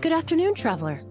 Good afternoon, traveler.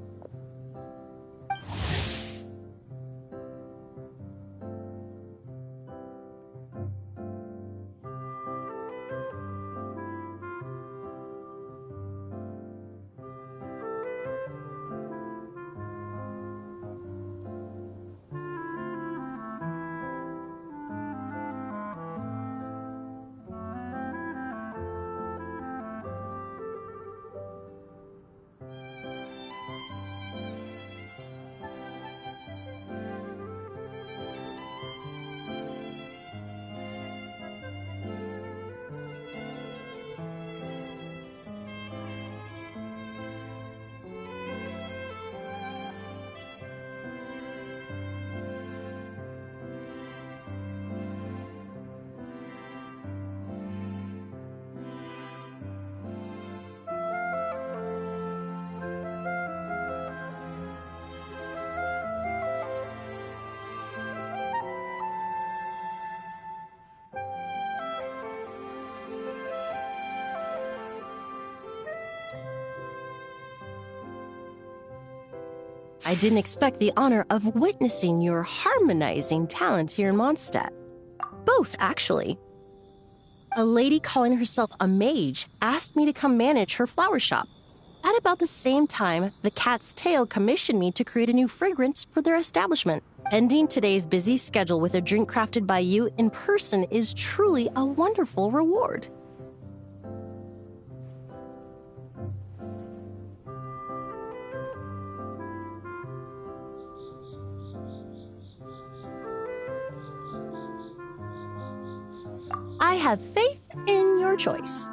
I didn't expect the honor of witnessing your harmonizing talent here in Mondstadt. Both, actually. A lady calling herself a mage asked me to come manage her flower shop. At about the same time, the Cat's Tail commissioned me to create a new fragrance for their establishment. Ending today's busy schedule with a drink crafted by you in person is truly a wonderful reward. I have faith in your choice.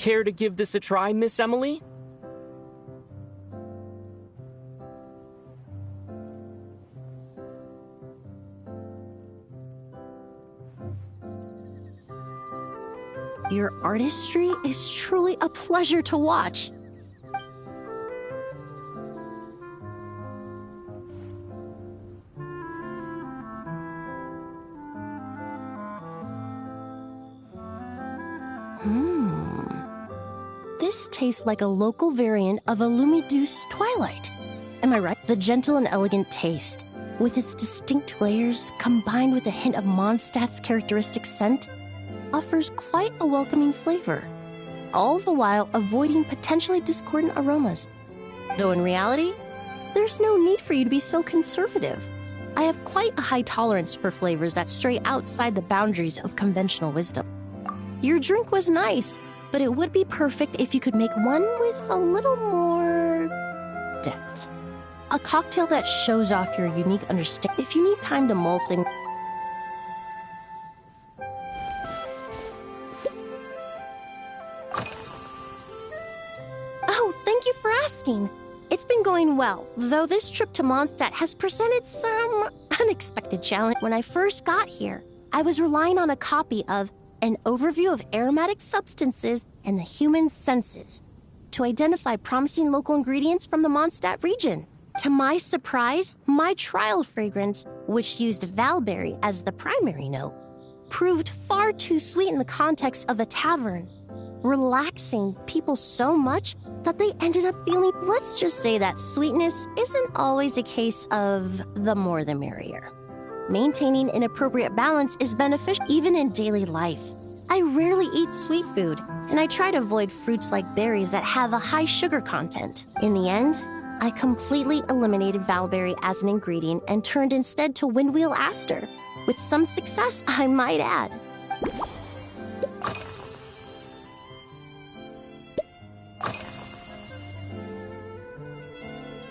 Care to give this a try, Miss Emily? Your artistry is truly a pleasure to watch. This tastes like a local variant of a Lumidouce Twilight. Am I right? The gentle and elegant taste, with its distinct layers combined with a hint of Mondstadt's characteristic scent, offers quite a welcoming flavor, all the while avoiding potentially discordant aromas. Though in reality, there's no need for you to be so conservative. I have quite a high tolerance for flavors that stray outside the boundaries of conventional wisdom. Your drink was nice, but it would be perfect if you could make one with a little more depth. A cocktail that shows off your unique understanding. If you need time to mull things. Oh, thank you for asking. It's been going well, though this trip to Mondstadt has presented some unexpected challenge. When I first got here, I was relying on a copy of An Overview of Aromatic Substances and the Human Senses to identify promising local ingredients from the Mondstadt region. To my surprise, my trial fragrance, which used Valberry as the primary note, proved far too sweet in the context of a tavern, relaxing people so much that they ended up feeling. Let's just say that sweetness isn't always a case of the more the merrier. Maintaining an appropriate balance is beneficial even in daily life. I rarely eat sweet food, and I try to avoid fruits like berries that have a high sugar content. In the end, I completely eliminated Valberry as an ingredient and turned instead to Windwheel Aster, with some success, I might add.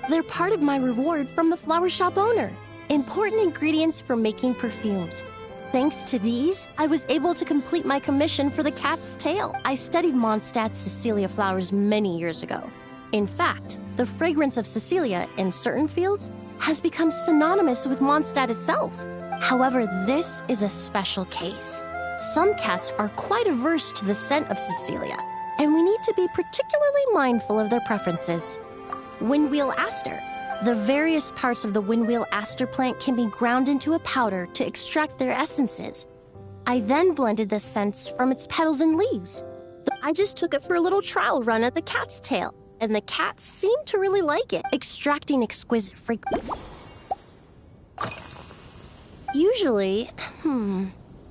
They're part of my reward from the flower shop owner. Important ingredients for making perfumes. Thanks to these, I was able to complete my commission for the cat's tail. I studied Mondstadt's Cecilia flowers many years ago. In fact, the fragrance of Cecilia in certain fields has become synonymous with Mondstadt itself. However, this is a special case. Some cats are quite averse to the scent of Cecilia, and we need to be particularly mindful of their preferences. Windwheel Aster. The various parts of the Windwheel Aster plant can be ground into a powder to extract their essences. I then blended the scents from its petals and leaves. I just took it for a little trial run at the cat's tail, and the cat seemed to really like it, extracting exquisite fragrance. Usually,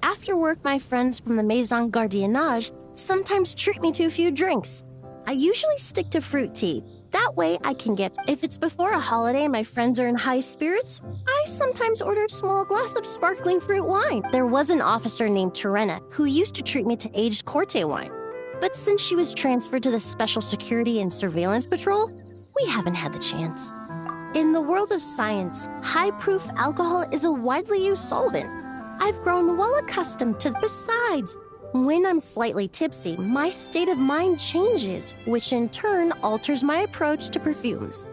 after work, my friends from the Maison Gardiennage sometimes treat me to a few drinks. I usually stick to fruit tea. That way I can get, if it's before a holiday and my friends are in high spirits, I sometimes order a small glass of sparkling fruit wine. There was an officer named Terena who used to treat me to aged Corte wine. But since she was transferred to the Special Security and Surveillance Patrol, we haven't had the chance. In the world of science, high-proof alcohol is a widely used solvent. I've grown well accustomed to. Besides, when I'm slightly tipsy, my state of mind changes, which in turn alters my approach to perfumes.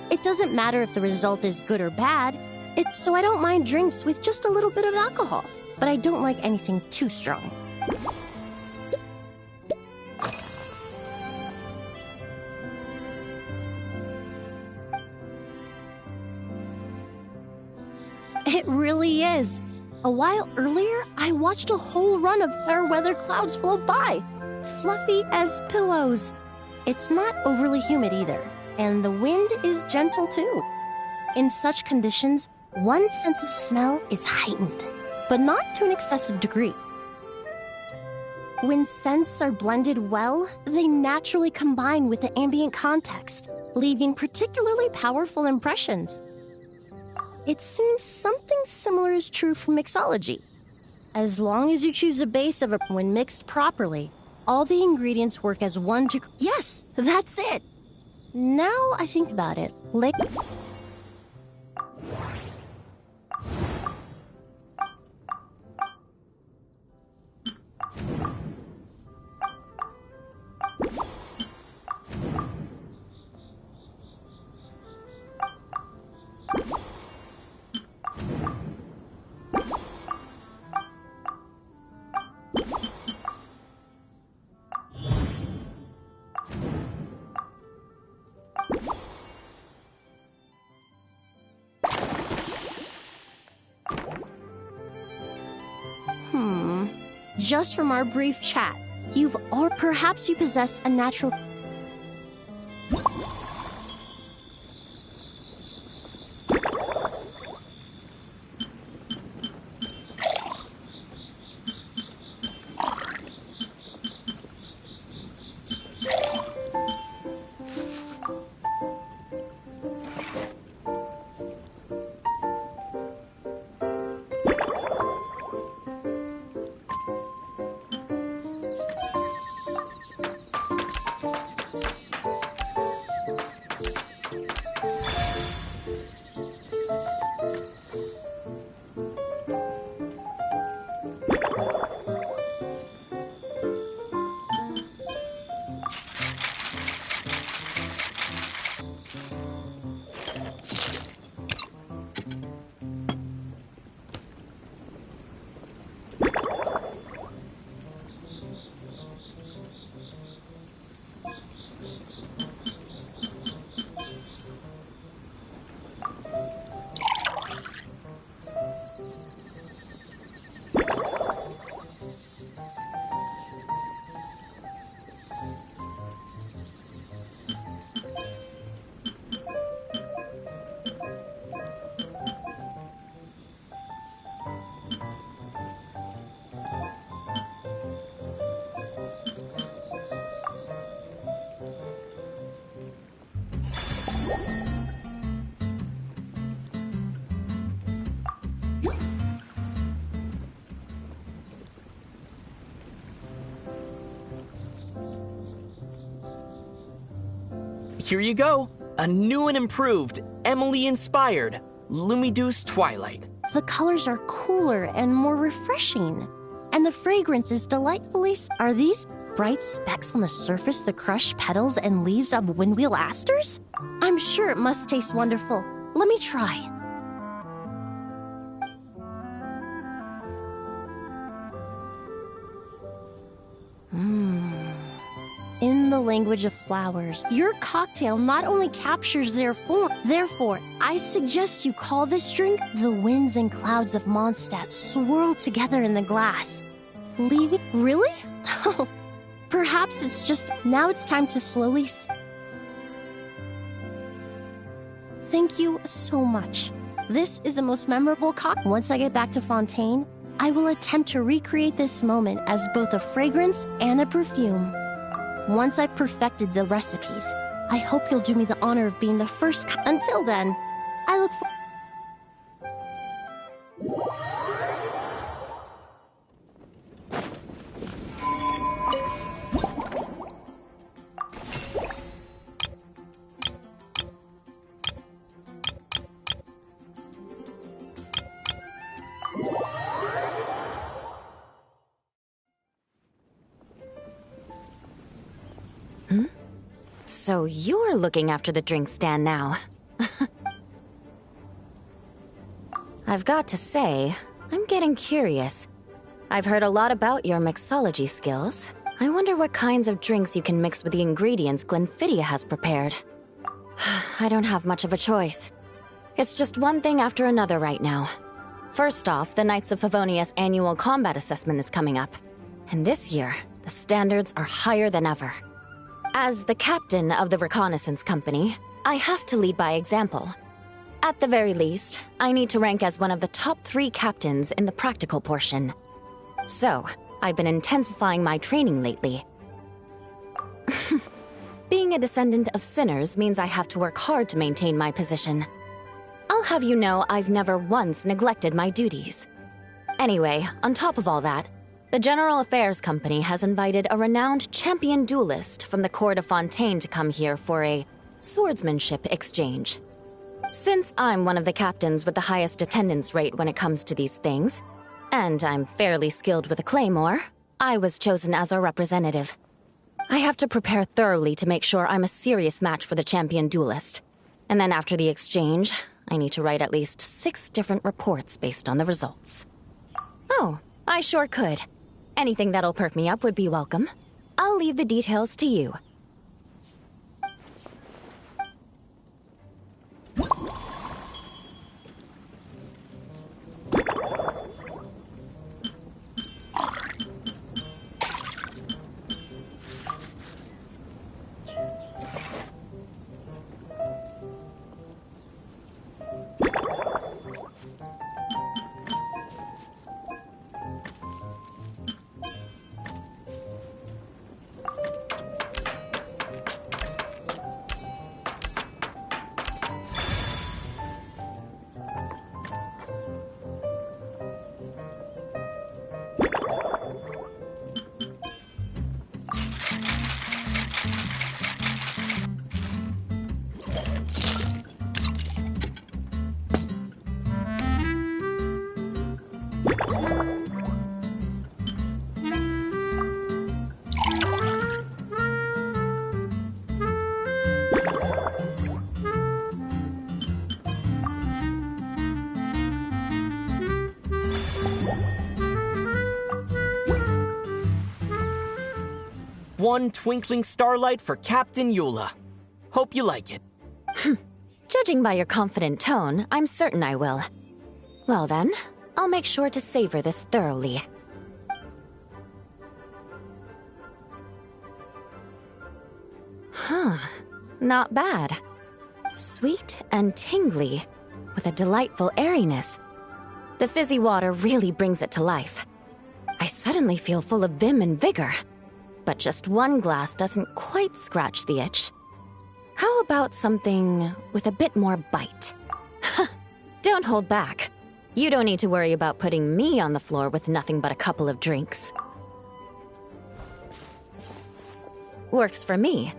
It doesn't matter if the result is good or bad, so I don't mind drinks with just a little bit of alcohol, but I don't like anything too strong. It really is. A while earlier, I watched a whole run of fair weather clouds float by, fluffy as pillows. It's not overly humid either, and the wind is gentle too. In such conditions, one's sense of smell is heightened, but not to an excessive degree. When scents are blended well, they naturally combine with the ambient context, leaving particularly powerful impressions. It seems something similar is true for mixology. As long as you choose a base of when mixed properly, all the ingredients work as one to... Yes, that's it! Now I think about it, Just from our brief chat, or perhaps you possess a natural... Here you go. A new and improved, Emily-inspired Lumideuse Twilight. The colors are cooler and more refreshing. And the fragrance is delightfully... Are these bright specks on the surface the crushed petals and leaves of windwheel asters? I'm sure it must taste wonderful. Let me try. In the language of flowers, your cocktail not only captures their form, therefore, I suggest you call this drink the winds and clouds of Mondstadt swirled together in the glass. Leaving... Really? Perhaps it's just... Now it's time to slowly... Thank you so much. This is the most memorable cocktail. Once I get back to Fontaine, I will attempt to recreate this moment as both a fragrance and a perfume. Once I've perfected the recipes, I hope you'll do me the honor of being the first. Until then, I look forward. So you're looking after the drink stand now. I've got to say, I'm getting curious. I've heard a lot about your mixology skills. I wonder what kinds of drinks you can mix with the ingredients Glenfiddich has prepared. I don't have much of a choice. It's just one thing after another right now. First off, the Knights of Favonius annual combat assessment is coming up. And this year, the standards are higher than ever. As the captain of the reconnaissance company, I have to lead by example. At the very least, I need to rank as one of the top 3 captains in the practical portion. So, I've been intensifying my training lately. Being a descendant of sinners means I have to work hard to maintain my position. I'll have you know I've never once neglected my duties. Anyway, on top of all that, the General Affairs Company has invited a renowned champion duelist from the court of Fontaine to come here for a swordsmanship exchange. Since I'm one of the captains with the highest attendance rate when it comes to these things, and I'm fairly skilled with a claymore, I was chosen as a representative. I have to prepare thoroughly to make sure I'm a serious match for the champion duelist. And then after the exchange, I need to write at least 6 different reports based on the results. Oh, I sure could. Anything that'll perk me up would be welcome. I'll leave the details to you. one twinkling starlight for Captain Eula. Hope you like it. Judging by your confident tone, I'm certain I will. Well then, I'll make sure to savor this thoroughly. Huh, not bad. Sweet and tingly, with a delightful airiness. The fizzy water really brings it to life. I suddenly feel full of vim and vigor. But just one glass doesn't quite scratch the itch. How about something with a bit more bite? Don't hold back. You don't need to worry about putting me on the floor with nothing but a couple of drinks. Works for me.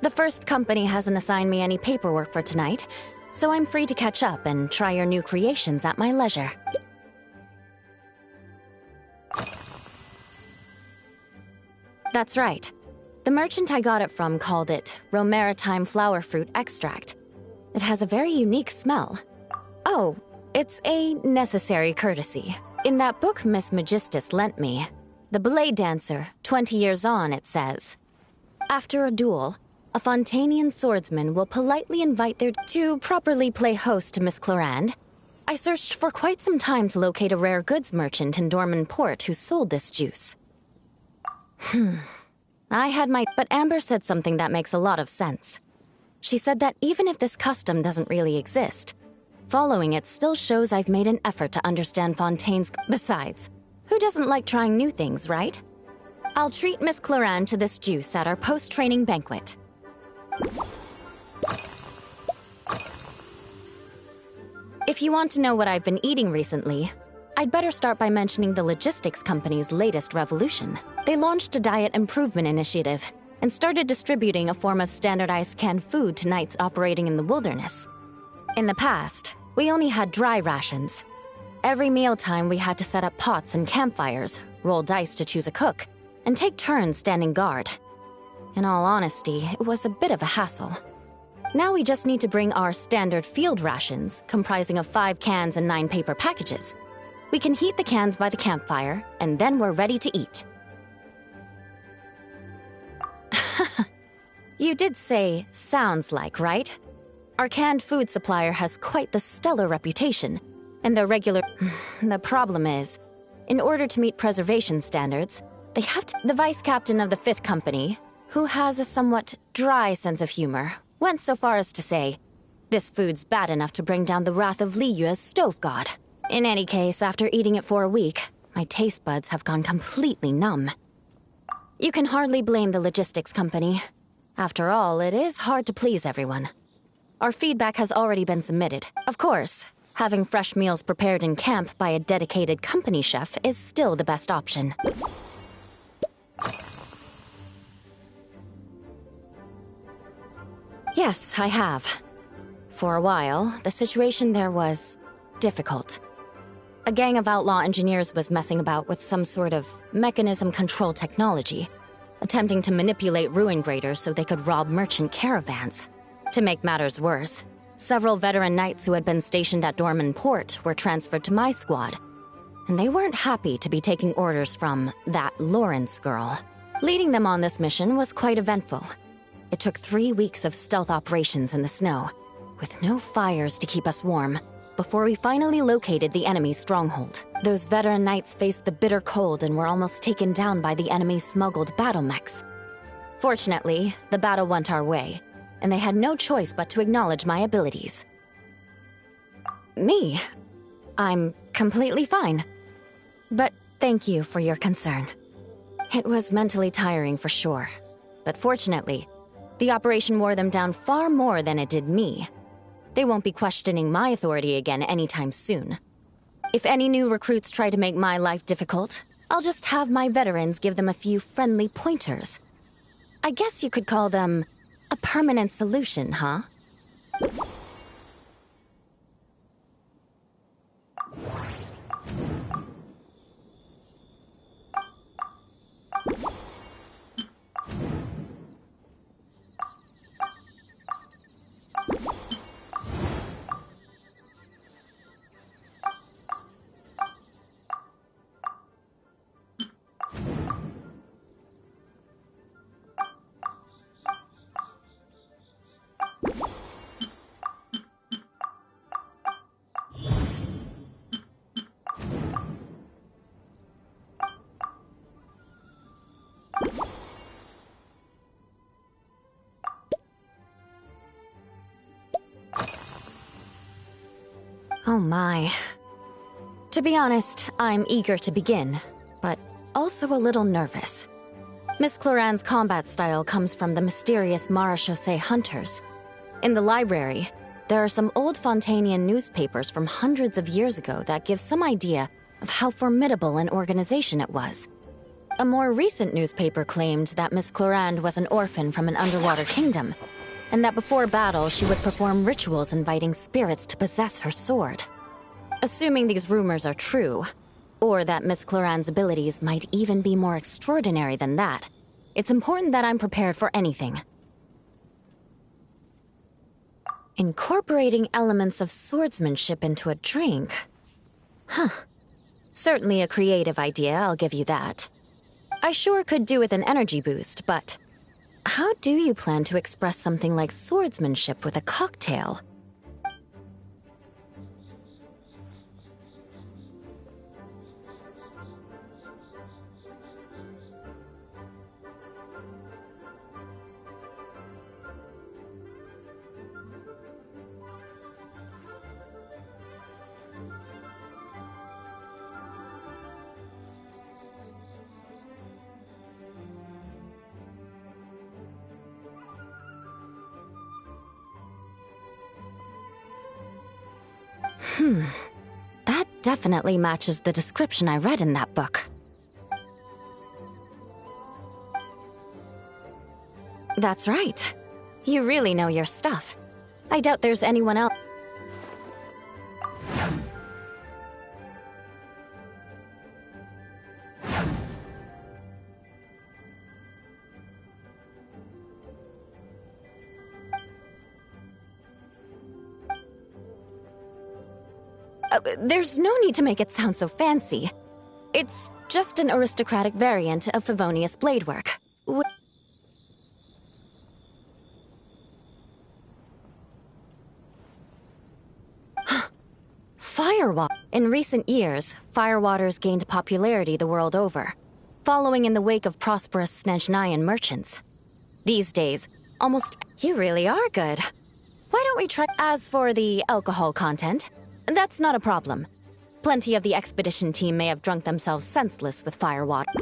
The first company hasn't assigned me any paperwork for tonight, so I'm free to catch up and try your new creations at my leisure. That's right. The merchant I got it from called it Romaritime Flower Fruit Extract. It has a very unique smell. Oh, it's a necessary courtesy. In that book Miss Magistus lent me, The Blade Dancer, 20 Years On, it says, after a duel, a Fontanian swordsman will politely invite their to properly play host to Miss Clorinde. I searched for quite some time to locate a rare goods merchant in Dorman Port who sold this juice. But Amber said something that makes a lot of sense. She said that even if this custom doesn't really exist, following it still shows I've made an effort to understand Fontaine's. Besides, who doesn't like trying new things, right? I'll treat Miss Clorinde to this juice at our post-training banquet. If you want to know what I've been eating recently, I'd better start by mentioning the logistics company's latest revolution. They launched a diet improvement initiative and started distributing a form of standardized canned food to knights operating in the wilderness. In the past, we only had dry rations. Every mealtime, we had to set up pots and campfires, roll dice to choose a cook, and take turns standing guard. In all honesty, it was a bit of a hassle. Now we just need to bring our standard field rations, comprising of 5 cans and 9 paper packages. We can heat the cans by the campfire, and then we're ready to eat. You did say, sounds like, right? Our canned food supplier has quite the stellar reputation, and their regular... The problem is, in order to meet preservation standards, they have to... The vice captain of the 5th company, who has a somewhat dry sense of humor, went so far as to say, this food's bad enough to bring down the wrath of Liyue's stove god. In any case, after eating it for a week, my taste buds have gone completely numb. You can hardly blame the logistics company. After all, it is hard to please everyone. Our feedback has already been submitted. Of course, having fresh meals prepared in camp by a dedicated company chef is still the best option. Yes, I have. For a while, the situation there was difficult. A gang of outlaw engineers was messing about with some sort of mechanism control technology, attempting to manipulate ruin graders so they could rob merchant caravans. To make matters worse, several veteran knights who had been stationed at Dorman Port were transferred to my squad, and they weren't happy to be taking orders from that Lawrence girl. Leading them on this mission was quite eventful. It took 3 weeks of stealth operations in the snow, with no fires to keep us warm, before we finally located the enemy's stronghold. Those veteran knights faced the bitter cold and were almost taken down by the enemy's smuggled battle mechs. Fortunately, the battle went our way, and they had no choice but to acknowledge my abilities. Me? I'm completely fine. But thank you for your concern. It was mentally tiring for sure, but fortunately, the operation wore them down far more than it did me. They won't be questioning my authority again anytime soon. If any new recruits try to make my life difficult, I'll just have my veterans give them a few friendly pointers. I guess you could call them a permanent solution, huh? Oh my. To be honest, I'm eager to begin, but also a little nervous. Miss Cloran's combat style comes from the mysterious Marechaussee hunters. In the library, there are some old Fontanian newspapers from hundreds of years ago that give some idea of how formidable an organization it was. A more recent newspaper claimed that Miss Cloran was an orphan from an underwater kingdom, and that before battle she would perform rituals inviting spirits to possess her sword. Assuming these rumors are true, or that Miss Cloran's abilities might even be more extraordinary than that, it's important that I'm prepared for anything. Incorporating elements of swordsmanship into a drink? Huh. Certainly a creative idea, I'll give you that. I sure could do with an energy boost, but how do you plan to express something like swordsmanship with a cocktail? That definitely matches the description I read in that book. That's right. You really know your stuff. I doubt there's anyone else. There's no need to make it sound so fancy. It's just an aristocratic variant of Favonius bladework. Firewater. In recent years, firewaters gained popularity the world over, following in the wake of prosperous Snezhnayan merchants. These days, almost... You really are good. Why don't we try... As for the alcohol content, that's not a problem. Plenty of the expedition team may have drunk themselves senseless with firewater.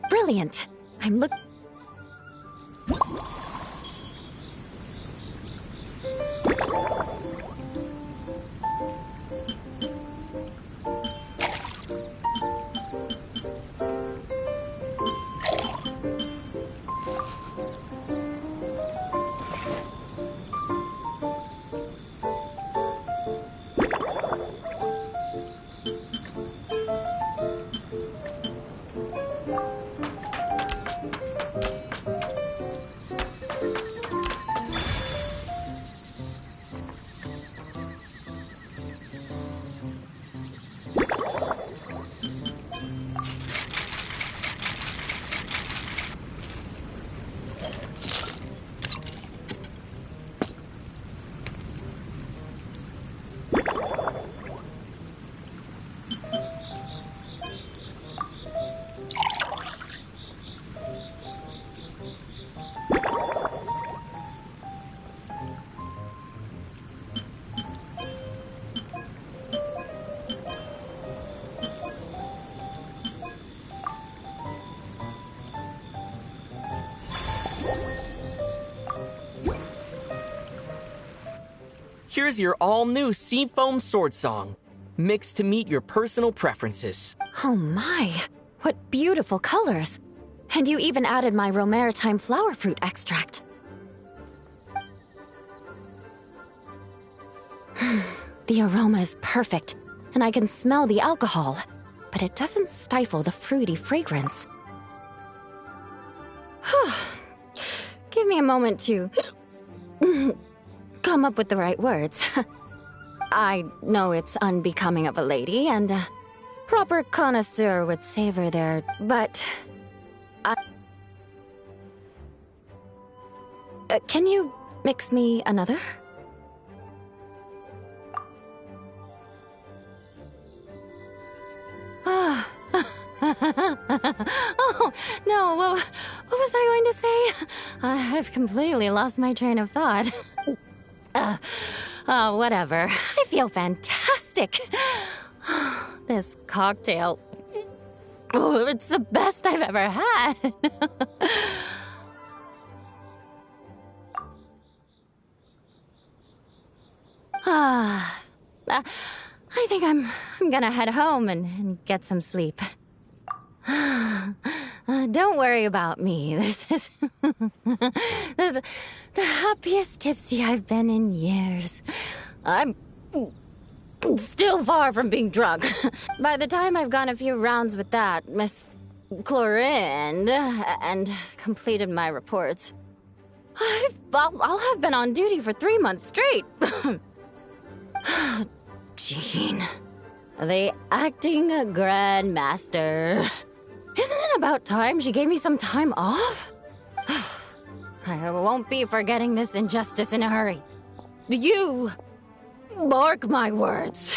Brilliant! I'm look- Here's your all-new Seafoam Sword Song, mixed to meet your personal preferences. Oh my, what beautiful colors! And you even added my Romaritime flower fruit extract. The aroma is perfect, and I can smell the alcohol, but it doesn't stifle the fruity fragrance. Give me a moment to come up with the right words. I know it's unbecoming of a lady, and a proper connoisseur would savor their... but... Can you mix me another? Ah. Oh, no, what was I going to say? I've completely lost my train of thought. Whatever. I feel fantastic. This cocktail... Oh, it's the best I've ever had. I think I'm gonna head home and get some sleep. Don't worry about me. This is the happiest tipsy I've been in years. I'm still far from being drunk. By the time I've gone a few rounds with that, Miss Chlorinde, and completed my reports, I'll have been on duty for 3 months straight. Jean, the acting grandmaster. Isn't it about time she gave me some time off? I won't be forgetting this injustice in a hurry. You mark my words.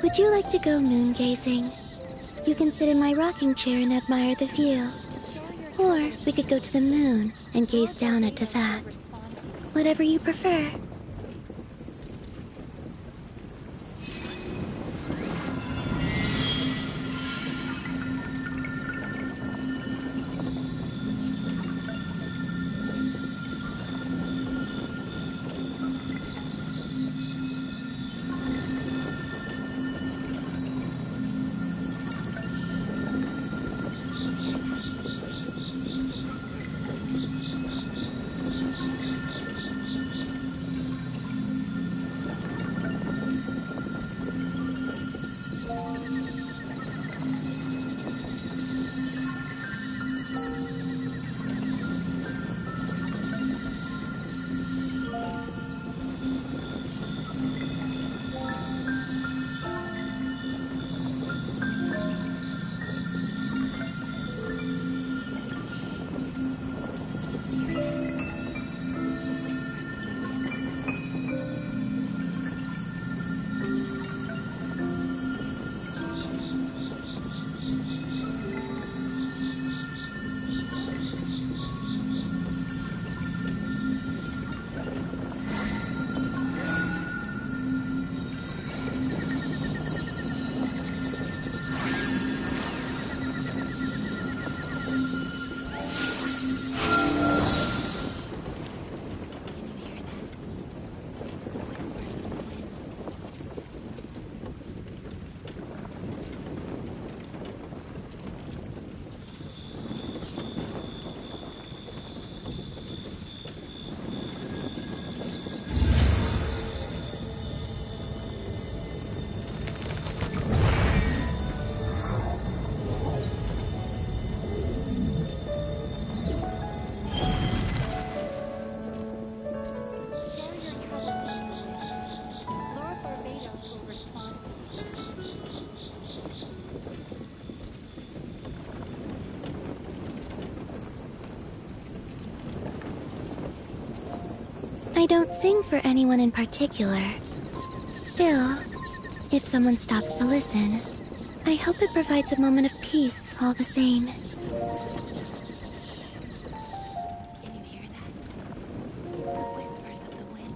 Would you like to go moon gazing? You can sit in my rocking chair and admire the view. Or we could go to the moon and gaze down at Teyvat. Whatever you prefer. I don't sing for anyone in particular. Still, if someone stops to listen, I hope it provides a moment of peace all the same. Can you hear that? It's the whispers of the wind.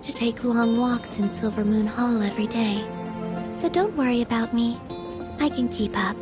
to take long walks in Silver Moon Hall every day, so don't worry about me. I can keep up.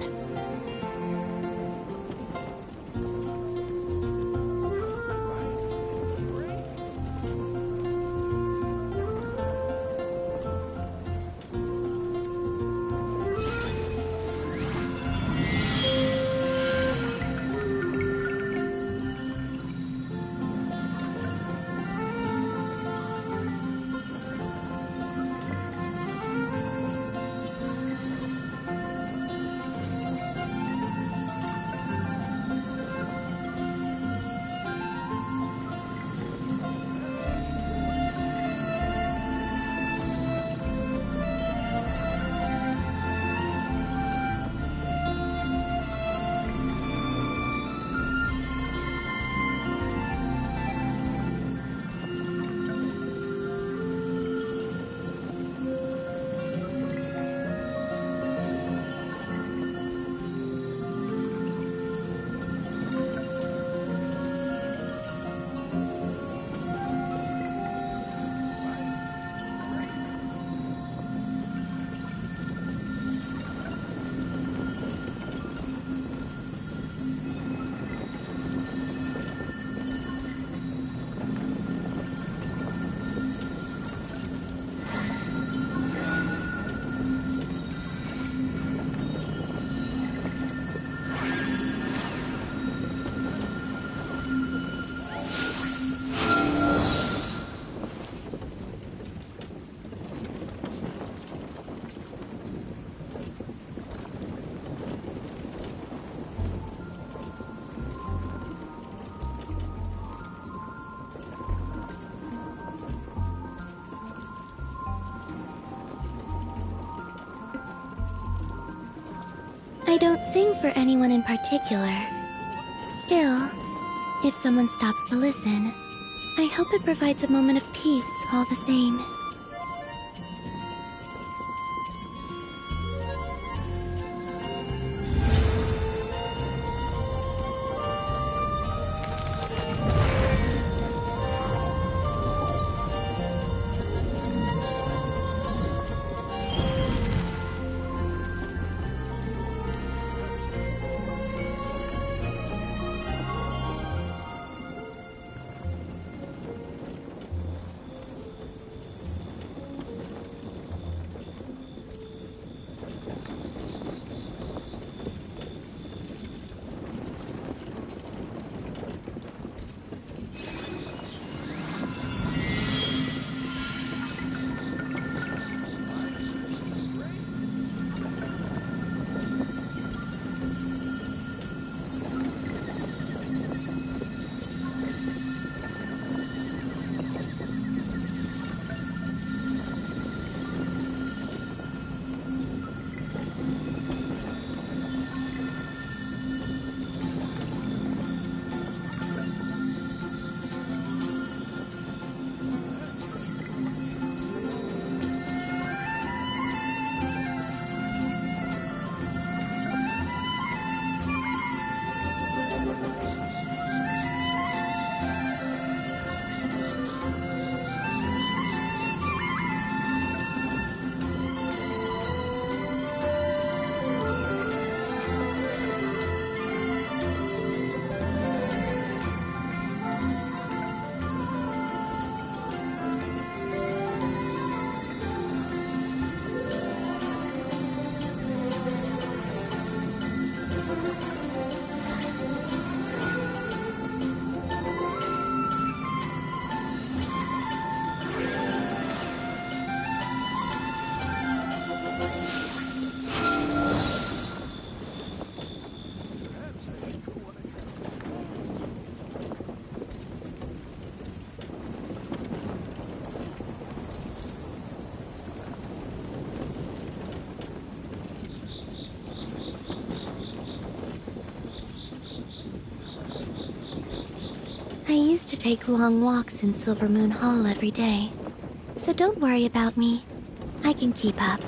I don't sing for anyone in particular. Still, if someone stops to listen, I hope it provides a moment of peace all the same. I used to take long walks in Silver Moon Hall every day, so don't worry about me. I can keep up.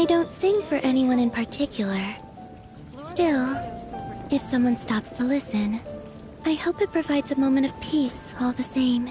I don't sing for anyone in particular. Still, if someone stops to listen, I hope it provides a moment of peace all the same.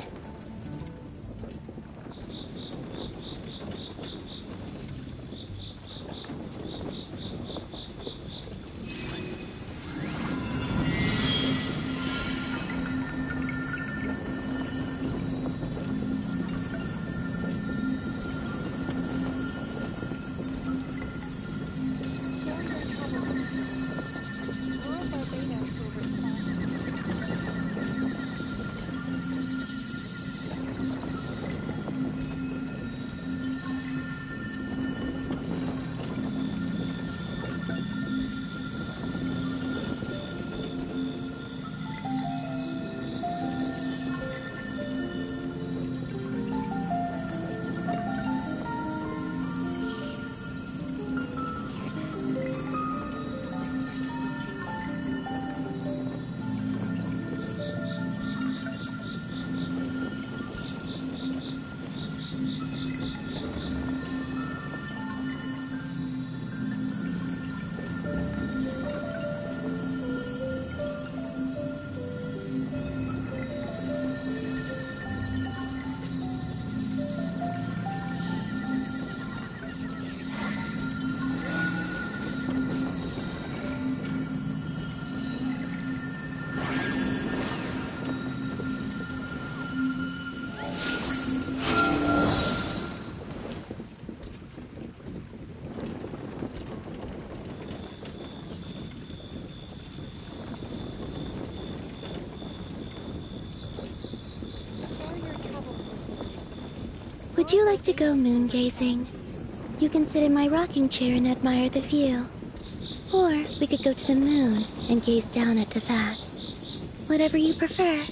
Would you like to go moon gazing? You can sit in my rocking chair and admire the view. Or we could go to the moon and gaze down at Tefat. Whatever you prefer.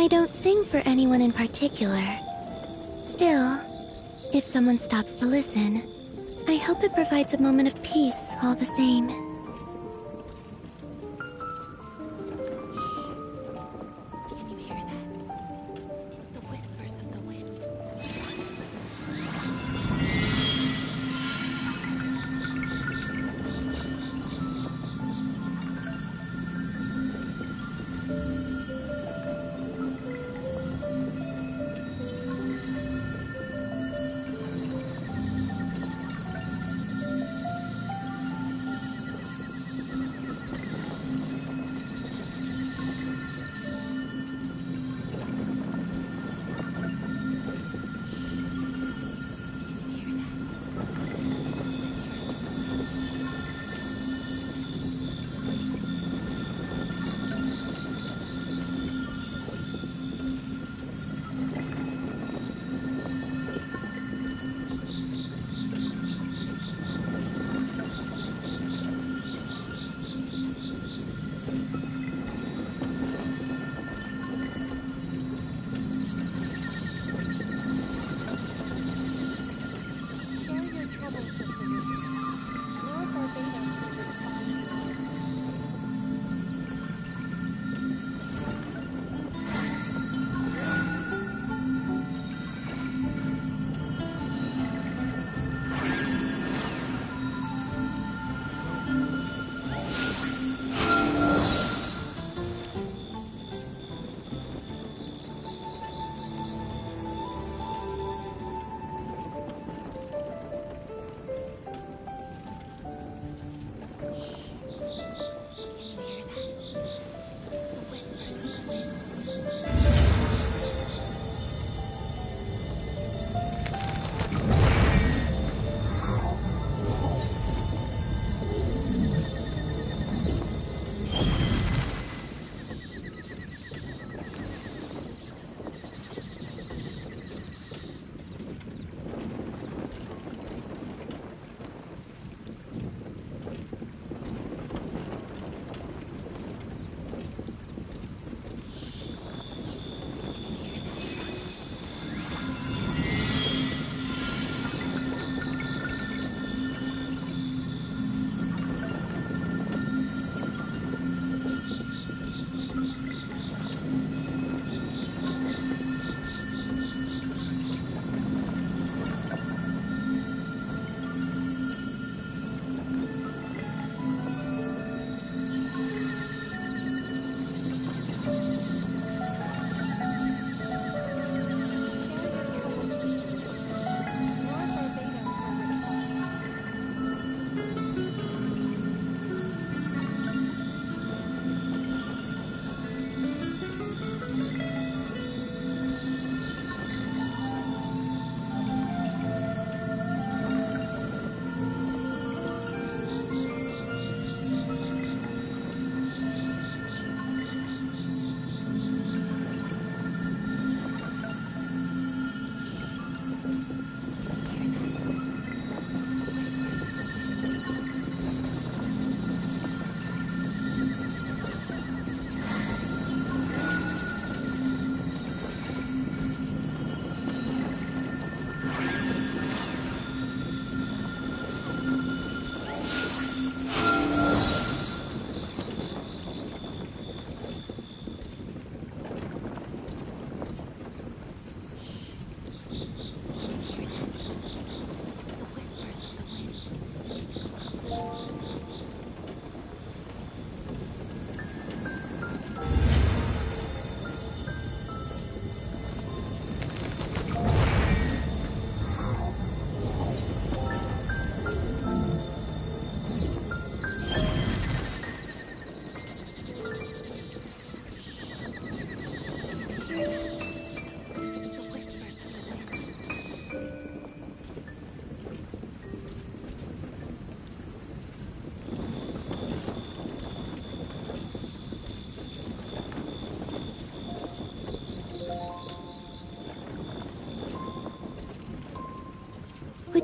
I don't sing for anyone in particular. Still, if someone stops to listen, I hope it provides a moment of peace all the same. Can you hear that? It's the whispers of the wind.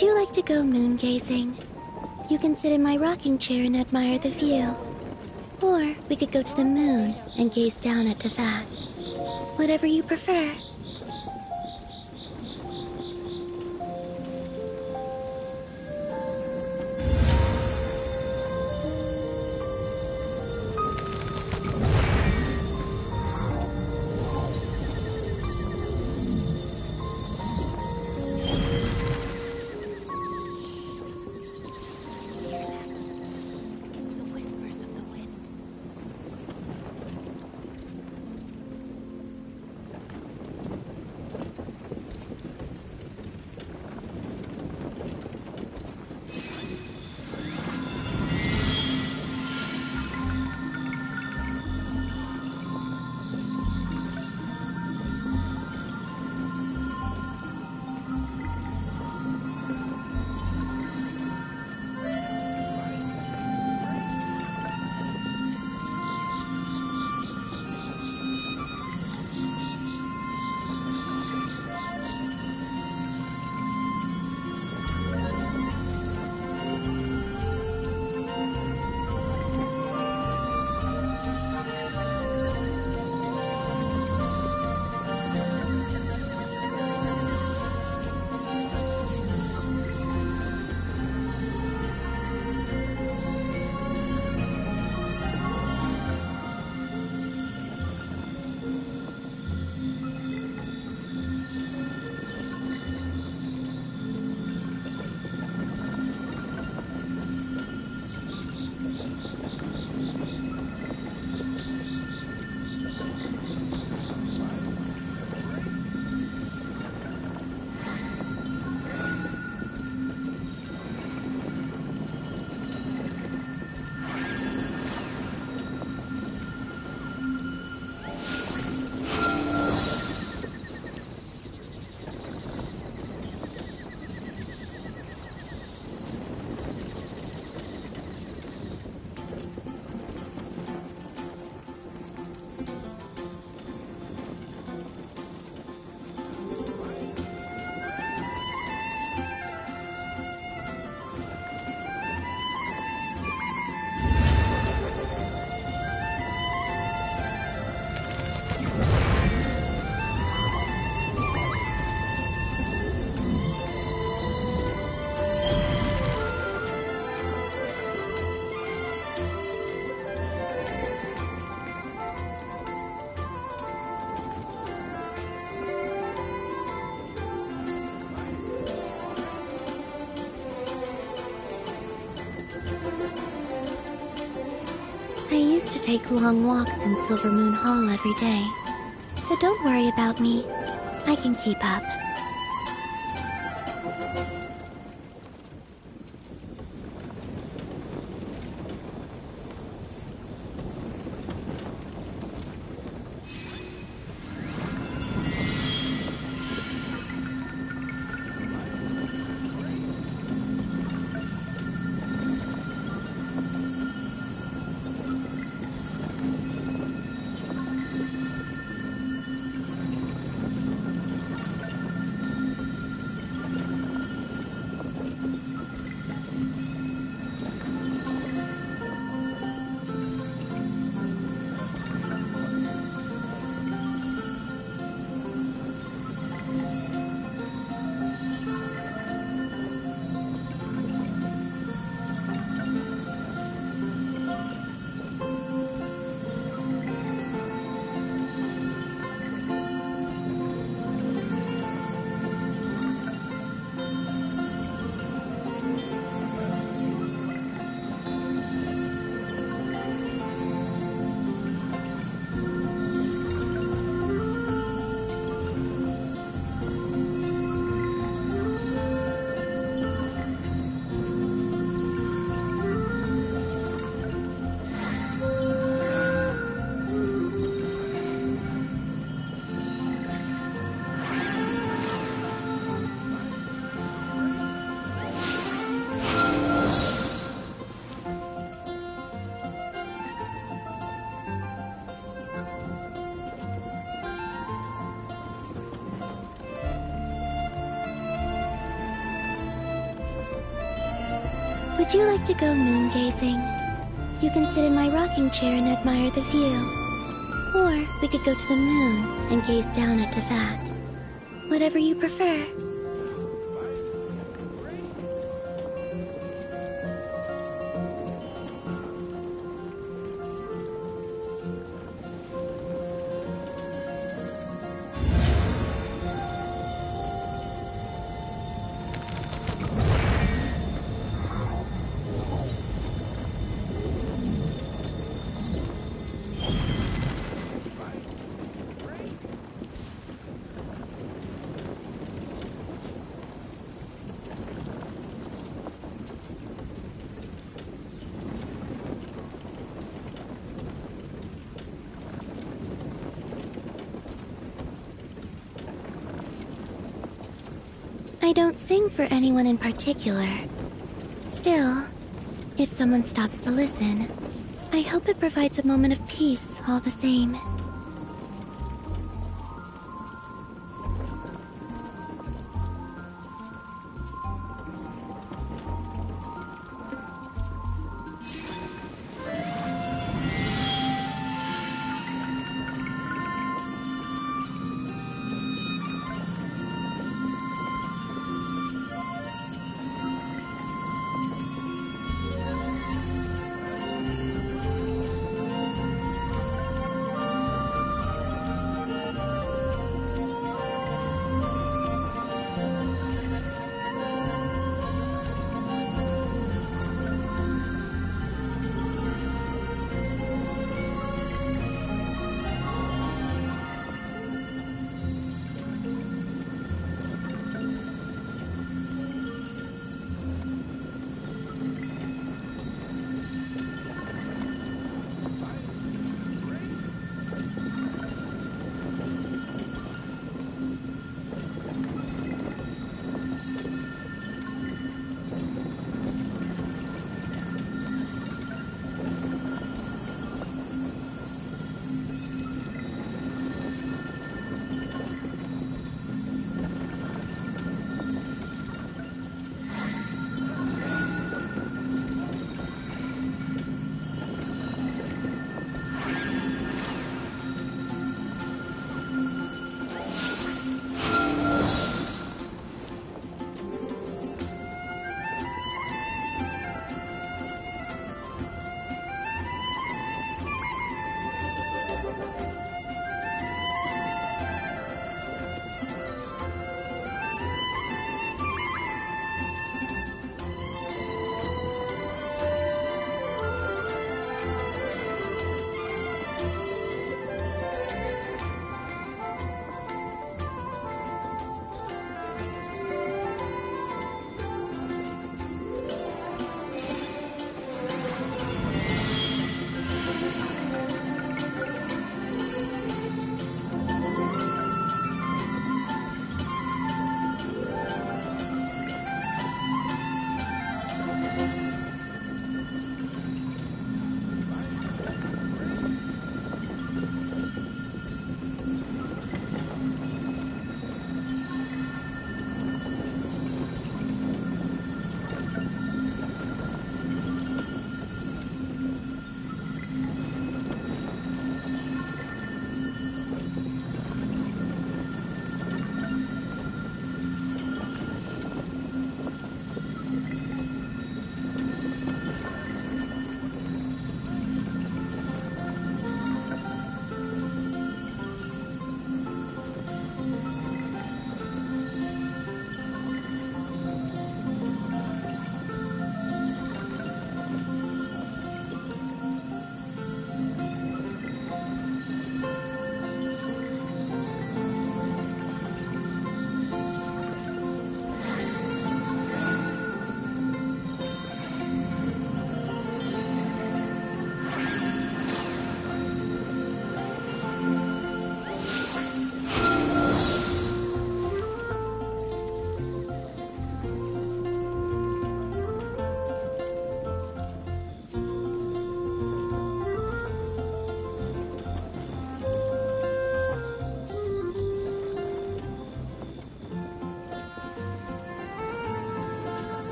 Would you like to go moon gazing? You can sit in my rocking chair and admire the view. Or we could go to the moon and gaze down at Tefat. Whatever you prefer. It's the whispers of the wind. I used to take long walks in Silver Moon Hall every day. So don't worry about me. I can keep up. Would you like to go moon gazing? You can sit in my rocking chair and admire the view. Or we could go to the moon and gaze down at Tefat. Whatever you prefer. I don't sing for anyone in particular. Still, if someone stops to listen, I hope it provides a moment of peace all the same.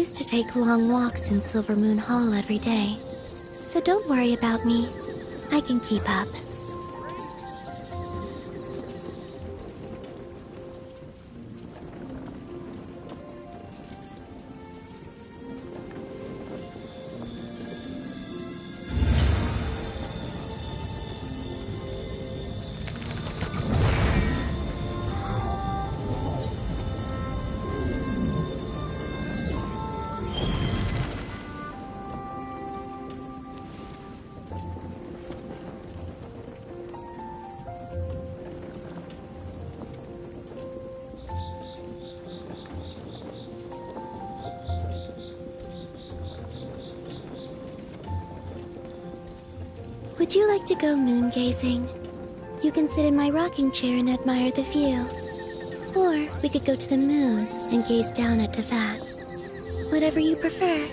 used to take long walks in Silver Moon Hall every day, so don't worry about me. I can keep up. Would you like to go moon gazing? You can sit in my rocking chair and admire the view. Or we could go to the moon and gaze down at Teyvat. Whatever you prefer.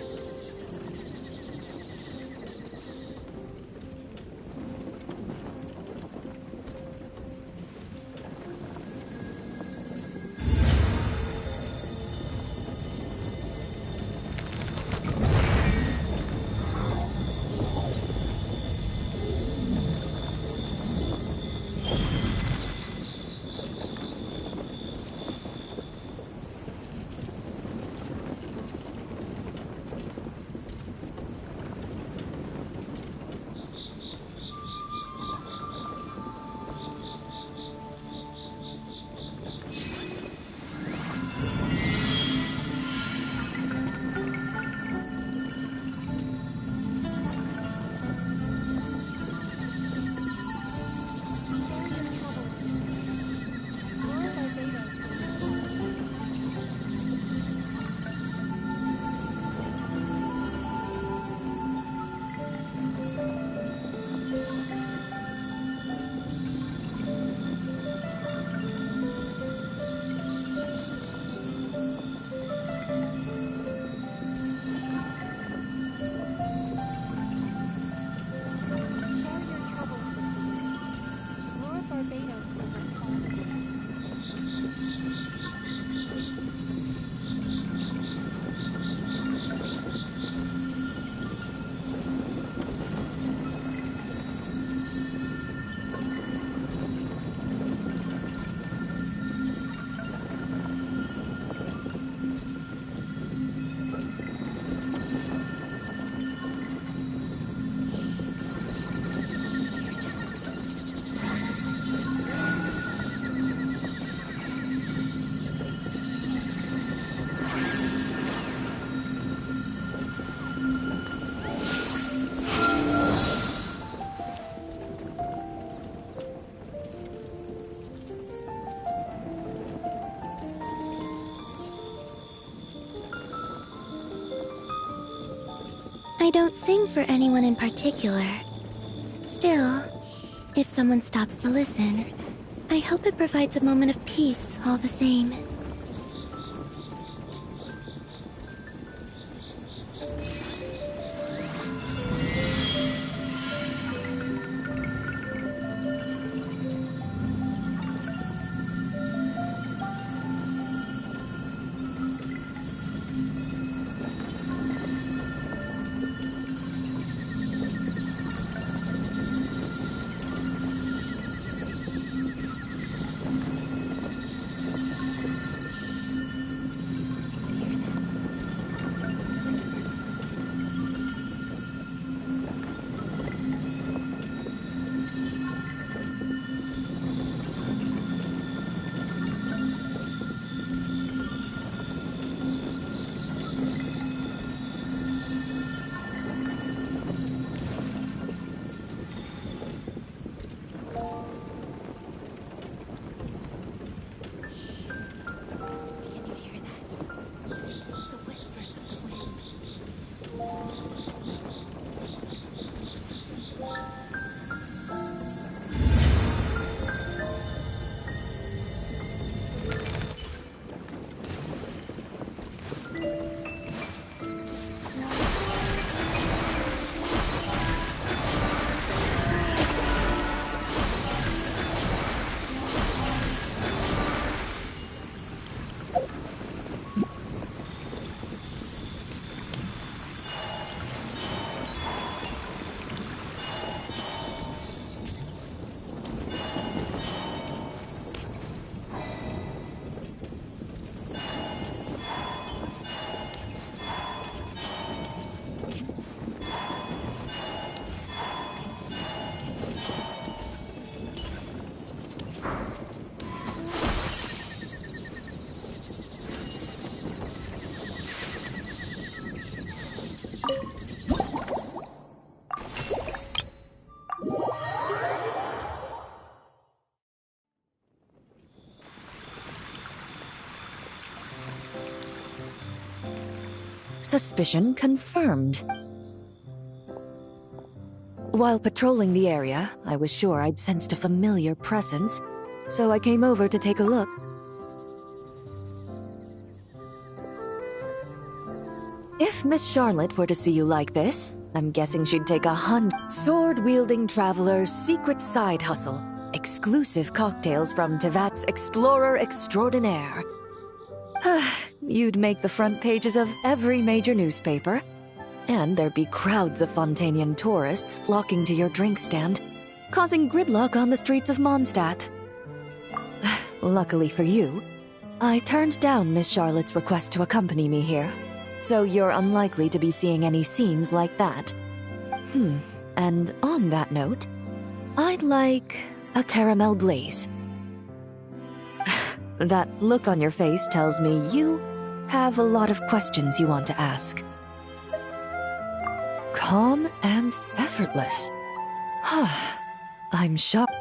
I don't sing for anyone in particular. Still, if someone stops to listen, I hope it provides a moment of peace all the same. Suspicion confirmed. While patrolling the area, I was sure I'd sensed a familiar presence, so I came over to take a look. If Miss Charlotte were to see you like this, I'm guessing she'd take 100 sword-wielding traveler's secret side hustle. Exclusive cocktails from Tevat's Explorer Extraordinaire. You'd make the front pages of every major newspaper, and there'd be crowds of Fontanian tourists flocking to your drink stand, causing gridlock on the streets of Mondstadt. Luckily for you, I turned down Miss Charlotte's request to accompany me here, so you're unlikely to be seeing any scenes like that. And on that note, I'd like a caramel blaze. That look on your face tells me you have a lot of questions you want to ask. Calm and effortless. I'm shocked.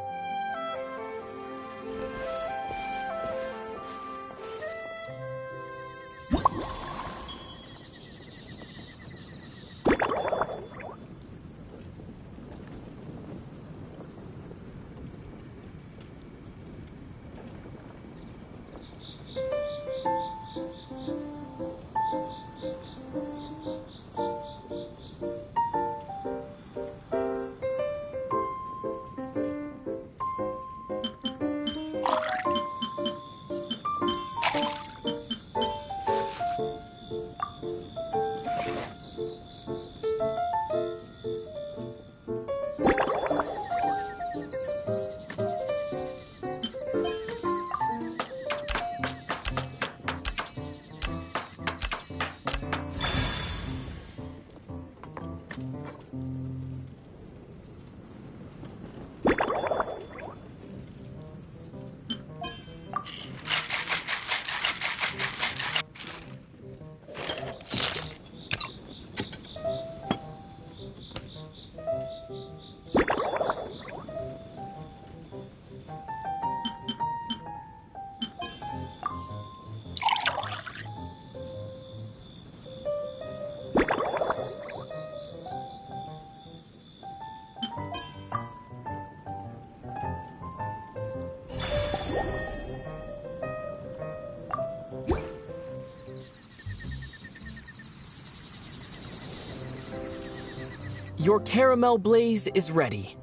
Your caramel blaze is ready.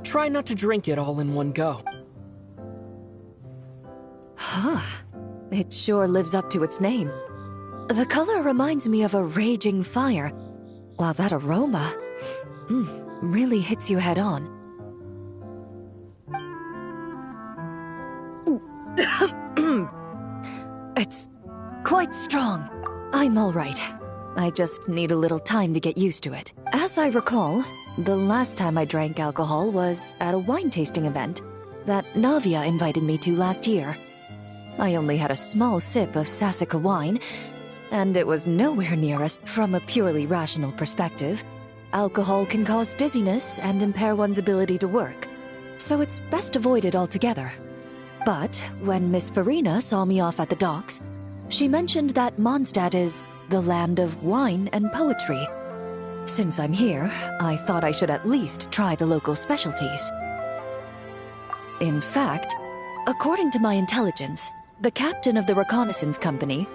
Try not to drink it all in one go. It sure lives up to its name. The color reminds me of a raging fire, while that aroma really hits you head on. It's quite strong. I'm all right. I just need a little time to get used to it. As I recall, the last time I drank alcohol was at a wine tasting event that Navia invited me to last year. I only had a small sip of Sassica wine, and it was nowhere near as from a purely rational perspective. Alcohol can cause dizziness and impair one's ability to work, so it's best avoided altogether. But when Miss Farina saw me off at the docks, she mentioned that Mondstadt is the land of wine and poetry. Since I'm here, I thought I should at least try the local specialties. In fact, according to my intelligence, the captain of the reconnaissance company,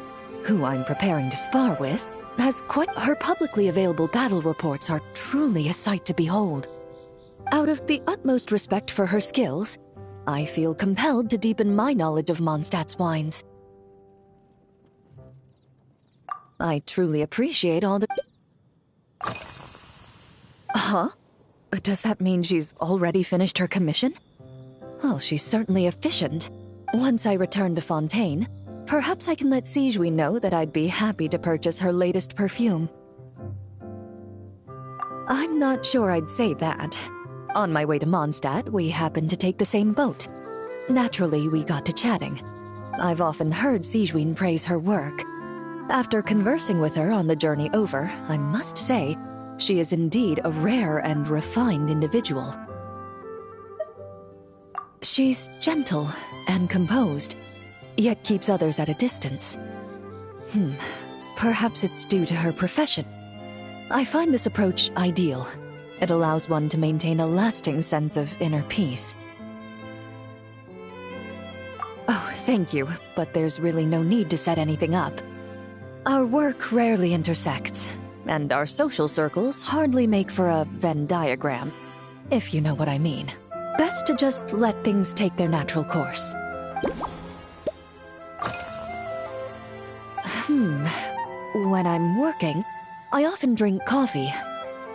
who I'm preparing to spar with, has her publicly available battle reports are truly a sight to behold. Out of the utmost respect for her skills, I feel compelled to deepen my knowledge of Mondstadt's wines. I truly appreciate all the... Huh? Does that mean she's already finished her commission? Well, she's certainly efficient. Once I return to Fontaine, perhaps I can let Sigewinne know that I'd be happy to purchase her latest perfume. I'm not sure I'd say that. On my way to Mondstadt, we happened to take the same boat. Naturally, we got to chatting. I've often heard Sigewinne praise her work. After conversing with her on the journey over, I must say, she is indeed a rare and refined individual. She's gentle and composed, yet keeps others at a distance. Perhaps it's due to her profession. I find this approach ideal. It allows one to maintain a lasting sense of inner peace. Oh, thank you, but there's really no need to set anything up. Our work rarely intersects, and our social circles hardly make for a Venn diagram, if you know what I mean. Best to just let things take their natural course. When I'm working, I often drink coffee.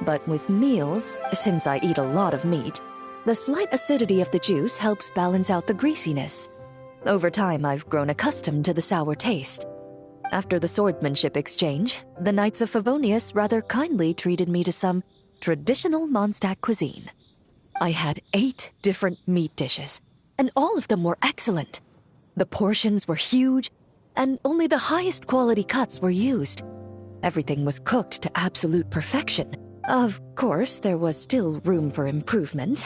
But with meals, since I eat a lot of meat, the slight acidity of the juice helps balance out the greasiness. Over time, I've grown accustomed to the sour taste. After the swordsmanship exchange, the Knights of Favonius rather kindly treated me to some traditional Mondstadt cuisine. I had 8 different meat dishes, and all of them were excellent. The portions were huge, and only the highest quality cuts were used. Everything was cooked to absolute perfection. Of course, there was still room for improvement.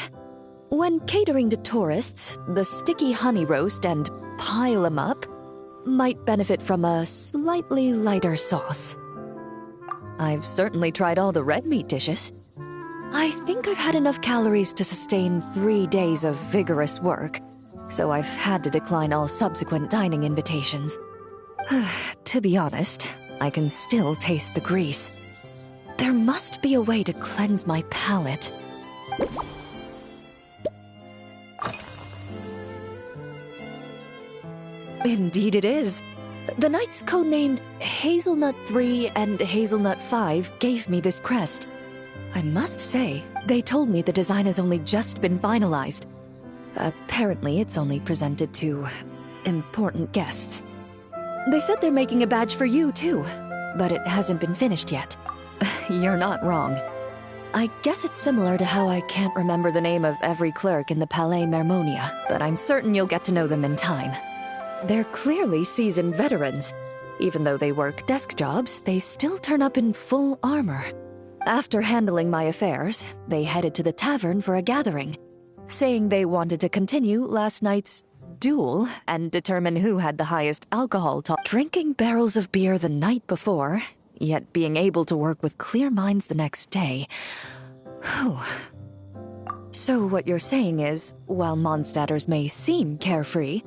When catering to tourists, the sticky honey roast and pile 'em up might benefit from a slightly lighter sauce. I've certainly tried all the red meat dishes. I think I've had enough calories to sustain 3 days of vigorous work, so I've had to decline all subsequent dining invitations. To be honest, I can still taste the grease. There must be a way to cleanse my palate. Indeed it is. The knights codenamed Hazelnut 3 and Hazelnut 5 gave me this crest. I must say, they told me the design has only just been finalized. Apparently, it's only presented to important guests. They said they're making a badge for you, too, but it hasn't been finished yet. You're not wrong. I guess it's similar to how I can't remember the name of every clerk in the Palais Mermonia, but I'm certain you'll get to know them in time. They're clearly seasoned veterans. Even though they work desk jobs, they still turn up in full armor. After handling my affairs, they headed to the tavern for a gathering, saying they wanted to continue last night's duel and determine who had the highest alcohol tolerance. Drinking barrels of beer the night before, yet being able to work with clear minds the next day. Whew. So what you're saying is, while Mondstadters may seem carefree,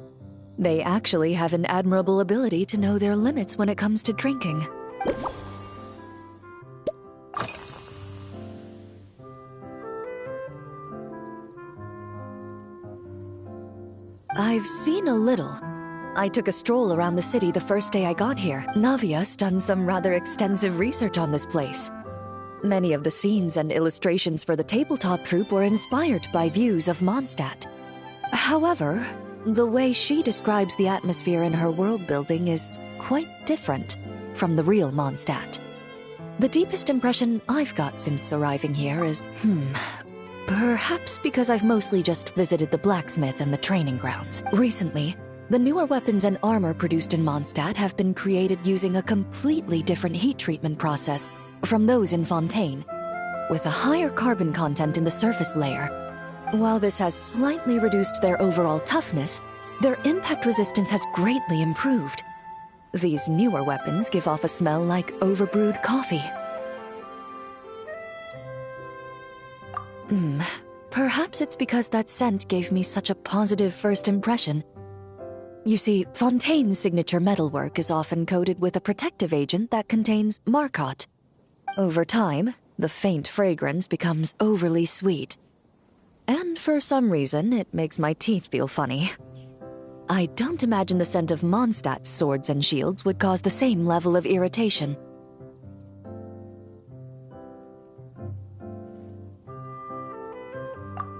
they actually have an admirable ability to know their limits when it comes to drinking. I've seen a little. I took a stroll around the city the first day I got here. Navia's done some rather extensive research on this place. Many of the scenes and illustrations for the tabletop troupe were inspired by views of Mondstadt. However, the way she describes the atmosphere in her world building is quite different from the real Mondstadt. The deepest impression I've got since arriving here is, perhaps because I've mostly just visited the blacksmith and the training grounds. Recently, the newer weapons and armor produced in Mondstadt have been created using a completely different heat treatment process from those in Fontaine, with a higher carbon content in the surface layer. While this has slightly reduced their overall toughness, their impact resistance has greatly improved. These newer weapons give off a smell like overbrewed coffee. Perhaps it's because that scent gave me such a positive first impression. You see, Fontaine's signature metalwork is often coated with a protective agent that contains Marcotte. Over time, the faint fragrance becomes overly sweet. And for some reason, it makes my teeth feel funny. I don't imagine the scent of Mondstadt's swords and shields would cause the same level of irritation.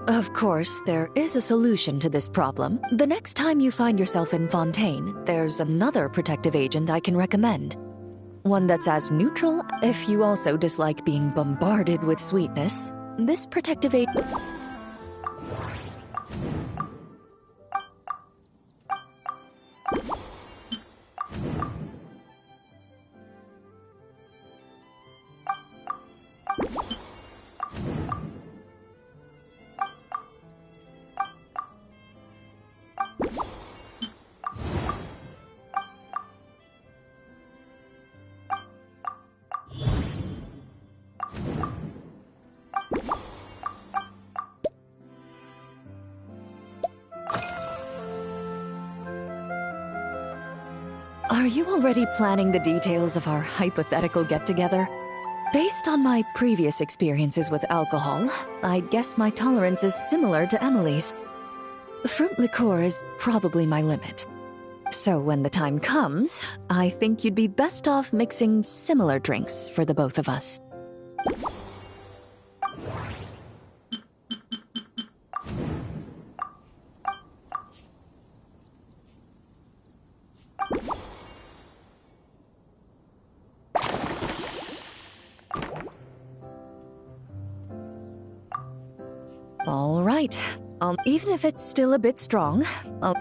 Of course, there is a solution to this problem. The next time you find yourself in Fontaine, there's another protective agent I can recommend. One that's as neutral if you also dislike being bombarded with sweetness. This protective agent... Are you already planning the details of our hypothetical get-together? Based on my previous experiences with alcohol, I guess my tolerance is similar to Emily's. Fruit liqueur is probably my limit. So when the time comes, I think you'd be best off mixing similar drinks for the both of us. All right. Even if it's still a bit strong, I'll...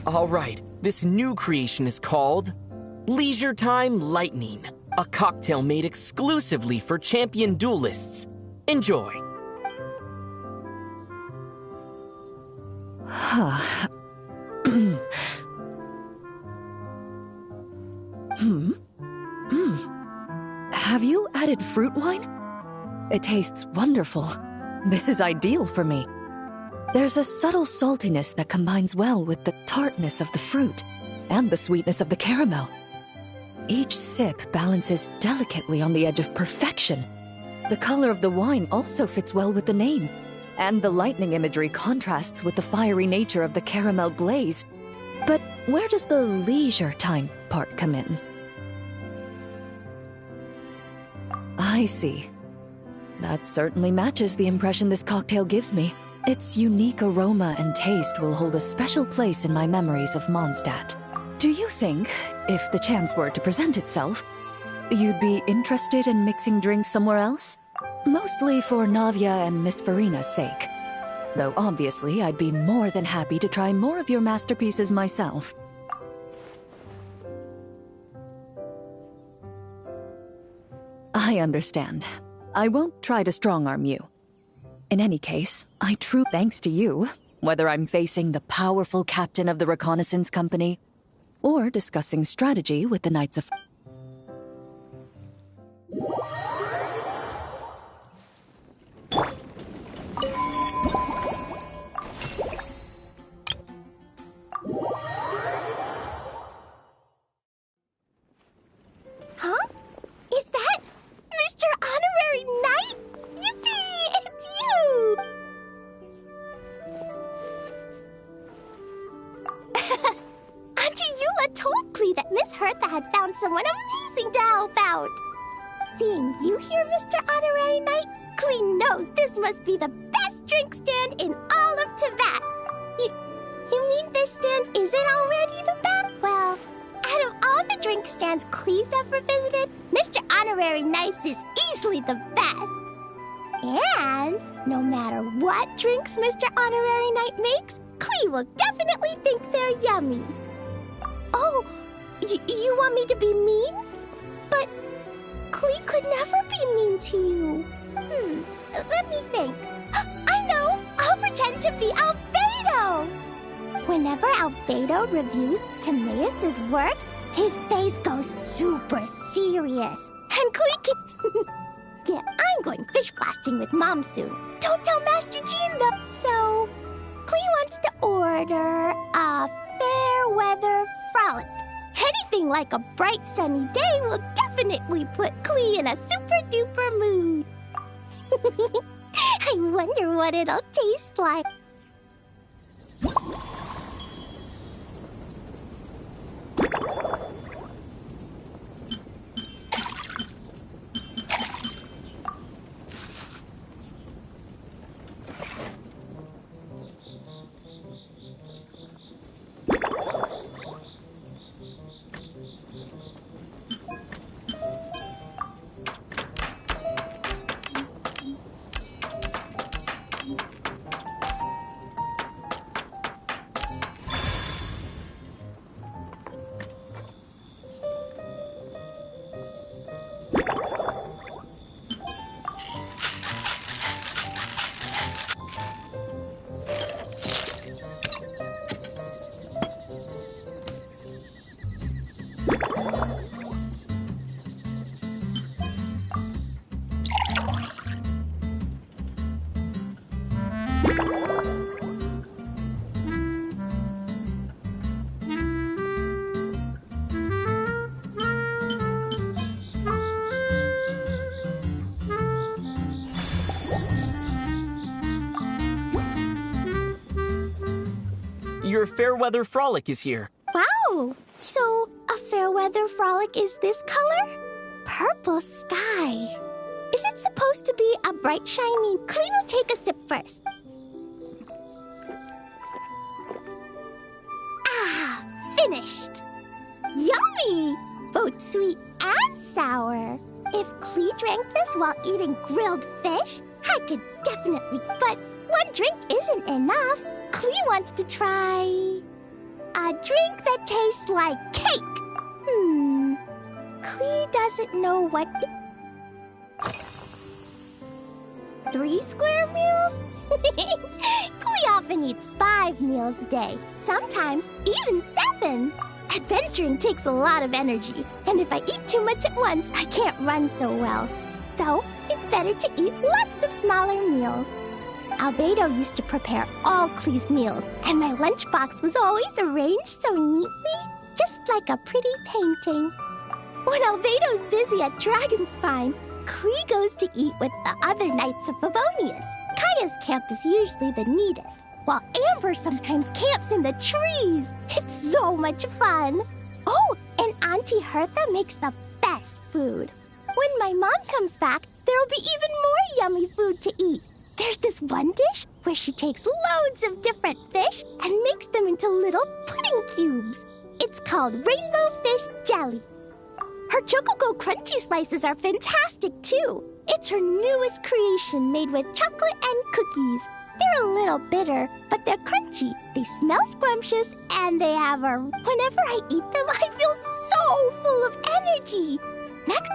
All right, this new creation is called Leisure Time Lightning, a cocktail made exclusively for champion duelists. Enjoy. Have you added fruit wine? It tastes wonderful. This is ideal for me. There's a subtle saltiness that combines well with the tartness of the fruit and the sweetness of the caramel. Each sip balances delicately on the edge of perfection. The color of the wine also fits well with the name, and the lightning imagery contrasts with the fiery nature of the caramel glaze. But where does the leisure time part come in? I see. That certainly matches the impression this cocktail gives me. Its unique aroma and taste will hold a special place in my memories of Mondstadt. Do you think, if the chance were to present itself, you'd be interested in mixing drinks somewhere else? Mostly for Navia and Miss Farina's sake. Though obviously I'd be more than happy to try more of your masterpieces myself. I understand. I won't try to strong-arm you. In any case, I true thanks to you, whether I'm facing the powerful captain of the reconnaissance company or discussing strategy with the Knights of... Huh? Is that Mr. Honorary Knight? Yippee! It's you! Auntie Eula told Klee that Miss Hertha had found someone amazing to help out. Seeing you here, Mr. Honorary Knight, Klee knows this must be the best drink stand in all of Teyvat. You mean this stand isn't already the best? Well, out of all the drink stands Klee's ever visited, Mr. Honorary Knight's is easily the best. And no matter what drinks Mr. Honorary Knight makes, Klee will definitely think they're yummy. Oh, you want me to be mean? But Klee could never be mean to you. Let me think. I know! I'll pretend to be Albedo! Whenever Albedo reviews Timaeus' work, his face goes super serious. And Klee can... Yeah, I'm going fish blasting with Mom soon. Don't tell Master Jean, though. So, Clee wants to order a fair weather frolic. Anything like a bright sunny day will definitely put Clee in a super duper mood. I wonder what it'll taste like. Your Fairweather Frolic is here. Wow! So, a fair weather frolic is this color? Purple sky. Is it supposed to be a bright, shiny... Clee will take a sip first. Ah, finished. Yummy! Both sweet and sour. If Clee drank this while eating grilled fish, I could definitely... But one drink isn't enough. Clee wants to try... a drink that tastes like cake. Clee doesn't know what... 3 square meals? Clee often eats 5 meals a day. Sometimes even 7. Adventuring takes a lot of energy, and if I eat too much at once, I can't run so well. So, it's better to eat lots of smaller meals. Albedo used to prepare all Clee's meals, and my lunchbox was always arranged so neatly, just like a pretty painting. When Albedo's busy at Dragonspine, Clee goes to eat with the other Knights of Favonius. Kaya's camp is usually the neatest, while Amber sometimes camps in the trees. It's so much fun. Oh, and Auntie Hertha makes the best food. When my mom comes back, there'll be even more yummy food to eat. There's this one dish where she takes loads of different fish and makes them into little pudding cubes. It's called Rainbow Fish Jelly. Her Chocogo Crunchy Slices are fantastic, too. It's her newest creation made with chocolate and cookies. They're a little bitter, but they're crunchy. They smell scrumptious, and they have a... Whenever I eat them, I feel so full of energy. Next...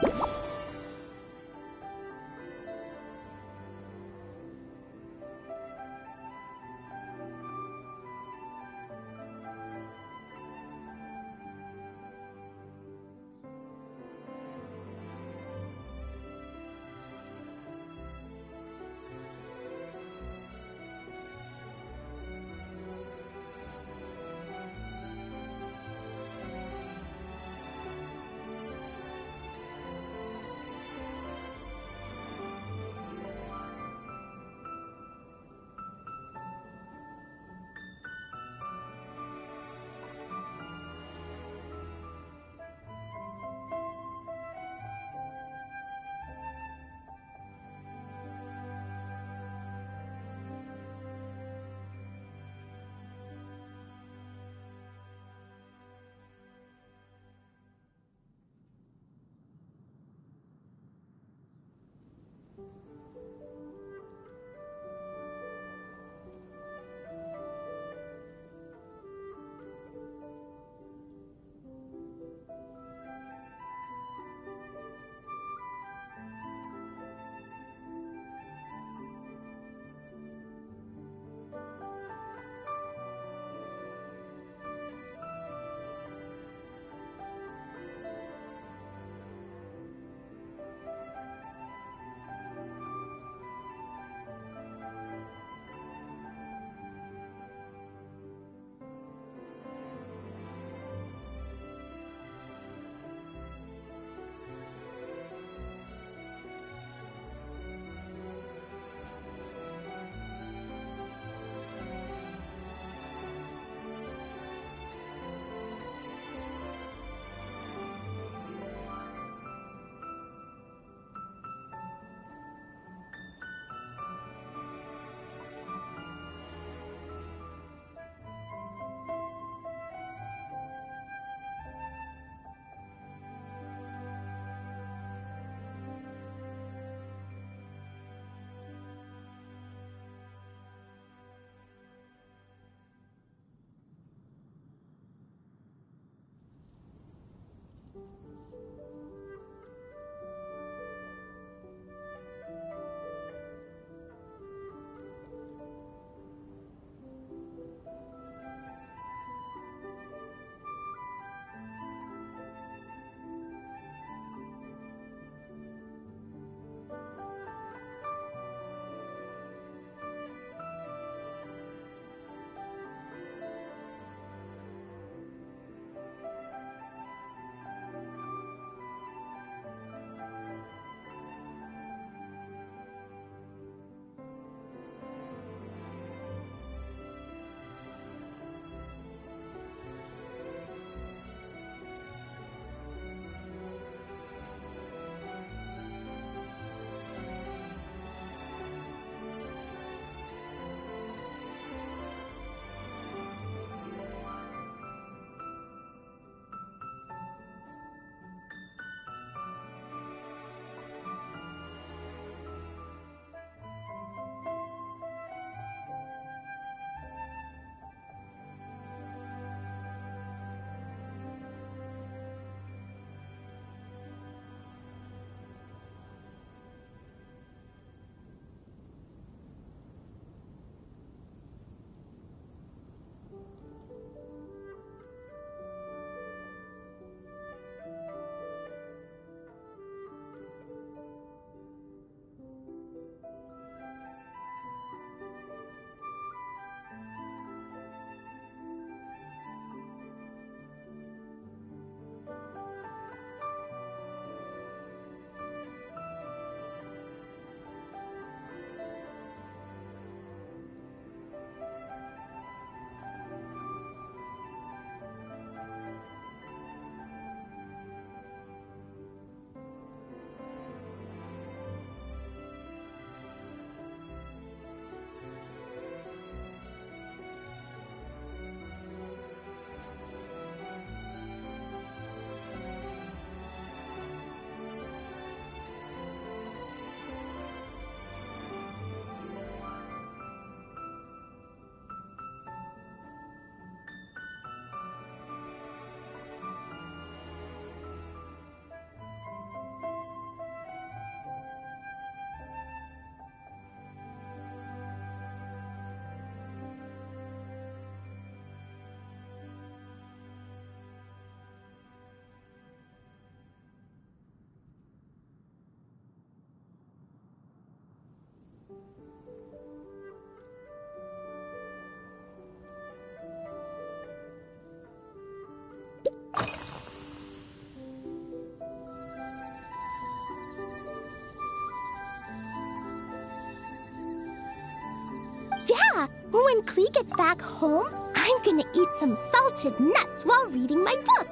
Yeah, when Klee gets back home, I'm gonna eat some salted nuts while reading my book.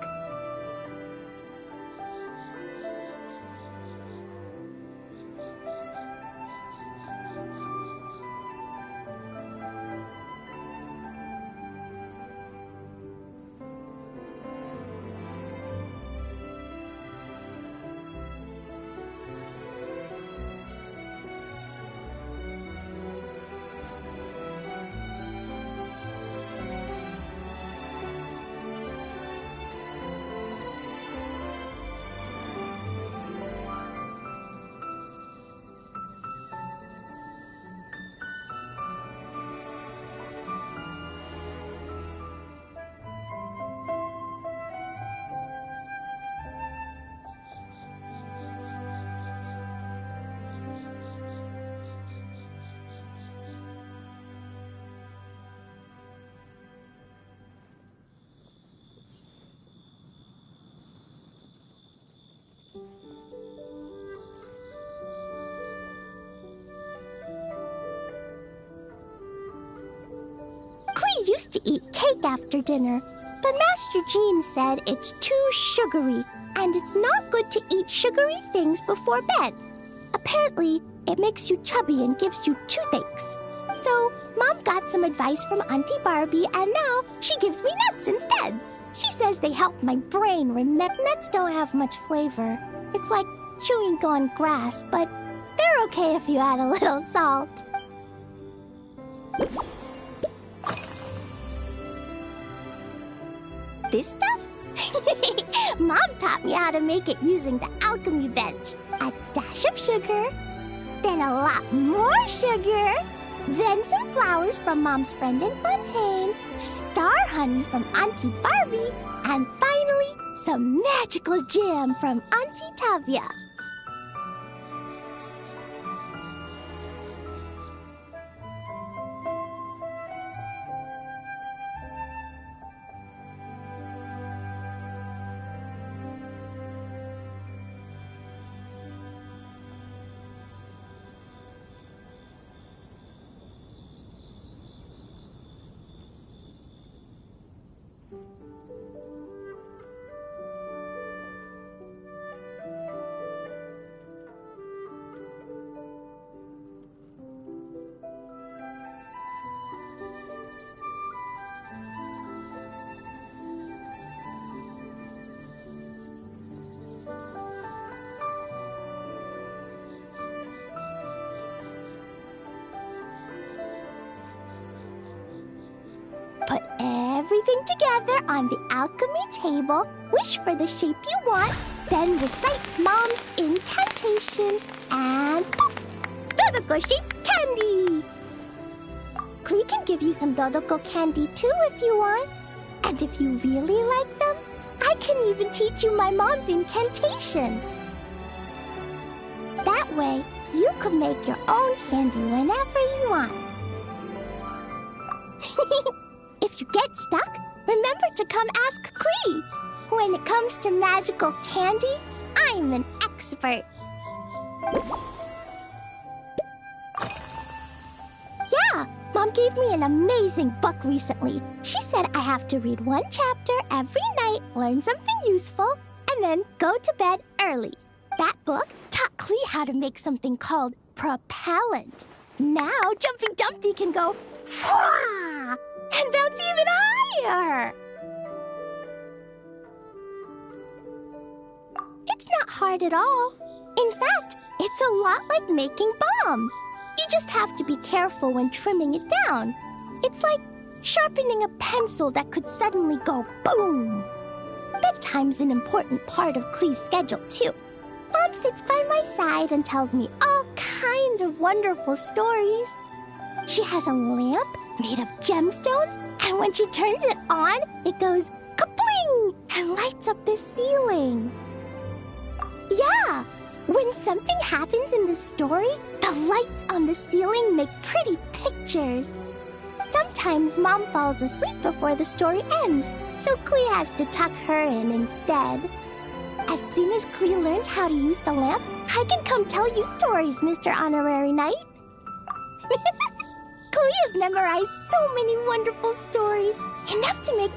Klee used to eat cake after dinner, but Master Jean said it's too sugary, and it's not good to eat sugary things before bed. Apparently, it makes you chubby and gives you toothaches. So, Mom got some advice from Auntie Barbie, and now she gives me nuts instead. She says they help my brain remember. Nuts don't have much flavor. It's like chewing gone grass, but they're okay if you add a little salt. This stuff? Mom taught me how to make it using the alchemy bench. A dash of sugar, then a lot more sugar, then some flowers from Mom's friend in Fontaine, star honey from Auntie Barbie, and finally, some magical jam from Auntie Tavia. Put everything together on the alchemy table, wish for the shape you want, then recite Mom's incantation, and poof! Dodoko-shaped candy! Klee can give you some Dodoko candy too if you want. And if you really like them, I can even teach you my mom's incantation. That way, you can make your own candy whenever you want. If you get stuck, remember to come ask Klee. When it comes to magical candy, I'm an expert. Yeah, Mom gave me an amazing book recently. She said I have to read one chapter every night, learn something useful, and then go to bed early. That book taught Klee how to make something called propellant. Now Jumping Dumpty can go Fwah! And bounce even higher. It's not hard at all. In fact, it's a lot like making bombs. You just have to be careful when trimming it down. It's like sharpening a pencil that could suddenly go boom. Bedtime's an important part of Klee's schedule, too. Mom sits by my side and tells me all kinds of wonderful stories. She has a lamp made of gemstones, and when she turns it on, it goes kabling and lights up the ceiling. Yeah, when something happens in the story, the lights on the ceiling make pretty pictures. Sometimes Mom falls asleep before the story ends, so Klee has to tuck her in instead. As soon as Klee learns how to use the lamp, I can come tell you stories, Mr. Honorary Knight. Klee has memorized so many wonderful stories, enough to make...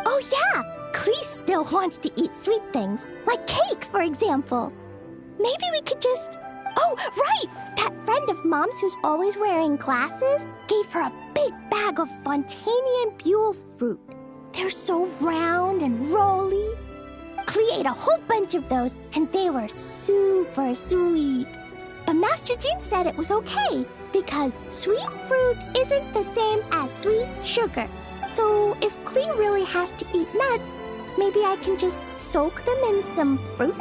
Oh yeah! Clee still wants to eat sweet things, like cake, for example. Maybe we could just... Oh, right! That friend of Mom's who's always wearing glasses gave her a big bag of Fontanian Buell fruit. They're so round and rolly. Clee ate a whole bunch of those, and they were super sweet. But Master Jean said it was okay, because sweet fruit isn't the same as sweet sugar. So if Clee really has to eat nuts, maybe I can just soak them in some fruit?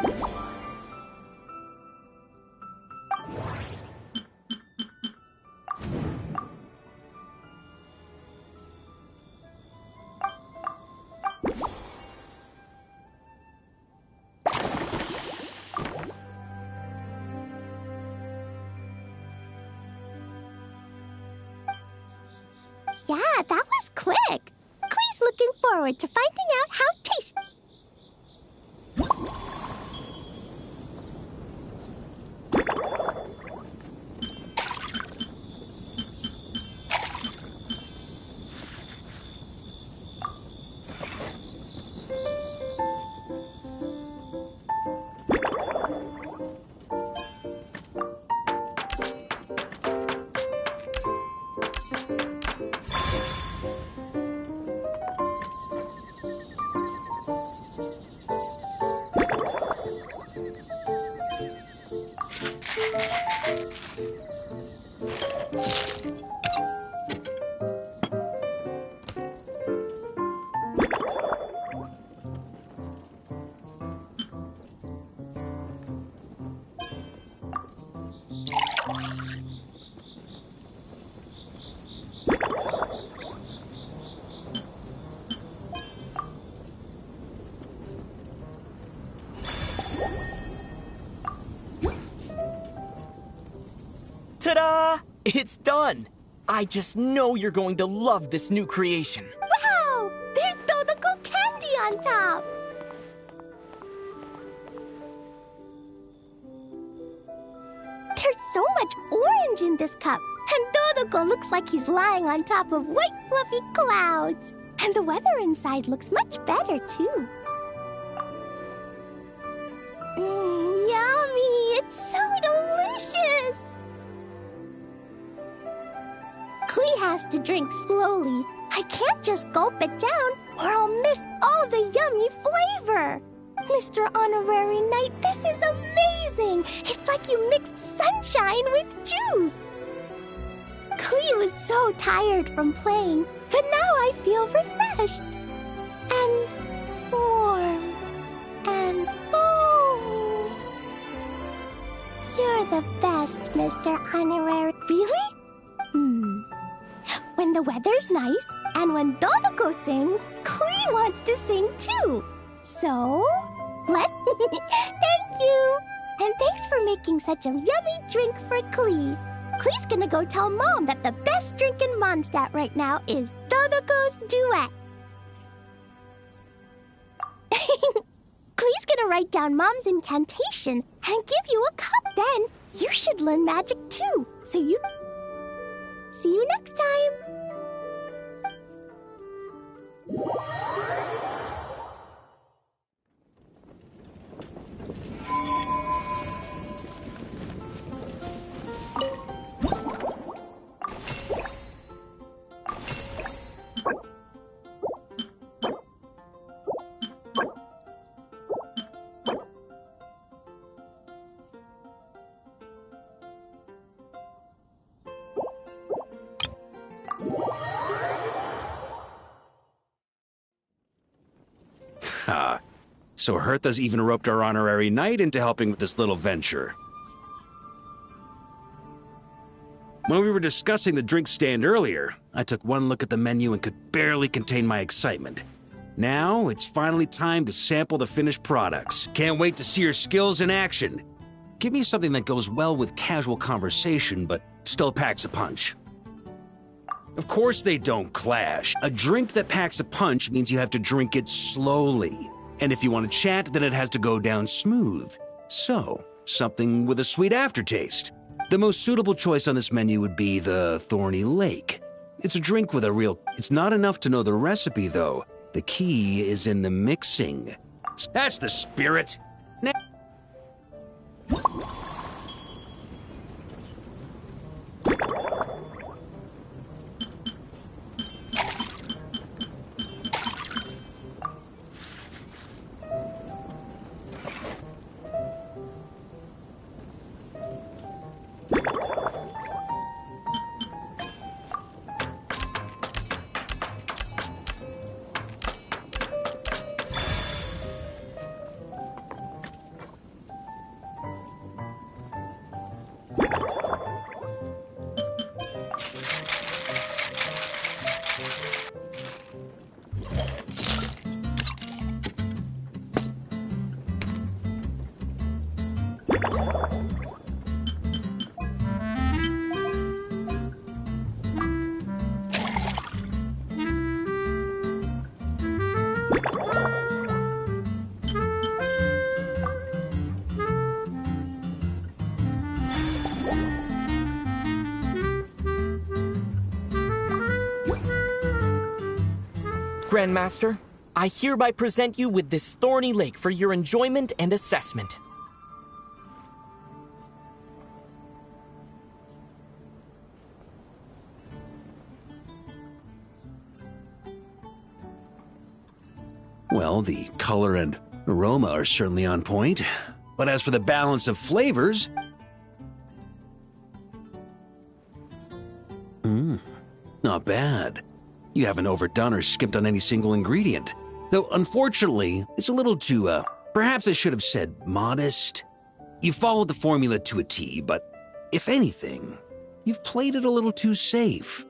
Yeah, that was quick. Clee's looking forward to finding out how tasty. Ta-da! It's done! I just know you're going to love this new creation. Wow! There's Dodoco candy on top! There's so much orange in this cup, and Dodoco looks like he's lying on top of white fluffy clouds. And the weather inside looks much better, too. Yummy! It's so delicious! Clee has to drink slowly. I can't just gulp it down, or I'll miss all the yummy flavor. Mr. Honorary Knight, this is amazing! It's like you mixed sunshine with juice! Clee was so tired from playing, but now I feel refreshed. And warm. And oh. You're the best, Mr. Honorary. Really? When the weather's nice, and when Dodoco sings, Clee wants to sing too. So, Thank you! And thanks for making such a yummy drink for Clee. Clee's gonna go tell Mom that the best drink in Mondstadt right now is Dodoco's Duet. Clee's gonna write down Mom's incantation and give you a cup. Then you should learn magic too. So you... See you next time! So Hertha's even roped our honorary knight into helping with this little venture. When we were discussing the drink stand earlier, I took one look at the menu and could barely contain my excitement. Now, it's finally time to sample the finished products. Can't wait to see your skills in action. Give me something that goes well with casual conversation, but still packs a punch. Of course they don't clash. A drink that packs a punch means you have to drink it slowly. And if you want to chat, then it has to go down smooth. So, something with a sweet aftertaste. The most suitable choice on this menu would be the Thorny Lake. It's a drink with a real... It's not enough to know the recipe, though. The key is in the mixing. That's the spirit! Grandmaster, I hereby present you with this Thorny Lake for your enjoyment and assessment. Well, the color and aroma are certainly on point. But as for the balance of flavors... Not bad. You haven't overdone or skimped on any single ingredient. Though, unfortunately, it's a little too, perhaps I should have said modest. You followed the formula to a T, but if anything, you've played it a little too safe.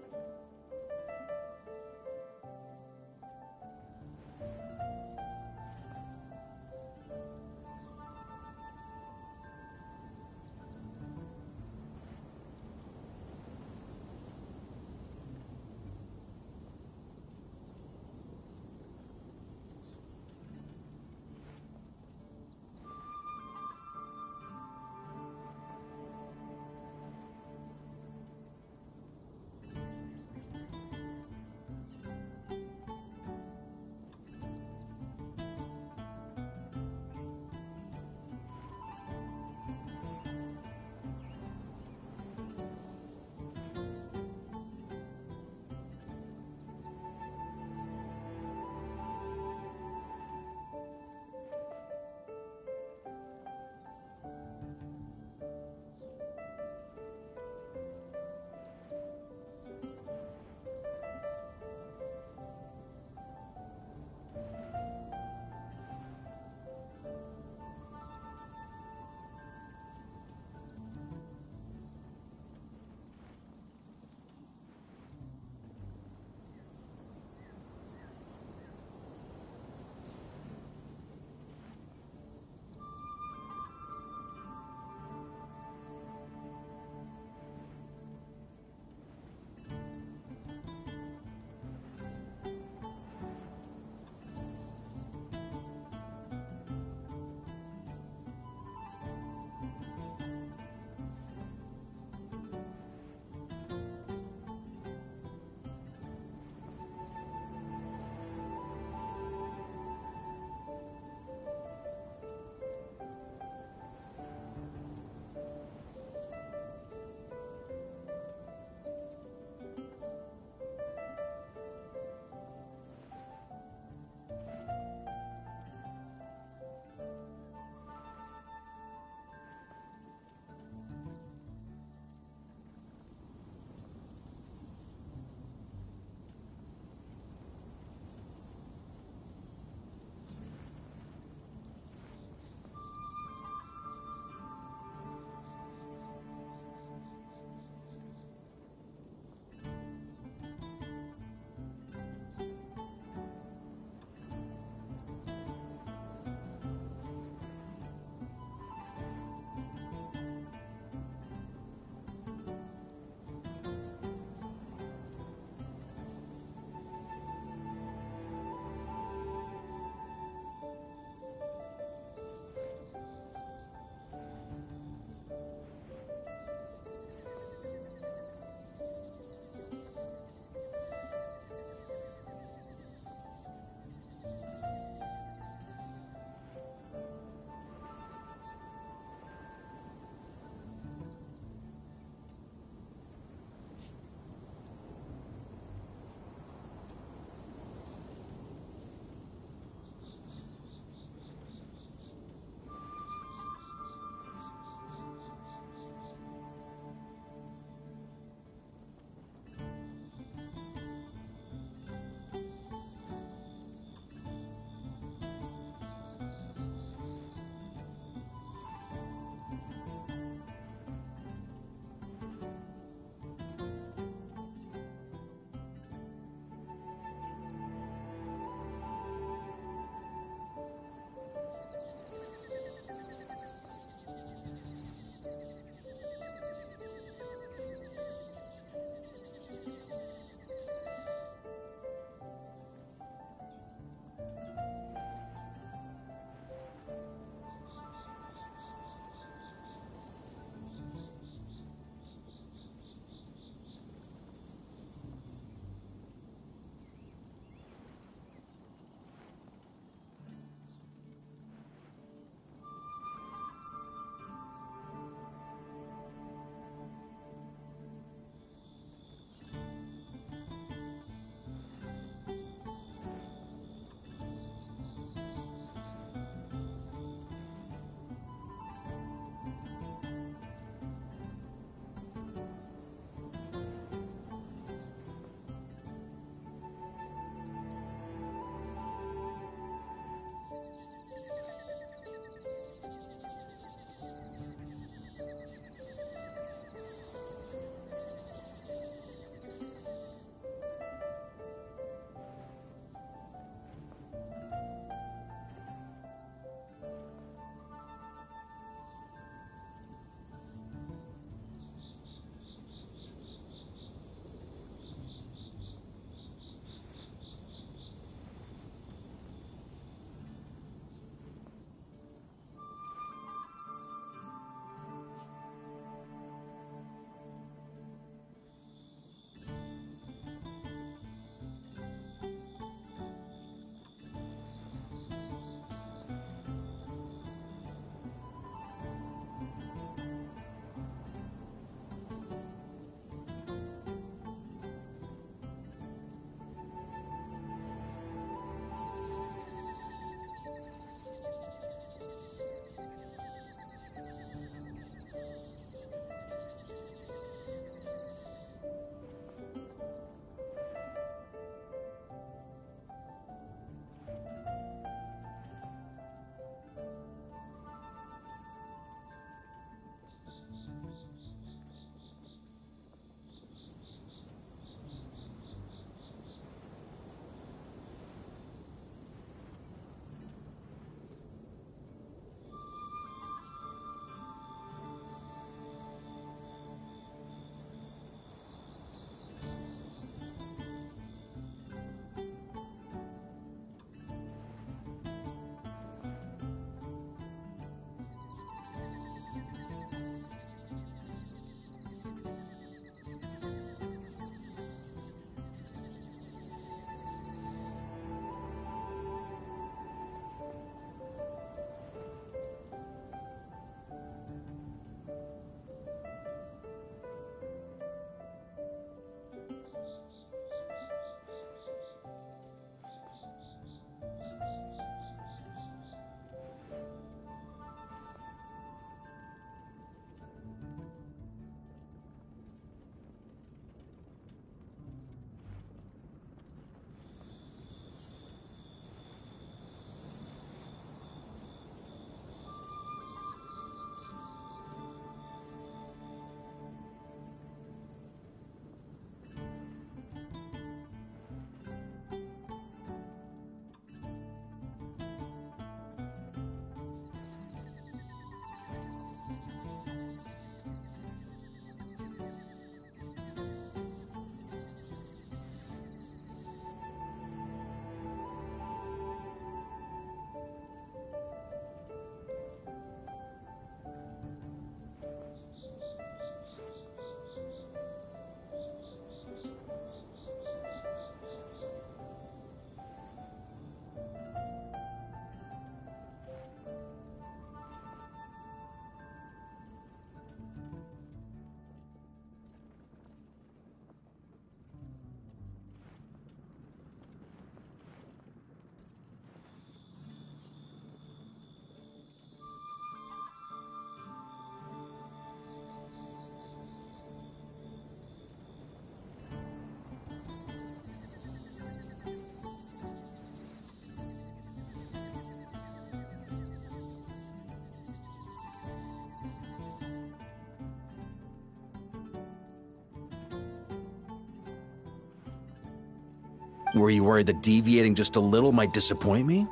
Were you worried that deviating just a little might disappoint me?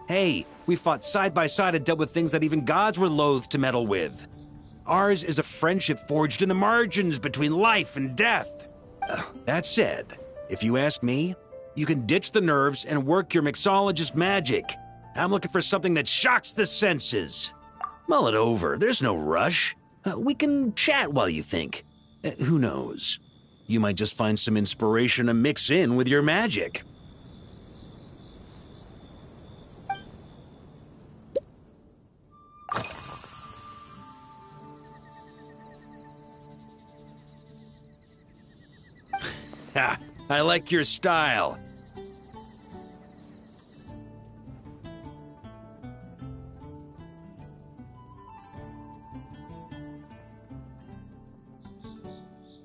Hey, we fought side by side and dealt with things that even gods were loath to meddle with. Ours is a friendship forged in the margins between life and death. That said, if you ask me, you can ditch the nerves and work your mixologist magic. I'm looking for something that shocks the senses. Mull it over, there's no rush. We can chat while you think. Who knows? You might just find some inspiration to mix in with your magic. Ha! I like your style.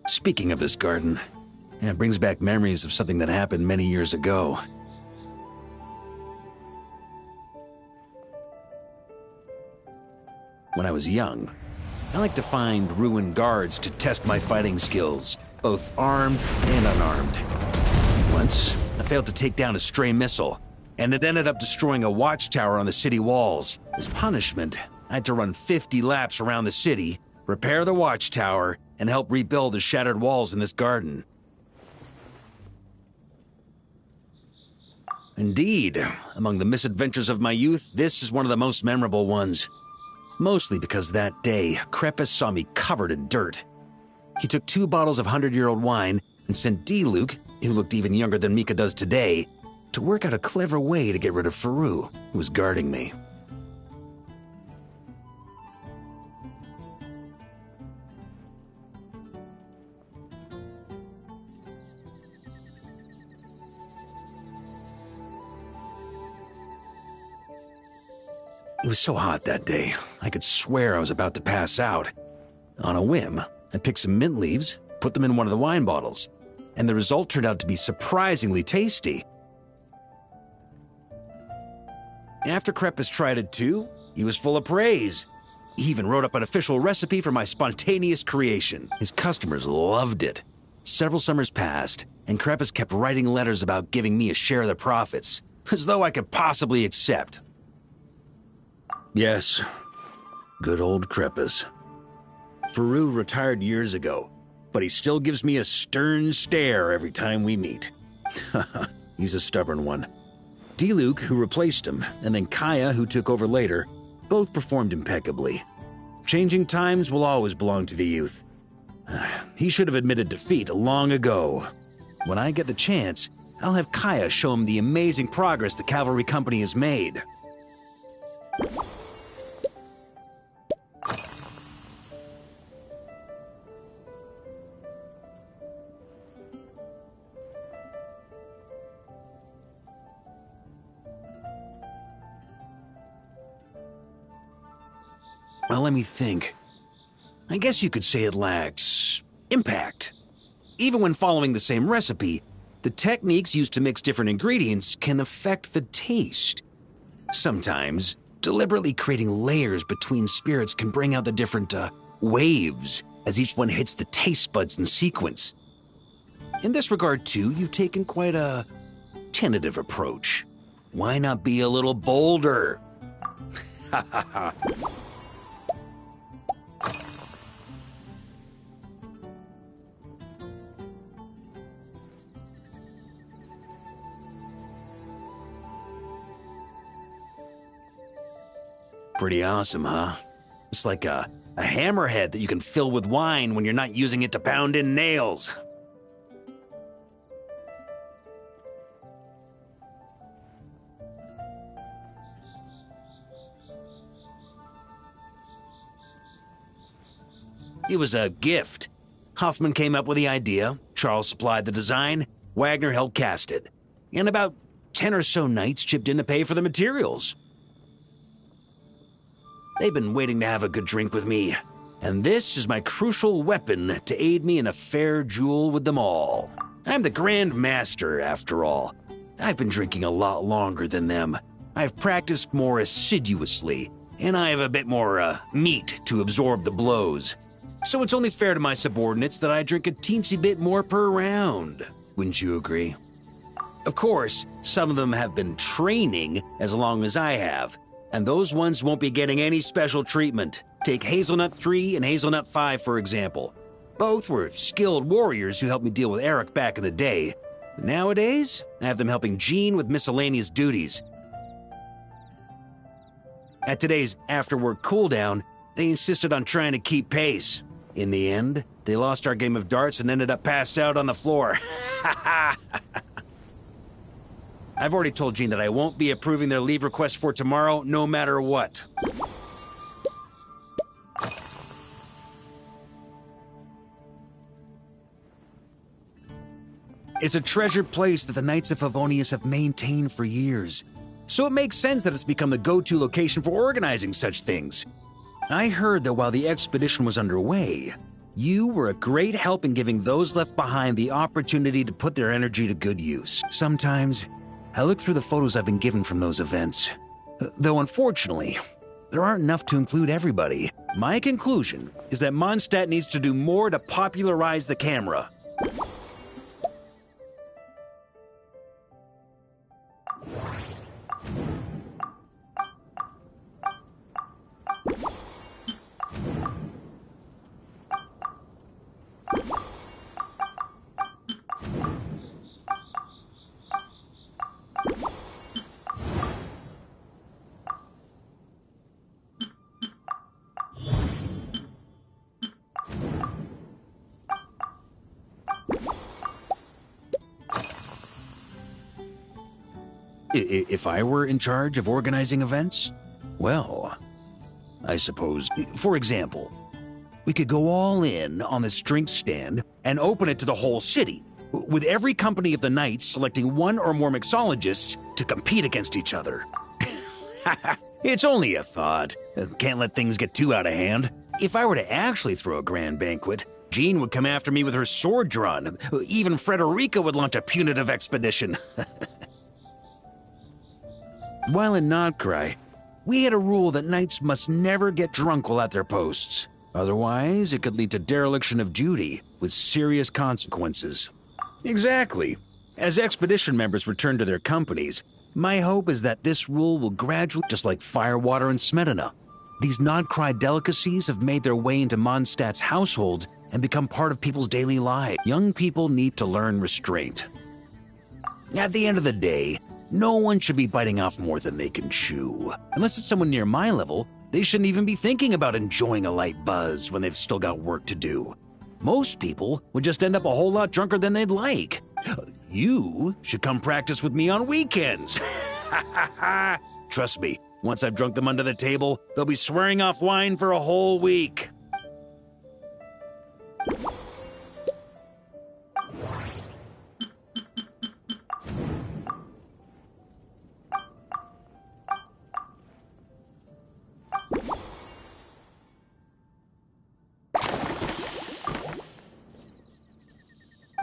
Speaking of this garden, it brings back memories of something that happened many years ago. When I was young, I liked to find ruined guards to test my fighting skills, both armed and unarmed. Once, I failed to take down a stray missile, and it ended up destroying a watchtower on the city walls. As punishment, I had to run 50 laps around the city, repair the watchtower, and help rebuild the shattered walls in this garden. Indeed, among the misadventures of my youth, this is one of the most memorable ones. Mostly because that day, Crepus saw me covered in dirt. He took 2 bottles of 100-year-old wine and sent Diluc, who looked even younger than Mika does today, to work out a clever way to get rid of Faru, who was guarding me. It was so hot that day, I could swear I was about to pass out. On a whim, I picked some mint leaves, put them in one of the wine bottles, and the result turned out to be surprisingly tasty. After Crepus tried it too, he was full of praise. He even wrote up an official recipe for my spontaneous creation. His customers loved it. Several summers passed, and Crepus kept writing letters about giving me a share of the profits, as though I could possibly accept. Yes, good old Crepus. Faru retired years ago, but he still gives me a stern stare every time we meet. He's a stubborn one. Diluc, who replaced him, and then Kaya, who took over later, both performed impeccably. Changing times will always belong to the youth. He should have admitted defeat long ago. When I get the chance, I'll have Kaya show him the amazing progress the Cavalry Company has made. Well, let me think. I guess you could say it lacks impact. Even when following the same recipe, the techniques used to mix different ingredients can affect the taste. Sometimes, deliberately creating layers between spirits can bring out the different waves as each one hits the taste buds in sequence. In this regard, too, you've taken quite a tentative approach. Why not be a little bolder? Ha ha ha. Pretty awesome, huh? It's like a hammerhead that you can fill with wine when you're not using it to pound in nails. It was a gift. Hoffman came up with the idea, Charles supplied the design, Wagner helped cast it, and about 10 or so knights chipped in to pay for the materials. They've been waiting to have a good drink with me, and this is my crucial weapon to aid me in a fair duel with them all. I'm the Grand Master, after all. I've been drinking a lot longer than them. I've practiced more assiduously, and I have a bit more, meat to absorb the blows. So it's only fair to my subordinates that I drink a teensy bit more per round. Wouldn't you agree? Of course, some of them have been training as long as I have, and those ones won't be getting any special treatment. Take Hazelnut 3 and Hazelnut 5, for example. Both were skilled warriors who helped me deal with Eric back in the day. Nowadays, I have them helping Jean with miscellaneous duties. At today's after-work cooldown, they insisted on trying to keep pace. In the end, they lost our game of darts and ended up passed out on the floor. I've already told Jean that I won't be approving their leave request for tomorrow, no matter what. It's a treasured place that the Knights of Favonius have maintained for years. So it makes sense that it's become the go-to location for organizing such things. I heard that while the expedition was underway, you were a great help in giving those left behind the opportunity to put their energy to good use. Sometimes, I look through the photos I've been given from those events. Though unfortunately, there aren't enough to include everybody. My conclusion is that Mondstadt needs to do more to popularize the camera. If I were in charge of organizing events? Well, I suppose, for example, we could go all in on this drink stand and open it to the whole city, with every company of the Knights selecting one or more mixologists to compete against each other. It's only a thought. Can't let things get too out of hand. If I were to actually throw a grand banquet, Jean would come after me with her sword drawn. Even Frederica would launch a punitive expedition. While in Nodcry, we had a rule that knights must never get drunk while at their posts. Otherwise, it could lead to dereliction of duty, with serious consequences. Exactly. As expedition members return to their companies, my hope is that this rule will gradually, just like firewater and Smedina. These Nodcry delicacies have made their way into Mondstadt's households and become part of people's daily lives. Young people need to learn restraint. At the end of the day, no one should be biting off more than they can chew. Unless it's someone near my level, they shouldn't even be thinking about enjoying a light buzz when they've still got work to do. Most people would just end up a whole lot drunker than they'd like. You should come practice with me on weekends. Trust me, once I've drunk them under the table, they'll be swearing off wine for a whole week.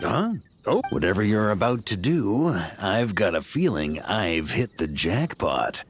Huh? Oh, whatever you're about to do, I've got a feeling I've hit the jackpot.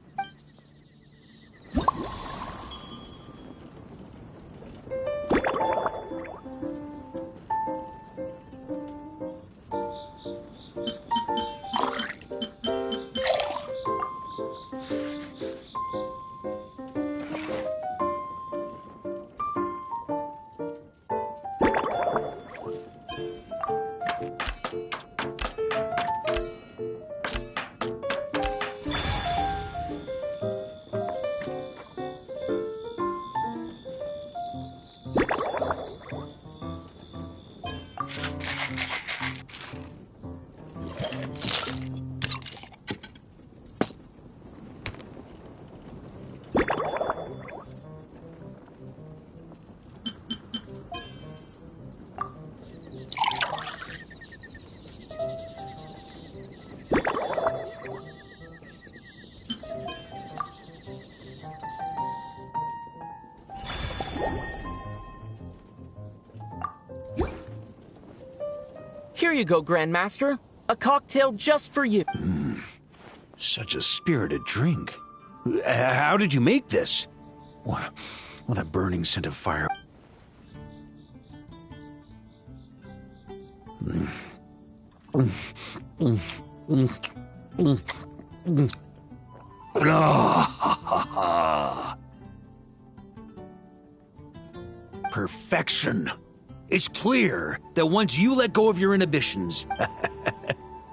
Here you go, Grandmaster. A cocktail just for you. Such a spirited drink. How did you make this? Well, that burning scent of fire. Perfection. It's clear that once you let go of your inhibitions,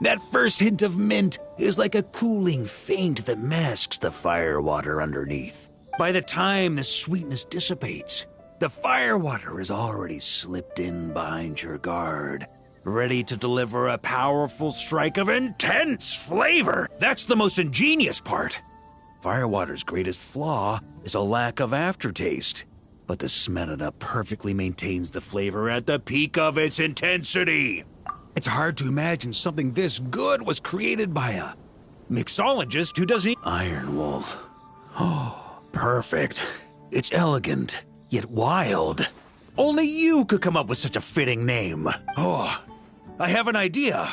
that first hint of mint is like a cooling feint that masks the firewater underneath. By the time the sweetness dissipates, the firewater is already slipped in behind your guard, ready to deliver a powerful strike of intense flavor. That's the most ingenious part. Firewater's greatest flaw is a lack of aftertaste, but the Smetana perfectly maintains the flavor at the peak of its intensity. It's hard to imagine something this good was created by a mixologist who doesn't eat Iron Wolf. Oh, perfect. It's elegant, yet wild. Only you could come up with such a fitting name. Oh, I have an idea.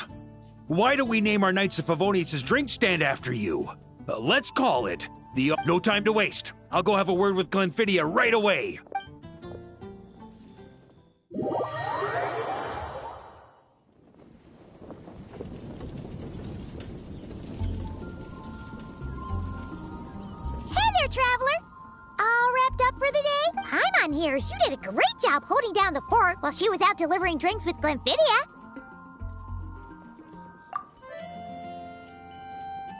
Why don't we name our Knights of Favonius' drink stand after you? Let's call it the... No time to waste. I'll go have a word with Glenfiddia right away. Hey there, traveler! All wrapped up for the day? Paimon here. You did a great job holding down the fort while she was out delivering drinks with Glenfiddia.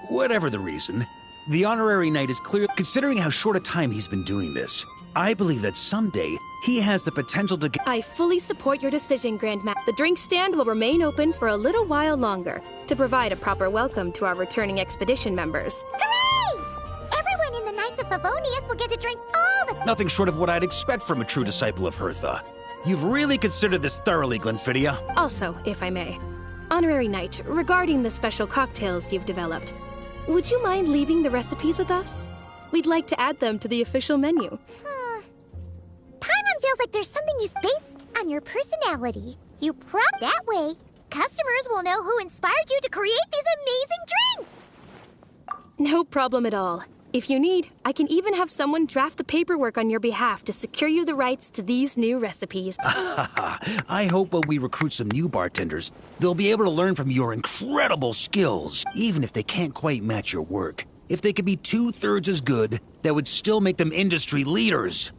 Whatever the reason, the honorary knight is clear. Considering how short a time he's been doing this, I believe that someday he has the potential to get... I fully support your decision, Grandmaster. The drink stand will remain open for a little while longer to provide a proper welcome to our returning expedition members. Hooray! Everyone in the Knights of Favonius will get to drink all the... Nothing short of what I'd expect from a true disciple of Hertha. You've really considered this thoroughly, Glenfiddia. Also, if I may, honorary knight, regarding the special cocktails you've developed, would you mind leaving the recipes with us? We'd like to add them to the official menu. Paimon feels like there's something based on your personality. You prop that way. Customers will know who inspired you to create these amazing drinks. No problem at all. If you need, I can even have someone draft the paperwork on your behalf to secure you the rights to these new recipes. I hope when we recruit some new bartenders, they'll be able to learn from your incredible skills, even if they can't quite match your work. If they could be 2/3 as good, that would still make them industry leaders.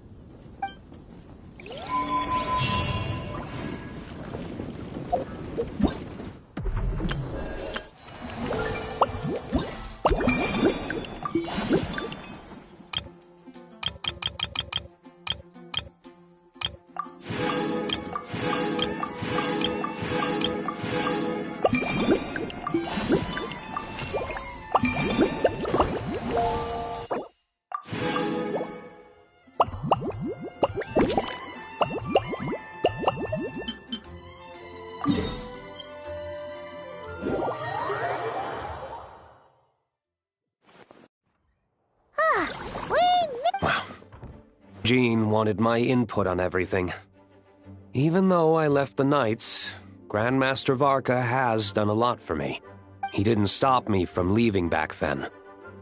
Jean wanted my input on everything. Even though I left the Knights, Grandmaster Varka has done a lot for me. He didn't stop me from leaving back then,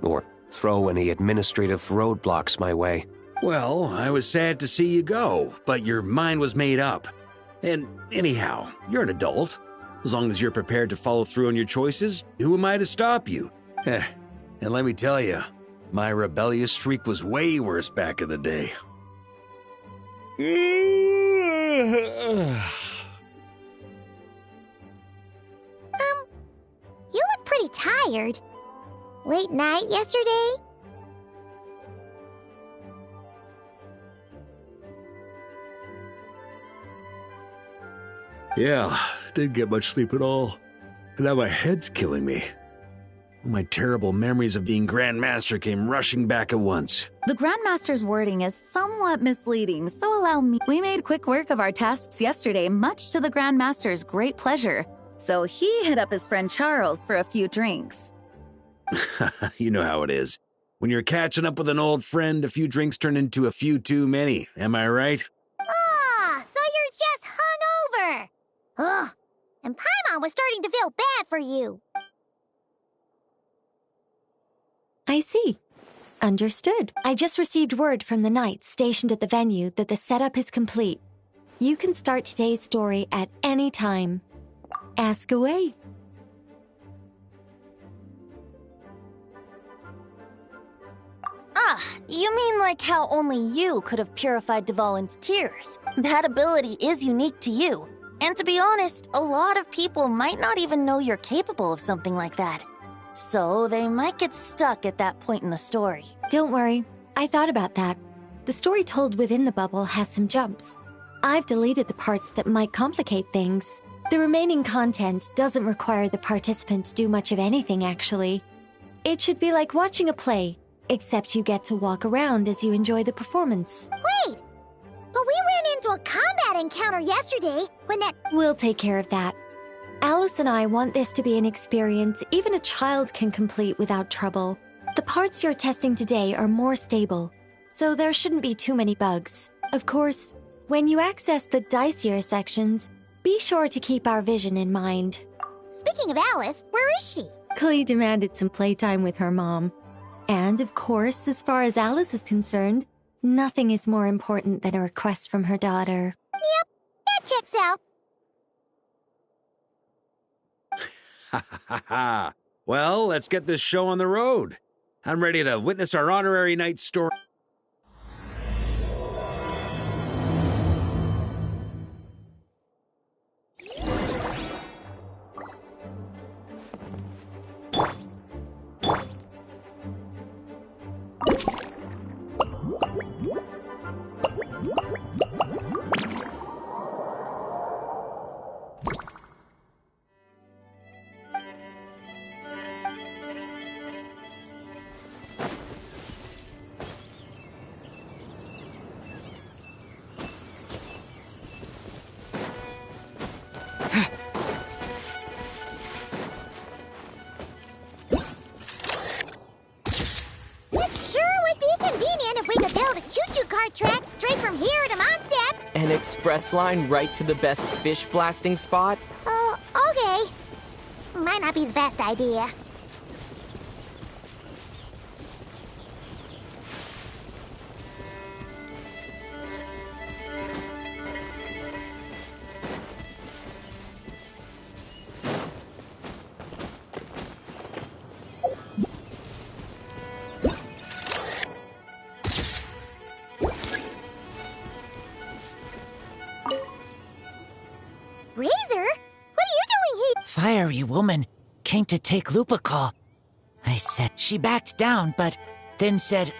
or throw any administrative roadblocks my way. Well, I was sad to see you go, but your mind was made up. And anyhow, you're an adult. As long as you're prepared to follow through on your choices, who am I to stop you? And let me tell you, my rebellious streak was way worse back in the day. You look pretty tired. Late night yesterday? Yeah, didn't get much sleep at all. And now my head's killing me. My terrible memories of being Grandmaster came rushing back at once. The Grandmaster's wording is somewhat misleading, so allow me. We made quick work of our tasks yesterday, much to the Grandmaster's great pleasure. So he hit up his friend Charles for a few drinks. You know how it is. When you're catching up with an old friend, a few drinks turn into a few too many. Am I right? Ah, so you're just hungover. Ugh, and Paimon was starting to feel bad for you. I see. Understood. I just received word from the knights stationed at the venue that the setup is complete. You can start today's story at any time. Ask away. You mean like how only you could have purified Dvalin's tears. That ability is unique to you. And to be honest, a lot of people might not even know you're capable of something like that. So they might get stuck at that point in the story. Don't worry, I thought about that. The story told within the bubble has some jumps. I've deleted the parts that might complicate things. The remaining content doesn't require the participant to do much of anything, actually. It should be like watching a play, except you get to walk around as you enjoy the performance. Wait! But we ran into a combat encounter yesterday when that... We'll take care of that. Alice and I want this to be an experience even a child can complete without trouble. The parts you're testing today are more stable, so there shouldn't be too many bugs. Of course, when you access the dicier sections, be sure to keep our vision in mind. Speaking of Alice, where is she? Clee demanded some playtime with her mom. And of course, as far as Alice is concerned, nothing is more important than a request from her daughter. Yep, that checks out. Ha ha ha ha. Well, let's get this show on the road. I'm ready to witness our honorary night story. Track straight from here to Mondstadt. An express line right to the best fish blasting spot? Oh, okay. Might not be the best idea. Fiery woman came to take Lupercal. I said she backed down, but then said,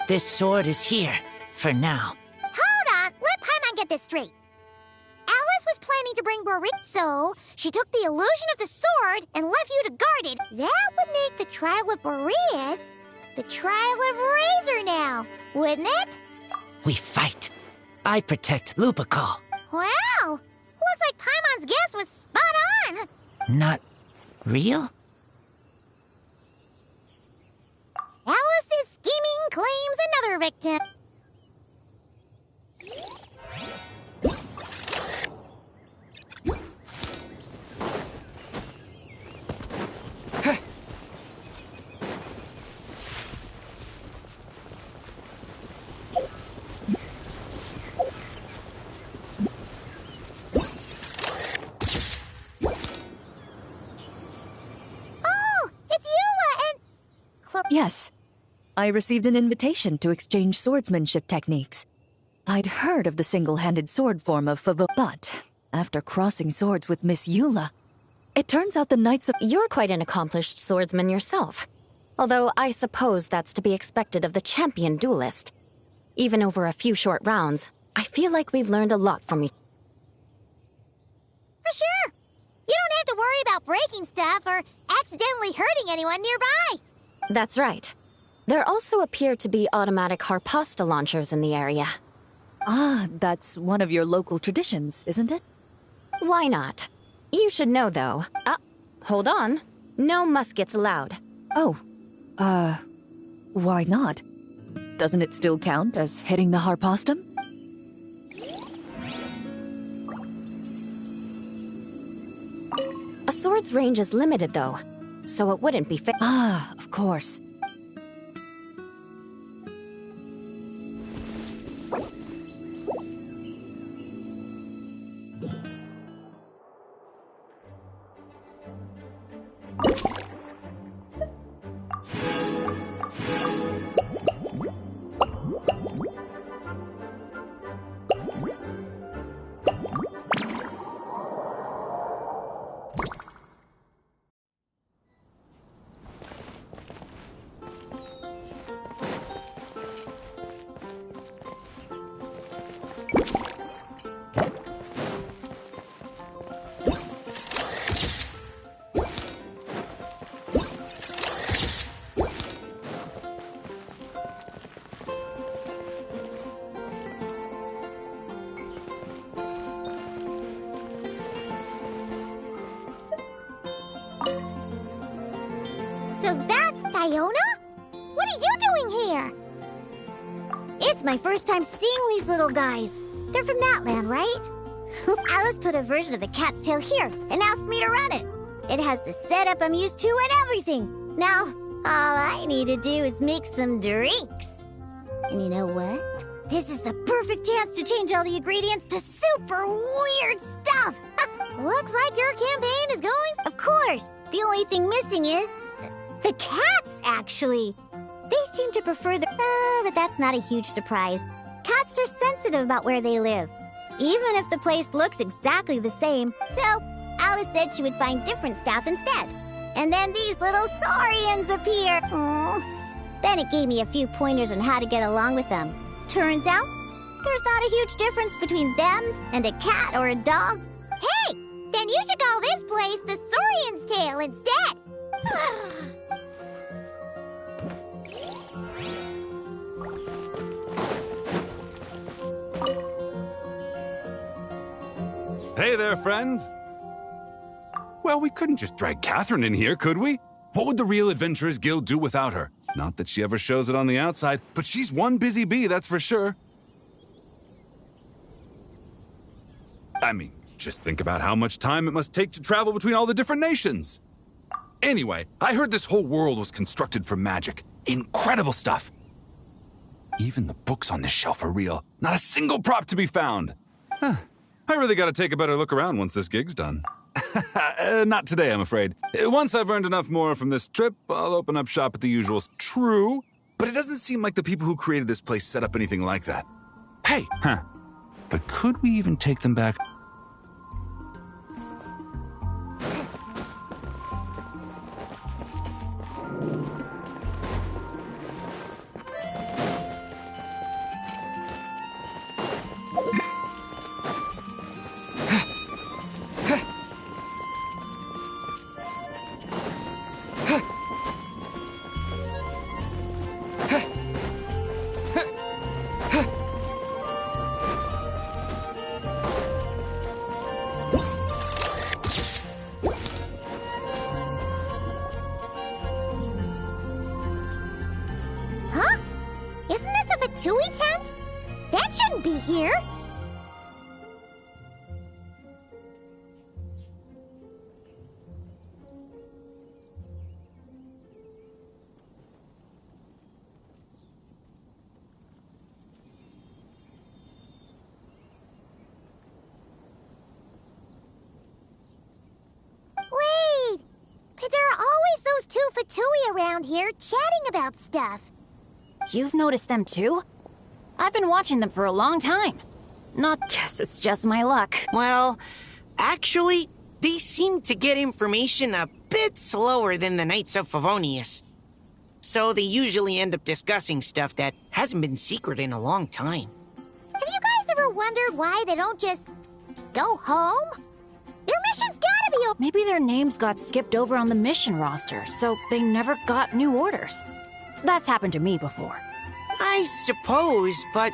this sword is here, for now. Hold on, let Paimon get this straight. Alice was planning to bring Boreas, so she took the illusion of the sword and left you to guard it. That would make the trial of Boreas the trial of Razor now, wouldn't it? We fight. I protect Lupercal. Wow, looks like Paimon's guess was spot on. Not real? Alice's scheming claims another victim. Yes. I received an invitation to exchange swordsmanship techniques. I'd heard of the single-handed sword form of Favor, but after crossing swords with Miss Eula, it turns out the Knights of... You're quite an accomplished swordsman yourself. Although I suppose that's to be expected of the champion duelist. Even over a few short rounds, I feel like we've learned a lot from you. For sure. You don't have to worry about breaking stuff or accidentally hurting anyone nearby. That's right. There also appear to be automatic Harpasta launchers in the area. Ah, that's one of your local traditions, isn't it? Why not? You should know, though. Hold on. No muskets allowed. Oh. Why not? Doesn't it still count as hitting the Harpastum? A sword's range is limited, though, so it wouldn't be fair. Ah, of course. So that's Fiona? What are you doing here? It's my first time seeing these little guys. They're from Natland, right? Alice put a version of the cat's tail here and asked me to run it. It has the setup I'm used to and everything. Now, all I need to do is make some drinks. And you know what? This is the perfect chance to change all the ingredients to super weird stuff. Looks like your campaign is going... Of course. The only thing missing is... the cats, actually. They seem to prefer the... but that's not a huge surprise. Cats are sensitive about where they live, even if the place looks exactly the same. So, Alice said she would find different staff instead. And then these little saurians appear. Then it gave me a few pointers on how to get along with them. Turns out, there's not a huge difference between them and a cat or a dog. Hey, then you should call this place the Saurian's Tail instead. Hey there, friend. Well, we couldn't just drag Catherine in here, could we? What would the Real Adventurers Guild do without her? Not that she ever shows it on the outside, but she's one busy bee, that's for sure. I mean, just think about how much time it must take to travel between all the different nations. Anyway, I heard this whole world was constructed for magic. Incredible stuff. Even the books on this shelf are real. Not a single prop to be found. Huh. I really gotta take a better look around once this gig's done. Not today, I'm afraid. Once I've earned enough more from this trip, I'll open up shop at the usual. True, but it doesn't seem like the people who created this place set up anything like that. Hey, but could we even take them back? Fatui tent? That shouldn't be here. Wait! But there are always those two Fatui around here chatting about stuff. You've noticed them too? I've been watching them for a long time. Not guess it's just my luck. Well, actually, they seem to get information a bit slower than the Knights of Favonius. So they usually end up discussing stuff that hasn't been secret in a long time. Have you guys ever wondered why they don't just go home? Their mission's gotta be open. Maybe their names got skipped over on the mission roster, so they never got new orders. That's happened to me before. I suppose, but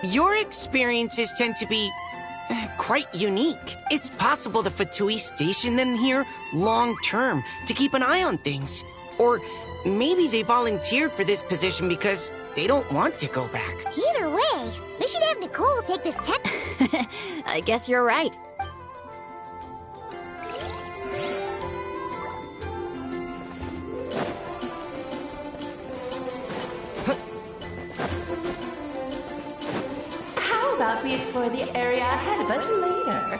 your experiences tend to be quite unique. It's possible the Fatui stationed them here long-term to keep an eye on things. Or maybe they volunteered for this position because they don't want to go back. Either way, we should have Nicole take this test. I guess you're right. How about we explore the area ahead of us later?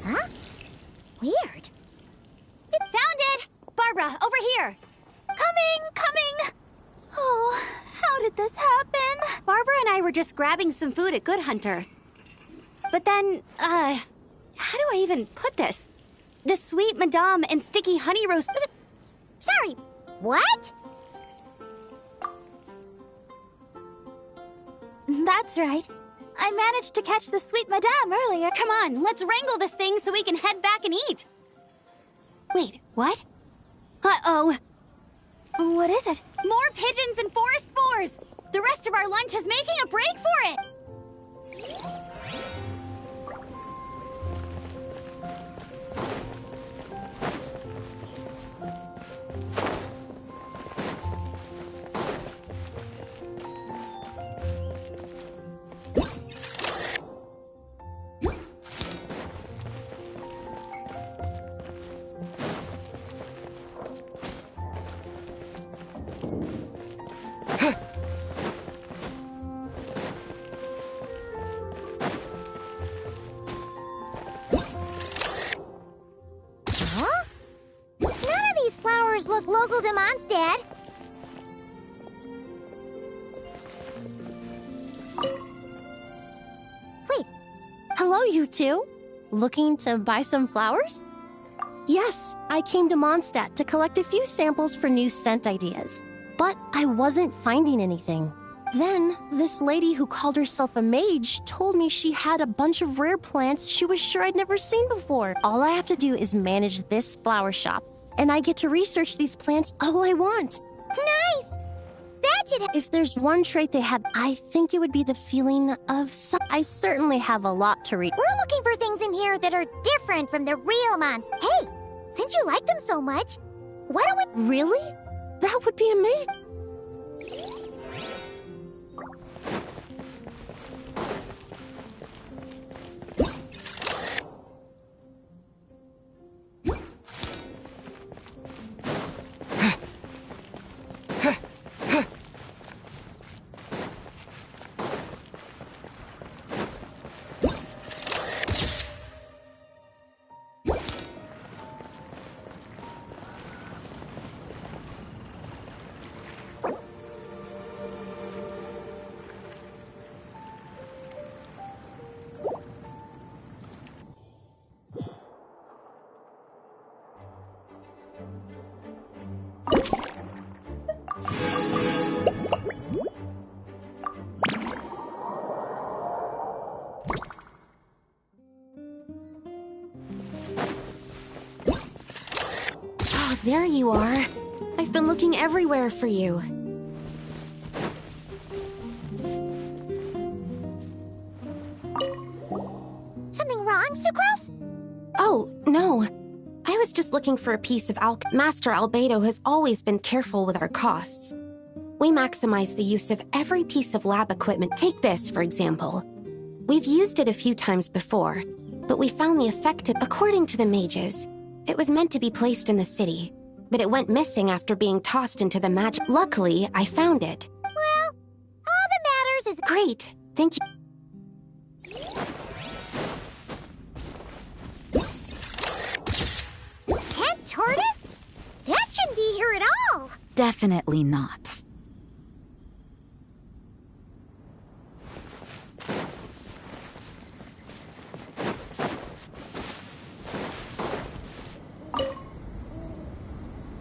Huh? Weird. Found it! Barbara, over here! Coming! Oh, how did this happen? Barbara and I were just grabbing some food at Good Hunter. But then, how do I even put this? The sweet Madame and sticky honey roast... Sorry, what? That's right. I managed to catch the sweet madame earlier. Come on, let's wrangle this thing so we can head back and eat. Wait, what? Uh-oh. What is it? More pigeons and forest boars! The rest of our lunch is making a break for it! Look local to Mondstadt. Wait, hello you two? Looking to buy some flowers? Yes, I came to Mondstadt to collect a few samples for new scent ideas, but I wasn't finding anything. Then, this lady who called herself a mage told me she had a bunch of rare plants she was sure I'd never seen before. All I have to do is manage this flower shop, and I get to research these plants all I want. Nice! That should If there's one trait they have, I think it would be the feeling of I certainly have a lot to read. We're looking for things in here that are different from the real mons. Hey, since you like them so much, why don't we... Really? That would be amazing. There you are. I've been looking everywhere for you. Something wrong, Sucrose? Oh, no. I was just looking for a piece of Master Albedo has always been careful with our costs. We maximize the use of every piece of lab equipment. Take this, for example. We've used it a few times before, but we found the effective. According to the mages, it was meant to be placed in the city, but it went missing after being tossed into the magic. Luckily, I found it. Well, all that matters is... Great. Thank you. Ted Tortoise? That shouldn't be here at all. Definitely not.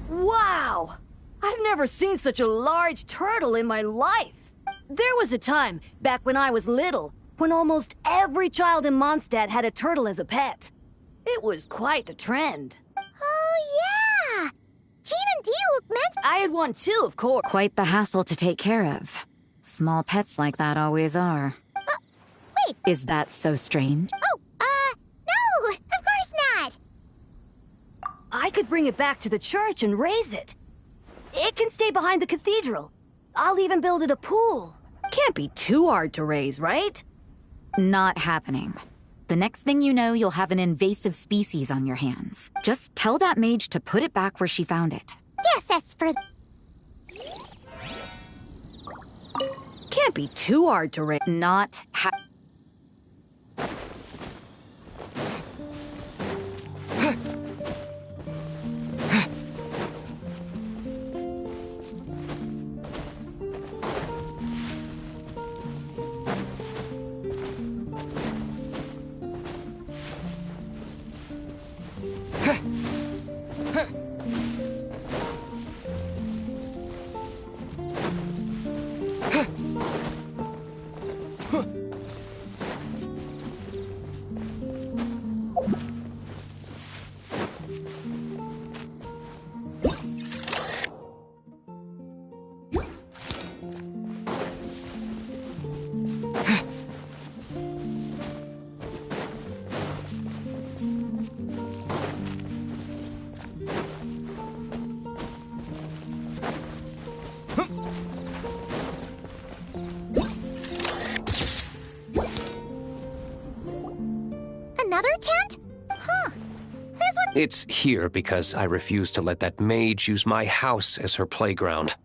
Wow! I've never seen such a large turtle in my life. There was a time, back when I was little, when almost every child in Mondstadt had a turtle as a pet. It was quite the trend. Oh, yeah! Jean and Dee look meant... I had one too, of course. Quite the hassle to take care of. Small pets like that always are. Wait. Is that so strange? Oh, no! Of course not! I could bring it back to the church and raise it. It can stay behind the cathedral. I'll even build it a pool. Can't be too hard to raise, right? Not happening. The next thing you know, you'll have an invasive species on your hands. Just tell that mage to put it back where she found it. Guess that's for... Can't be too hard to raise. Not It's here because I refused to let that mage use my house as her playground.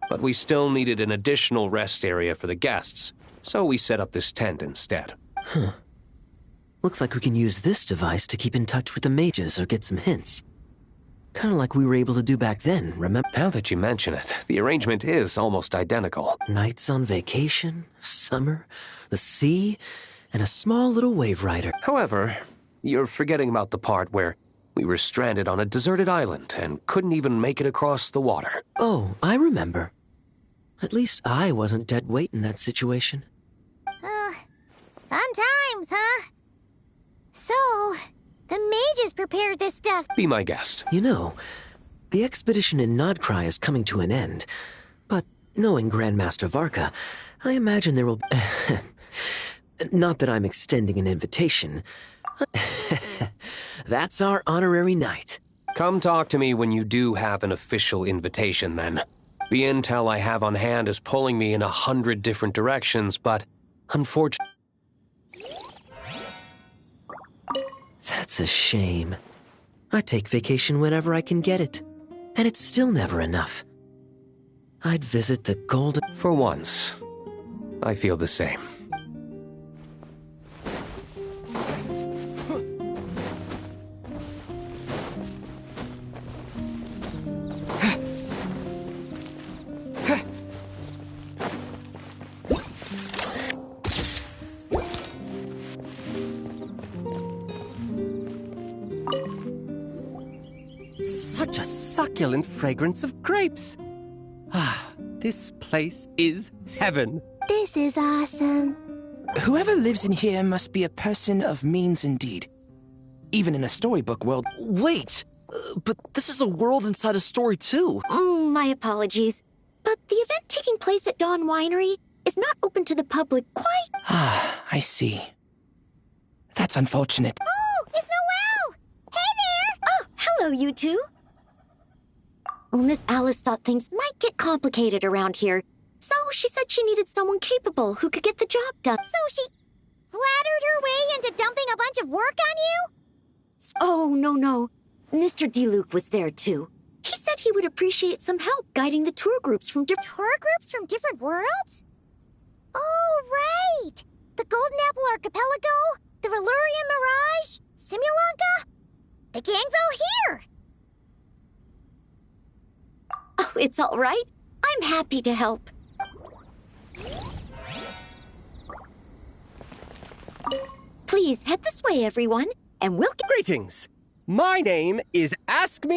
But we still needed an additional rest area for the guests, so we set up this tent instead. Huh. Looks like we can use this device to keep in touch with the mages or get some hints. Kind of like we were able to do back then, remember? Now that you mention it, the arrangement is almost identical. Nights on vacation, summer, the sea, and a small little wave rider. However, you're forgetting about the part where we were stranded on a deserted island and couldn't even make it across the water. Oh, I remember. At least I wasn't dead weight in that situation. Fun times, huh? So, the mages prepared this stuff. Be my guest. You know, the expedition in Nodcry is coming to an end. But knowing Grandmaster Varka, I imagine there will... Not that I'm extending an invitation. That's our honorary knight. Come talk to me when you do have an official invitation, then. The intel I have on hand is pulling me in 100 different directions, but unfortunately... That's a shame. I take vacation whenever I can get it, and it's still never enough. I'd visit the Golden... For once, I feel the same. Such a succulent fragrance of grapes. Ah, this place is heaven. This is awesome. Whoever lives in here must be a person of means indeed. Even in a storybook world. Wait! But this is a world inside a story, too. My apologies. But the event taking place at Dawn Winery is not open to the public quite. Ah, I see. That's unfortunate. Oh, it's Noelle! Hey there! Oh, hello, you two. Well, Miss Alice thought things might get complicated around here, so she said she needed someone capable who could get the job done. So she flattered her way into dumping a bunch of work on you? Oh, no. Mr. DeLuke was there, too. He said he would appreciate some help guiding the tour groups from different worlds? Oh, right! The Golden Apple Archipelago, the Valurian Mirage, Simulanka. The gang's all here! Oh, it's all right. I'm happy to help. Please, head this way, everyone, and we'll get... Greetings. My name is Ask Me...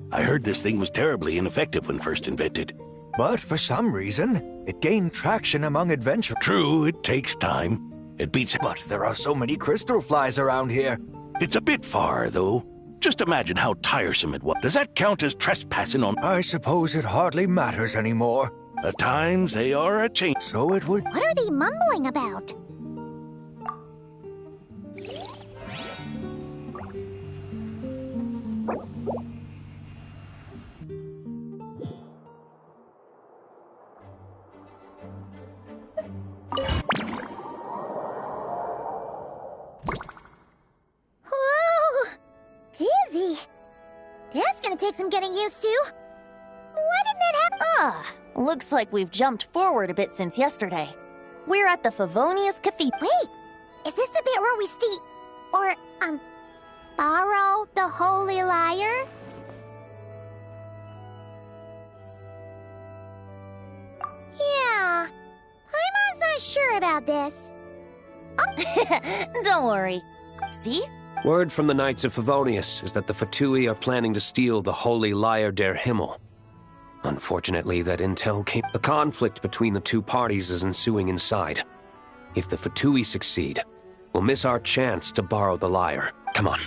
I heard this thing was terribly ineffective when first invented. But for some reason, it gained traction among adventurers. True, it takes time. It beats... But there are so many crystal flies around here. It's a bit far, though. Just imagine how tiresome it was. Does that count as trespassing on... I suppose it hardly matters anymore. At times, they are a change. So it would... What are they mumbling about? Dizzy. That's gonna take some getting used to. Why didn't that happen? Looks like we've jumped forward a bit since yesterday. We're at the Favonius Cathedral. Wait, is this the bit where we steal... or, borrow the Holy Lyre? Yeah, I'm not sure about this. Don't worry. See? Word from the Knights of Favonius is that the Fatui are planning to steal the Holy Lyre der Himmel. Unfortunately, that intel came... A conflict between the two parties is ensuing inside. If the Fatui succeed, we'll miss our chance to borrow the lyre. Come on.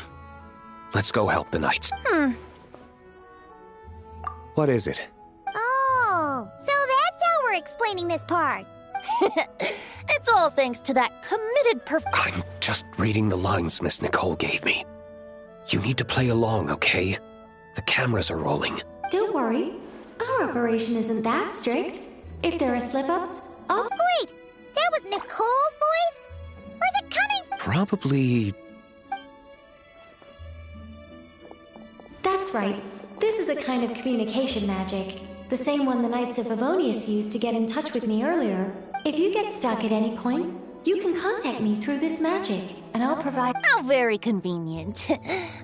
Let's go help the Knights. What is it? Oh, so that's how we're explaining this part. It's all thanks to that committed I'm just reading the lines Miss Nicole gave me. You need to play along, okay? The cameras are rolling. Don't worry. Our operation isn't that strict. If there are slip-ups, I'll... Wait! That was Nicole's voice? Where's it coming from? Probably... That's right. This is a kind of communication magic. The same one the Knights of Favonius used to get in touch with me earlier. If you get stuck at any point, you can contact me through this magic, and I'll provide... How very convenient.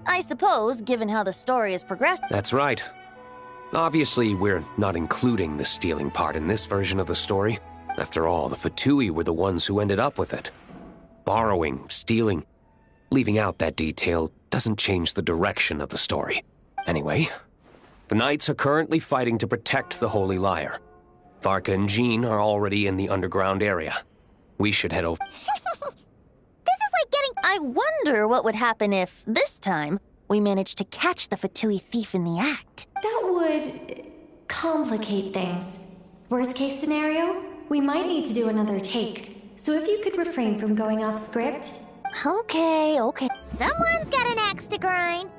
I suppose, given how the story has progressed... That's right. Obviously, we're not including the stealing part in this version of the story. After all, the Fatui were the ones who ended up with it. Borrowing, stealing, leaving out that detail doesn't change the direction of the story. Anyway, the Knights are currently fighting to protect the Holy Lyre. Varka and Jean are already in the underground area. We should head over... I wonder what would happen if, this time, we managed to catch the Fatui thief in the act. That would... complicate things. Worst case scenario, we might need to do another take. So if you could refrain from going off script... Okay. Someone's got an axe to grind.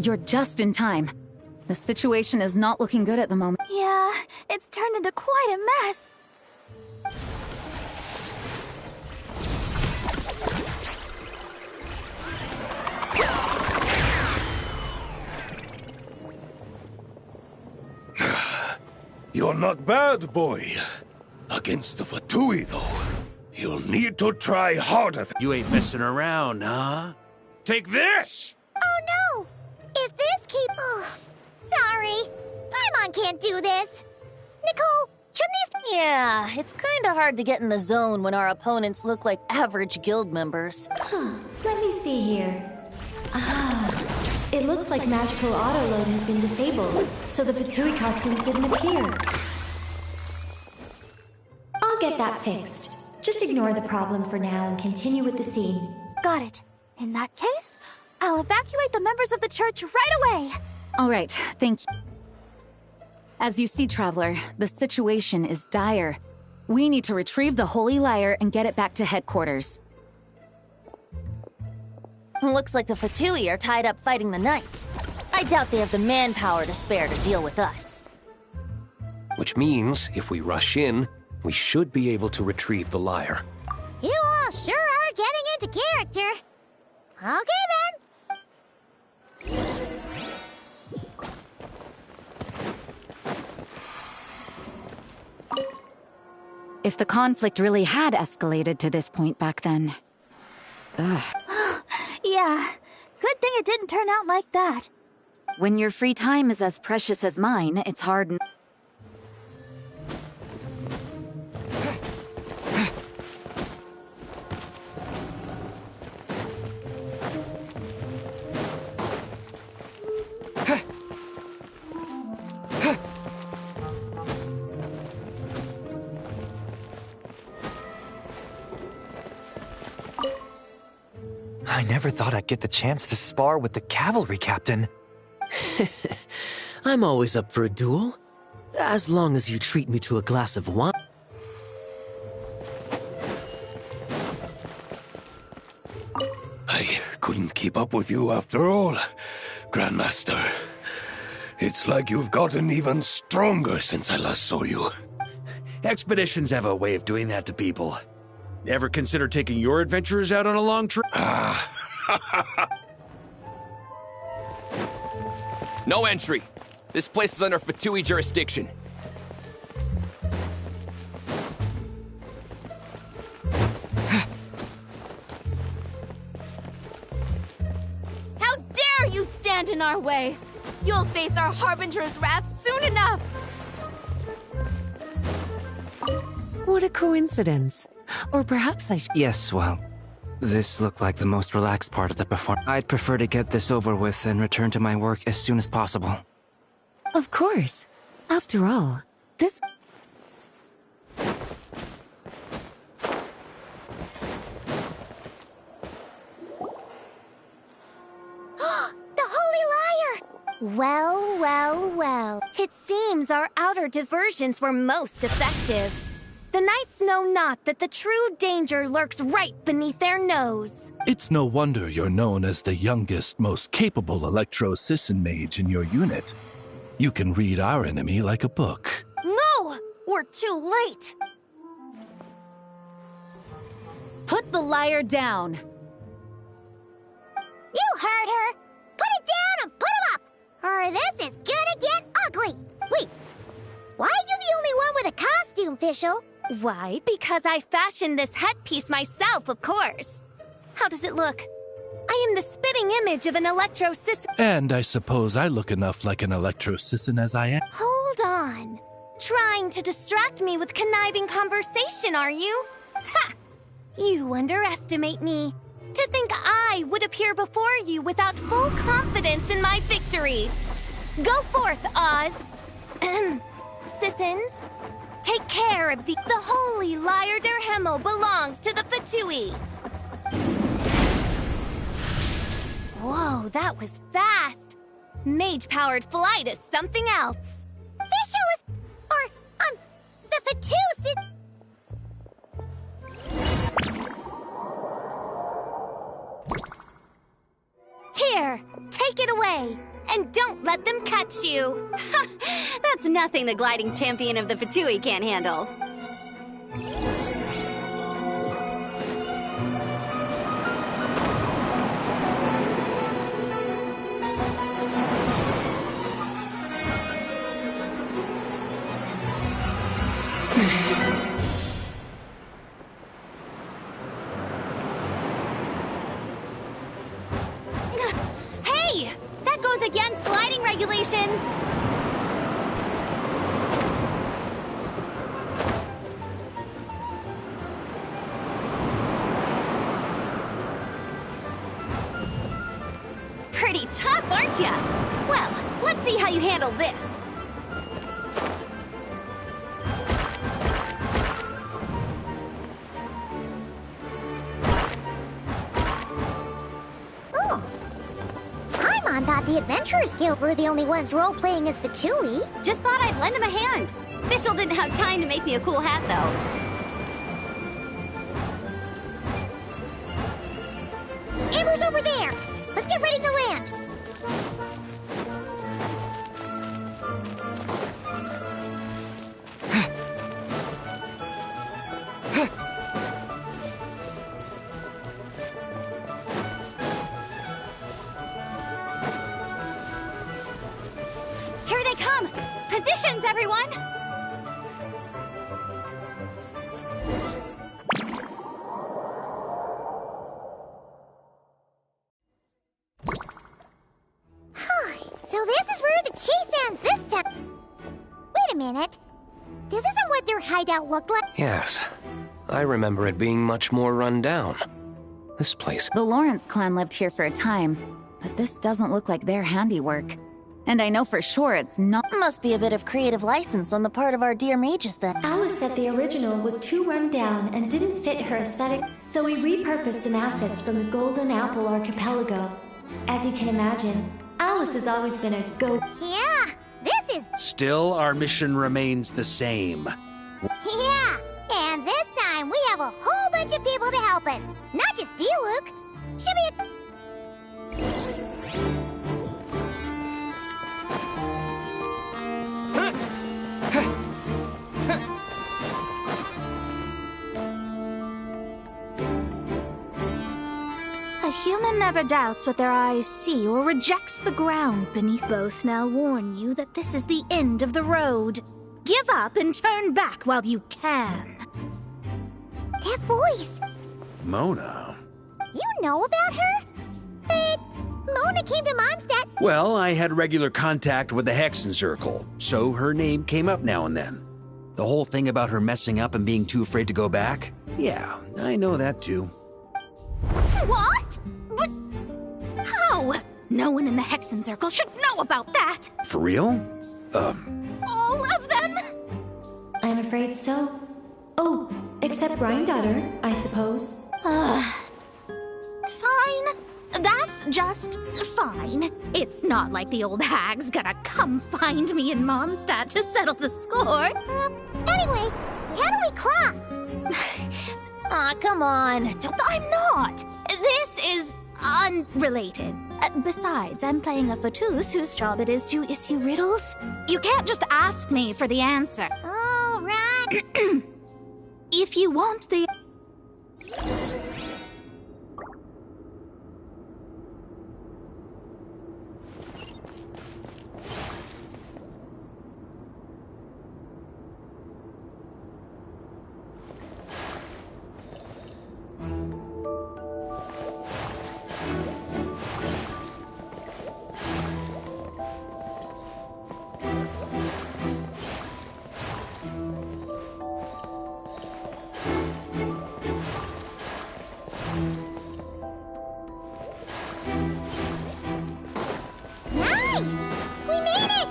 You're just in time. The situation is not looking good at the moment. Yeah, it's turned into quite a mess. You're not bad, boy. Against the Fatui, though, you'll need to try harder. You ain't messing around, huh? Take this! Oh no! If this keep... Oh, sorry. Paimon can't do this. Nicole, shouldn't these... Yeah, it's kinda hard to get in the zone when our opponents look like average guild members. Let me see here. It looks like magical autoload has been disabled, so the Fatui costumes didn't appear. I'll get that fixed. Just ignore the problem for now and continue with the scene. Got it. In that case, I'll evacuate the members of the church right away. All right, thank you. As you see, Traveler, the situation is dire. We need to retrieve the Holy Lyre and get it back to headquarters. Looks like the Fatui are tied up fighting the Knights. I doubt they have the manpower to spare to deal with us. Which means, if we rush in, we should be able to retrieve the lyre. You all sure are getting into character. Okay then. If the conflict really had escalated to this point back then... Ugh. Yeah, good thing it didn't turn out like that. When your free time is as precious as mine, it's hard... I never thought I'd get the chance to spar with the cavalry captain. I'm always up for a duel. As long as you treat me to a glass of wine. I couldn't keep up with you after all, Grandmaster. It's like you've gotten even stronger since I last saw you. Expeditions have a way of doing that to people. Ever consider taking your adventurers out on a long trip? No entry. This place is under Fatui jurisdiction. How dare you stand in our way! You'll face our Harbinger's wrath soon enough! What a coincidence. Or perhaps I should... Yes, well, this looked like the most relaxed part of the performance. I'd prefer to get this over with and return to my work as soon as possible. Of course. After all, this... The Holy Liar! Well, well, well. It seems our outer diversions were most effective. The knights know not that the true danger lurks right beneath their nose. It's no wonder you're known as the youngest, most capable Electro-Sisson mage in your unit. You can read our enemy like a book. No! We're too late! Put the liar down. You heard her! Put it down and put him up! Or this is gonna get ugly! Wait, why are you the only one with a costume, Fischl? Why? Because I fashioned this headpiece myself, of course. How does it look? I am the spitting image of an Electro-Sisson. And I suppose I look enough like an Electro-Sisson as I am. Hold on. Trying to distract me with conniving conversation, are you? Ha! You underestimate me. To think I would appear before you without full confidence in my victory. Go forth, Oz. Sissons, take care of the Holy Liar der Himmel belongs to the Fatui. Whoa, that was fast. Mage-powered flight is something else. Fischl is... the Fatus is... Here, take it away, and don't let them catch you. That's nothing the gliding champion of the Fatui can't handle. Hey! That goes against gliding regulations! Pretty tough, aren't ya? Well, let's see how you handle this. Paimon thought the Adventurers Guild were the only ones role-playing as Fatui. Just thought I'd lend him a hand. Fischl didn't have time to make me a cool hat, though. Amber's over there! Let's get ready to land! Here they come! Positions, everyone! So this is where the chase ends this time. Wait a minute. This isn't what their hideout looked like. Yes. I remember it being much more run down. This place... The Lawrence clan lived here for a time, but this doesn't look like their handiwork. And I know for sure it's not... Must be a bit of creative license on the part of our dear mages then. Alice said the original was too run down and didn't fit her aesthetic, so we repurposed some assets from the Golden Apple Archipelago. As you can imagine, Alice has always been a go... Yeah, this is... Still, our mission remains the same. Yeah, and this time we have a whole bunch of people to help us. Not just you, Luke. Should be a... A human never doubts what their eyes see or rejects the ground beneath. Both now warn you that this is the end of the road. Give up and turn back while you can. That voice! Mona? You know about her? But Mona came to Mondstadt. Well, I had regular contact with the Hexen Circle, so her name came up now and then. The whole thing about her messing up and being too afraid to go back? Yeah, I know that too. What? But how? No one in the Hexen Circle should know about that. For real? All of them? I'm afraid so. Oh, except Rhyndater, I suppose. Fine. That's just fine. It's not like the old hag's gonna come find me in Mondstadt to settle the score. Anyway, how do we cross? Aw, come on. I'm not. This is unrelated. Besides, I'm playing a Fatus whose job it is to issue riddles. You can't just ask me for the answer. All right. If you want the... We made it!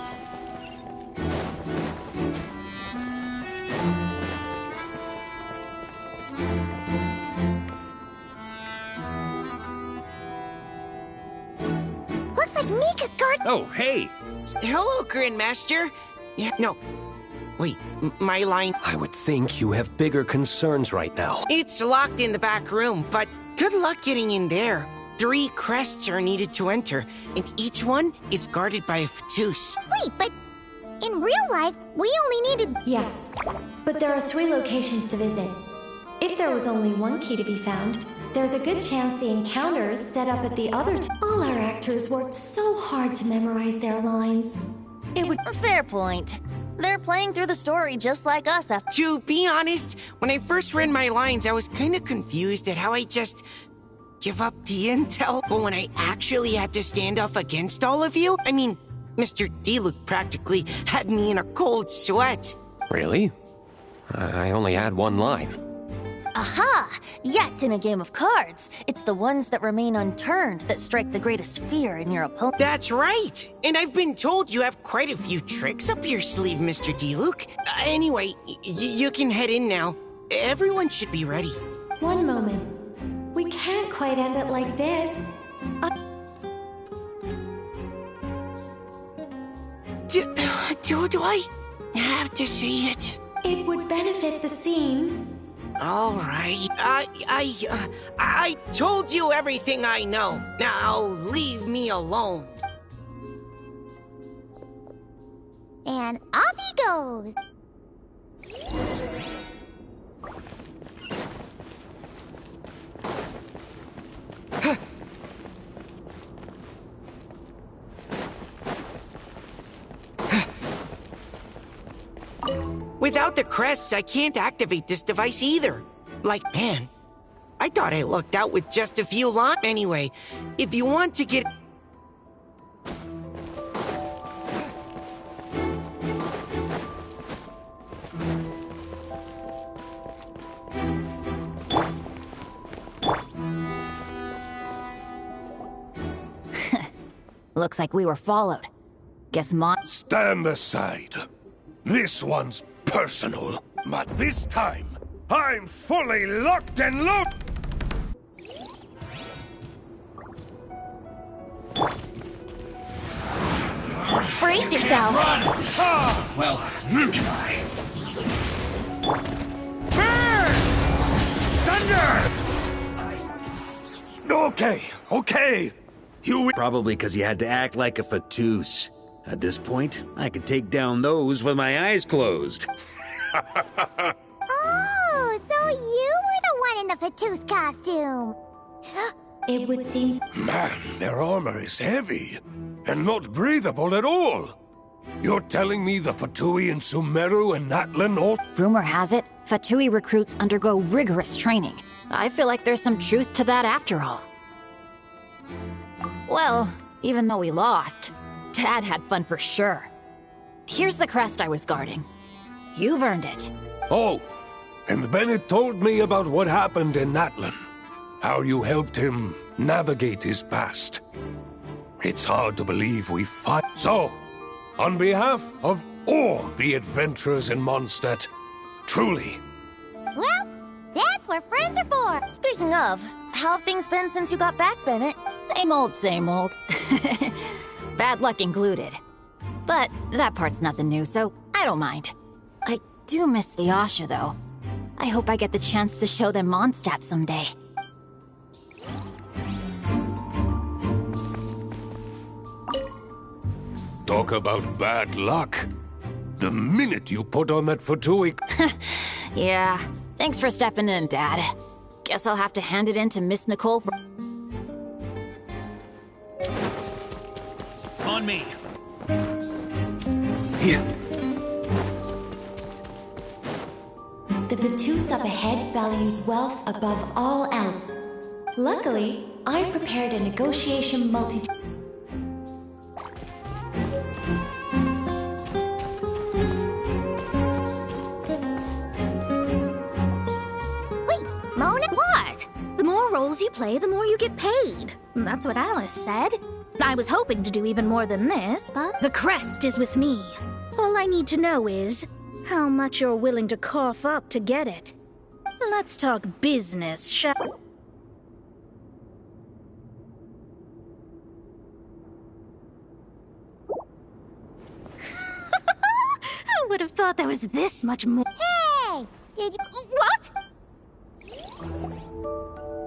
Looks like Mika's guard. Oh, hey! Hello, Grandmaster. Yeah, no. Wait, my line... I would think you have bigger concerns right now. It's locked in the back room, but good luck getting in there. 3 crests are needed to enter, and each one is guarded by a Fatus. Wait, but in real life, we only needed... Yes, but there are 3 locations to visit. If there was only one key to be found, there's a good chance the encounters set up at the other two. All our actors worked so hard to memorize their lines. It would... Fair point. They're playing through the story just like us after... To be honest, when I first read my lines, I was kind of confused at how I just... give up the intel, but when I actually had to stand off against all of you, I mean, Mr. Diluc practically had me in a cold sweat. Really? I only had one line. Aha! Yet in a game of cards, it's the ones that remain unturned that strike the greatest fear in your opponent. That's right! And I've been told you have quite a few tricks up your sleeve, Mr. Diluc. Anyway, you can head in now. Everyone should be ready. One moment. We can't quite end it like this. Do I have to say it? It would benefit the scene. All right. I told you everything I know. Now leave me alone. And off he goes. Without the crests, I can't activate this device either. Like, man, I thought I lucked out with just a few lines. Anyway, if you want to get... Looks like we were followed. Guess Stand aside. This one's personal, but this time, I'm fully locked and loaded! Brace yourself! Well, you can I. Burn! Thunder! Okay. You... Probably because you had to act like a Fatus. At this point, I could take down those with my eyes closed. Oh, so you were the one in the Fatus costume. It would seem... Man, their armor is heavy, and not breathable at all. You're telling me the Fatui in Sumeru and Natlan all... Rumor has it, Fatui recruits undergo rigorous training. I feel like there's some truth to that after all. Well, even though we lost, Dad had fun for sure. Here's the crest I was guarding. You've earned it. Oh, and Bennett told me about what happened in Natlan. How you helped him navigate his past. It's hard to believe we fought. So, On behalf of all the adventurers in Mondstadt, truly. Well, that's what friends are for. Speaking of, how have things been since you got back, Bennett? Same old, same old. Bad luck included. But that part's nothing new, so I don't mind. I do miss the Asha, though. I hope I get the chance to show them Mondstadt someday. Talk about bad luck. The minute you put on that Fatui... Yeah, thanks for stepping in, Dad. Guess I'll have to hand it in to Miss Nicole for... On me. Here. The Vatus up ahead values wealth above all else. Luckily, I've prepared a negotiation multi... Mona? What? The more roles you play, the more you get paid. That's what Alice said. I was hoping to do even more than this, but the crest is with me. All I need to know is how much you're willing to cough up to get it. Let's talk business, shall we? I would have thought there was this much more. Hey! Did you... What?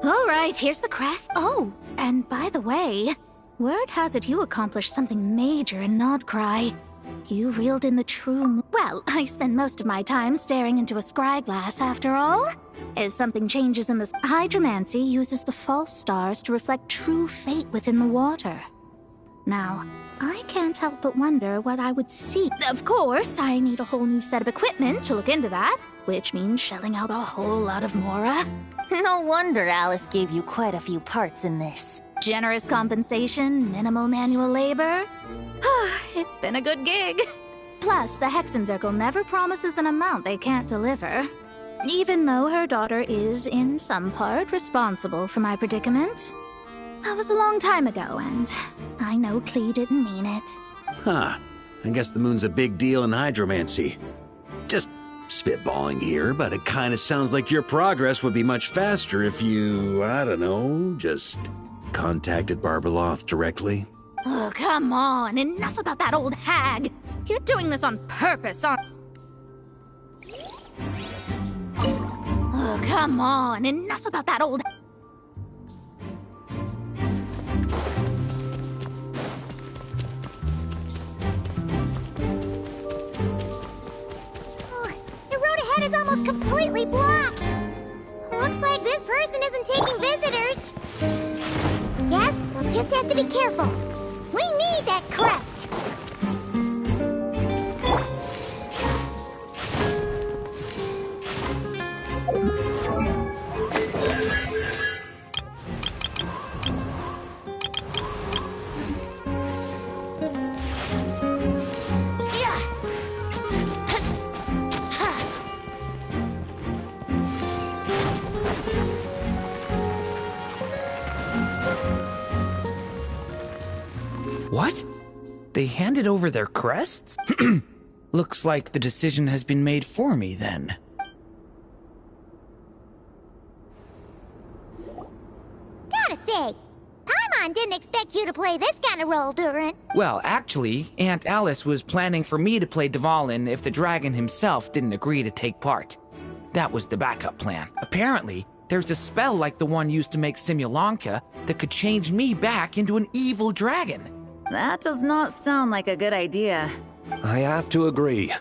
All right, here's the crest. Oh, and by the way, word has it you accomplished something major in Nodcry. You reeled in the true... Well, I spend most of my time staring into a scryglass, after all. If something changes in the... Hydromancy uses the false stars to reflect true fate within the water. Now, I can't help but wonder what I would see. Of course, I need a whole new set of equipment to look into that, which means shelling out a whole lot of Mora. No wonder Alice gave you quite a few parts in this. Generous compensation, minimal manual labor. It's been a good gig. Plus, the Hexen Circle never promises an amount they can't deliver. Even though her daughter is, in some part, responsible for my predicament. That was a long time ago, and I know Klee didn't mean it. Huh. I guess the moon's a big deal in hydromancy. Just spitballing here, but it kind of sounds like your progress would be much faster if you, I don't know, just contacted Barbeloth directly. Oh, come on. Enough about that old hag. You're doing this on purpose, aren't... Oh, come on. Enough about that old... The road ahead is almost completely blocked. Looks like this person isn't taking visitors. Yes, we'll just have to be careful. We need that crest. What? They handed over their crests? Looks like the decision has been made for me, then. Gotta say, Paimon didn't expect you to play this kind of role, Durin. Well, actually, Aunt Alice was planning for me to play Dvalin if the dragon himself didn't agree to take part. That was the backup plan. Apparently, there's a spell like the one used to make Simulanka that could change me back into an evil dragon. That does not sound like a good idea. I have to agree.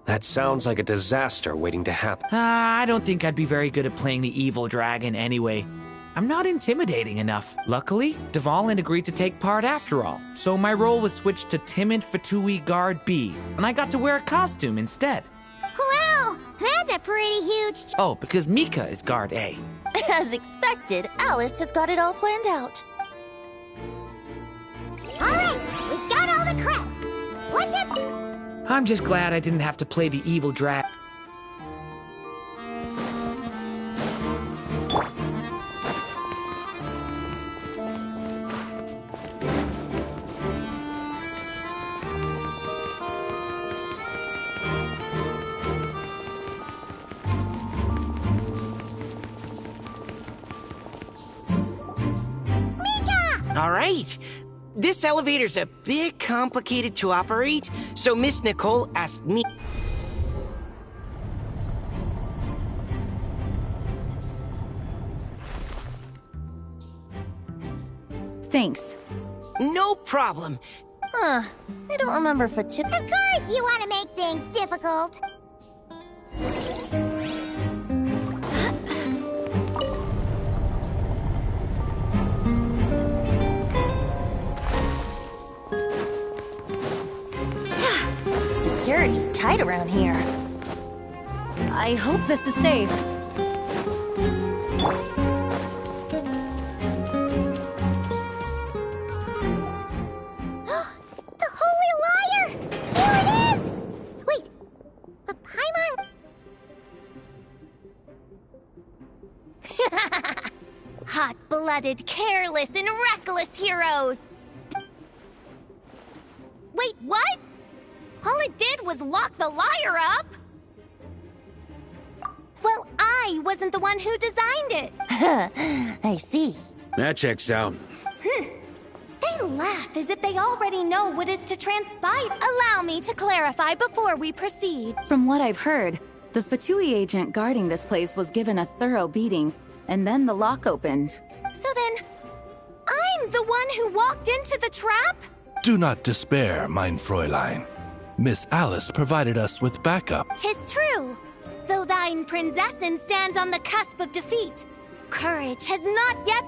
That sounds like a disaster waiting to happen. I don't think I'd be very good at playing the evil dragon anyway. I'm not intimidating enough. Luckily, Dvalin agreed to take part after all, so my role was switched to Timid Fatui Guard B, and I got to wear a costume instead. Well, that's a pretty huge... Oh, because Mika is Guard A. As expected, Alice has got it all planned out. All right, we've got all the crests. What's it? I'm just glad I didn't have to play the evil dragon. All right. This elevator's a bit complicated to operate, so Miss Nicole asked me. Thanks. No problem. Huh. I don't remember Fatu. Of course you want to make things difficult. Security's tight around here. I hope this is safe. The Holy Liar! Here it is! Wait, the Paimon... Hot-blooded, careless, and reckless heroes! Wait, what? All it did was lock the liar up! Well, I wasn't the one who designed it! I see. That checks out. They laugh as if they already know what is to transpire. Allow me to clarify before we proceed. From what I've heard, the Fatui agent guarding this place was given a thorough beating, and then the lock opened. So then, I'm the one who walked into the trap? Do not despair, mein Fräulein. Miss Alice provided us with backup. 'Tis true. Though thine Prinzessin stands on the cusp of defeat, courage has not yet...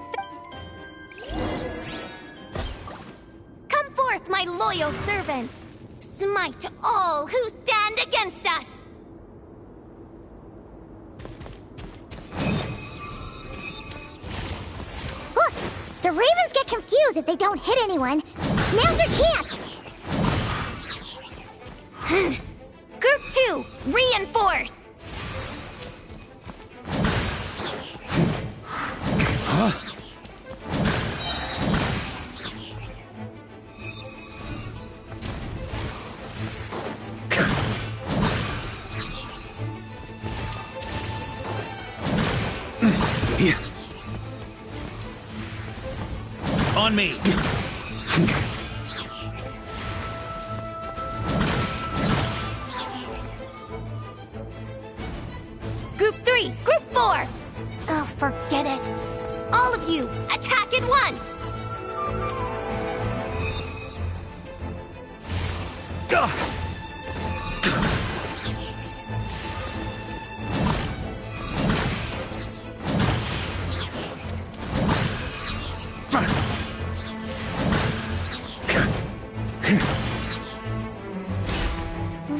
Come forth, my loyal servants! Smite all who stand against us! Look! The Ravens get confused if they don't hit anyone. Now's your chance! Group 2, reinforce! Huh? On me! Group 3, Group 4! Oh, forget it. All of you, attack at once!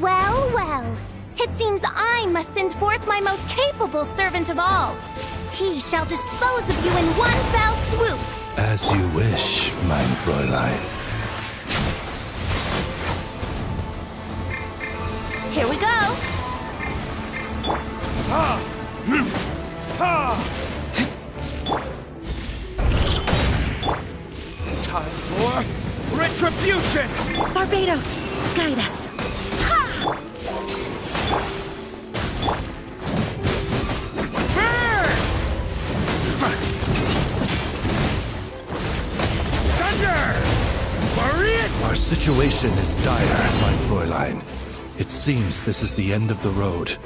Well, well. It seems I must send forth my most capable servant of all. He shall dispose of you in one fell swoop. As you wish, mein Fräulein. Here we go. Time for retribution! Barbados, guide us. Our situation is dire, mein Fräulein. It seems this is the end of the road.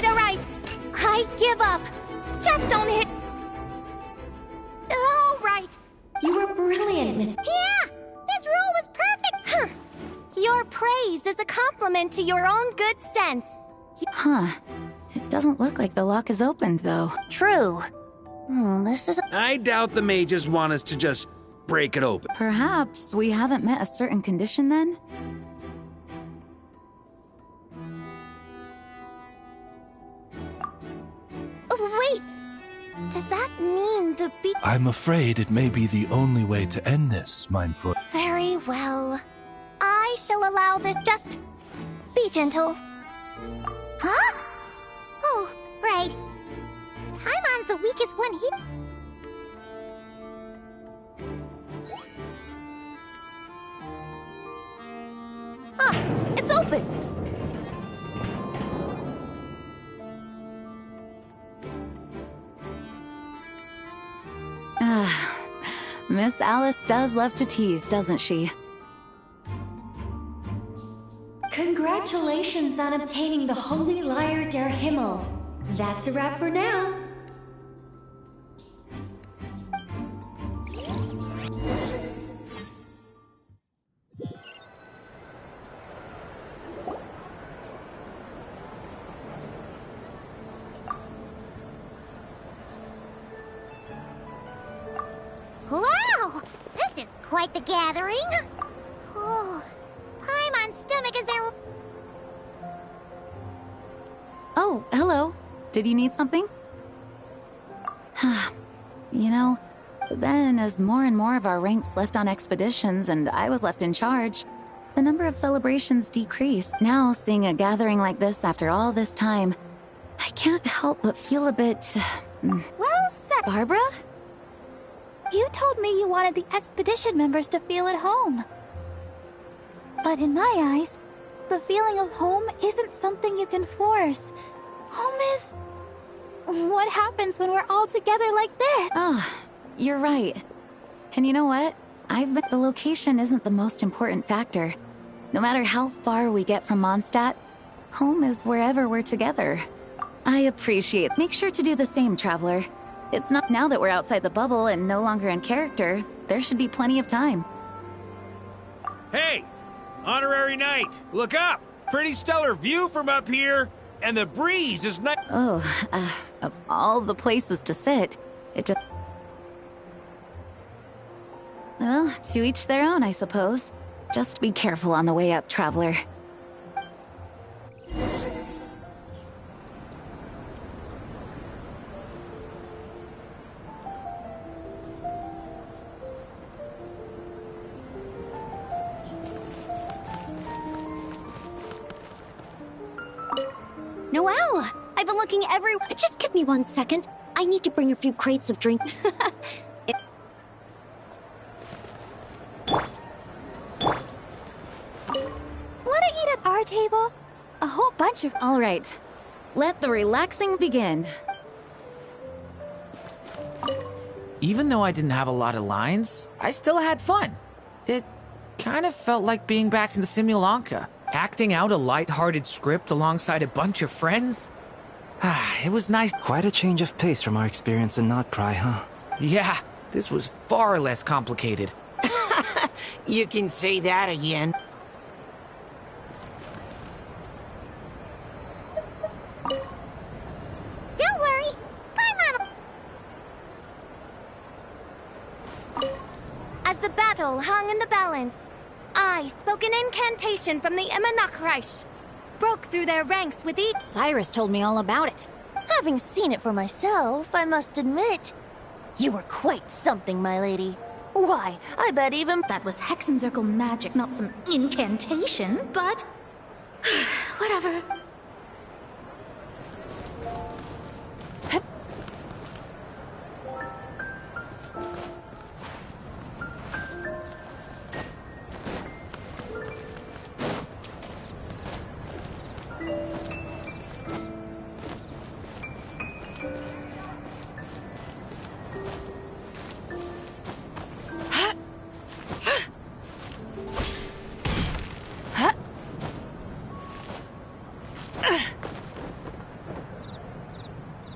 All right. I give up. Just don't hit... All right. You were brilliant, Miss... Yeah! This rule was perfect! Your praise is a compliment to your own good sense. Huh. It doesn't look like the lock is opened, though. True. This is... I doubt the mages want us to just break it open. Perhaps we haven't met a certain condition, then? Wait. Does that mean the beat... I'm afraid it may be the only way to end this, mein Fräulein. Very well. I shall allow this. Just Be gentle. Huh? Oh, right. Paimon's the weakest one here. Ah, it's open! Miss Alice does love to tease, doesn't she? Congratulations on obtaining the Holy Lyre der Himmel. That's a wrap for now. Wow! This is quite the gathering. Oh, Paimon's stomach is there. Oh, hello. Did you need something? You know, then as more and more of our ranks left on expeditions and I was left in charge, the number of celebrations decreased. Now, seeing a gathering like this after all this time, I can't help but feel a bit... Well said. Barbara? You told me you wanted the expedition members to feel at home. But in my eyes, the feeling of home isn't something you can force. Home is... what happens when we're all together like this? Oh, you're right. And you know what? The location isn't the most important factor. No matter how far we get from Mondstadt, home is wherever we're together. I appreciate. Make sure to do the same, Traveler. It's not now that we're outside the bubble and no longer in character. There should be plenty of time. Hey! Honorary Knight, look up! Pretty stellar view from up here, and the breeze is nice. Oh, of all the places to sit, it just... Well, to each their own, I suppose. Just be careful on the way up, Traveler. Noelle! I've been looking everywhere. Just give me 1 second. I need to bring a few crates of drink. Wanna eat at our table? A whole bunch of... All right. Let the relaxing begin. Even though I didn't have a lot of lines, I still had fun. It kind of felt like being back in the Simulanka, acting out a light-hearted script alongside a bunch of friends. It was nice. Quite a change of pace from our experience in Notcry, huh? Yeah, this was far less complicated. You can say that again. Don't worry. Paimon... As the battle hung in the balance, I spoke an incantation from the Immernachtreich, broke through their ranks with each... Cyrus told me all about it. Having seen it for myself, I must admit, you were quite something, my lady. Why, I bet even... That was Hexenzirkel magic, not some incantation, but... whatever.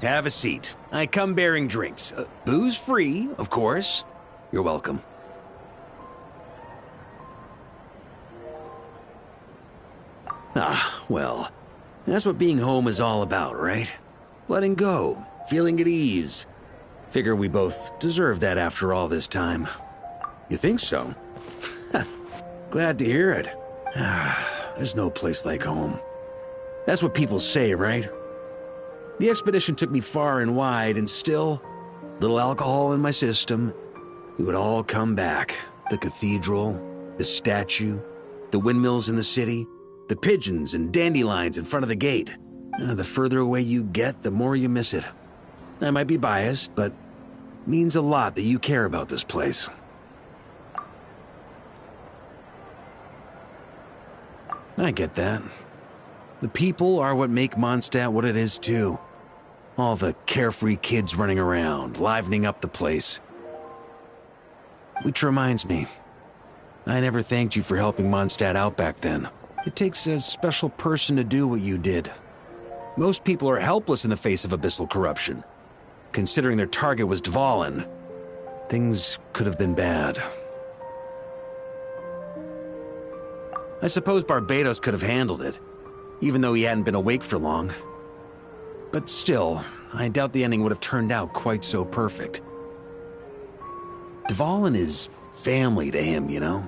Have a seat. I come bearing drinks. Booze free, of course. You're welcome. Ah, well, that's what being home is all about, right? Letting go, feeling at ease. Figure we both deserve that after all this time. You think so? Glad to hear it. There's no place like home. That's what people say, right? The expedition took me far and wide, and still, little alcohol in my system, it would all come back. The cathedral, the statue, the windmills in the city. The pigeons and dandelions in front of the gate. The further away you get, the more you miss it. I might be biased, but it means a lot that you care about this place. I get that. The people are what make Mondstadt what it is, too. All the carefree kids running around, livening up the place. Which reminds me, I never thanked you for helping Mondstadt out back then. It takes a special person to do what you did. Most people are helpless in the face of abyssal corruption. Considering their target was Dvalin, things could have been bad. I suppose Barbatos could have handled it, even though he hadn't been awake for long. But still, I doubt the ending would have turned out quite so perfect. Dvalin is family to him, you know?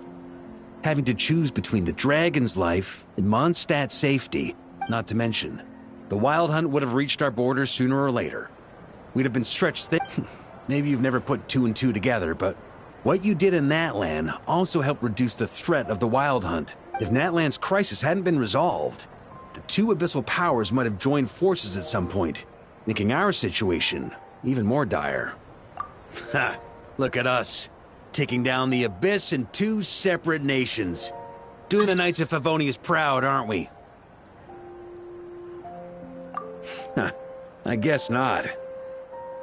Having to choose between the dragon's life and Mondstadt's safety, not to mention, the Wild Hunt would have reached our borders sooner or later. We'd have been stretched thin. Maybe you've never put two and two together, but what you did in Natlan also helped reduce the threat of the Wild Hunt. If Natlan's crisis hadn't been resolved, the two abyssal powers might have joined forces at some point, making our situation even more dire. Ha! Look at us, taking down the Abyss in two separate nations. Doing the Knights of Favonius proud, aren't we? I guess not.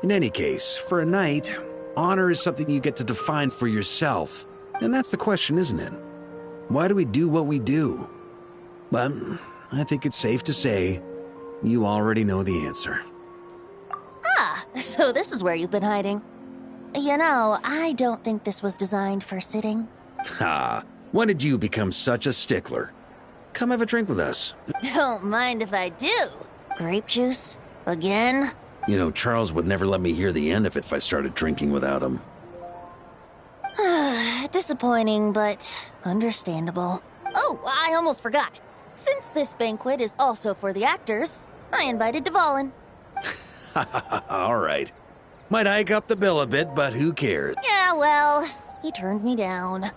In any case, for a knight, honor is something you get to define for yourself. And that's the question, isn't it? Why do we do what we do? But I think it's safe to say you already know the answer. Ah, so this is where you've been hiding. You know, I don't think this was designed for sitting. Ha! When did you become such a stickler? Come have a drink with us. Don't mind if I do. Grape juice? Again? You know, Charles would never let me hear the end of it if I started drinking without him. Disappointing, but understandable. Oh, I almost forgot. Since this banquet is also for the actors, I invited Dvalin. All right. Might hike up the bill a bit, but who cares? Yeah, well, he turned me down.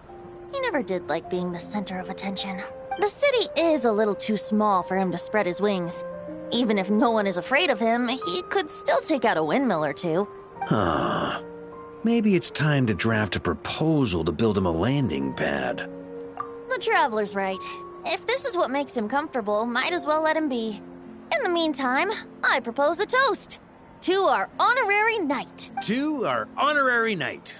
He never did like being the center of attention. The city is a little too small for him to spread his wings. Even if no one is afraid of him, he could still take out a windmill or two. Huh. Maybe it's time to draft a proposal to build him a landing pad. The Traveler's right. If this is what makes him comfortable, might as well let him be. In the meantime, I propose a toast. To our honorary knight. To our honorary knight.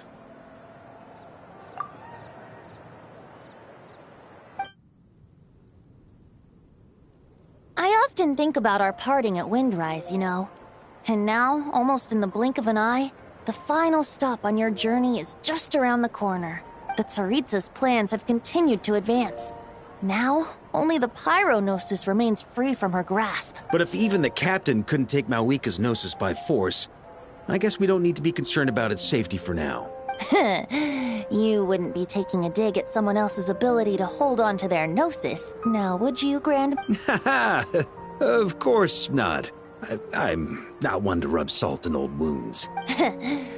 I often think about our parting at Windrise, you know. And now, almost in the blink of an eye, the final stop on your journey is just around the corner. The Tsaritsa's plans have continued to advance. Now, only the Pyro-Gnosis remains free from her grasp. But if even the captain couldn't take Malwika's Gnosis by force, I guess we don't need to be concerned about its safety for now. You wouldn't be taking a dig at someone else's ability to hold on to their Gnosis, now would you, Grand? Of course not. I'm not one to rub salt in old wounds.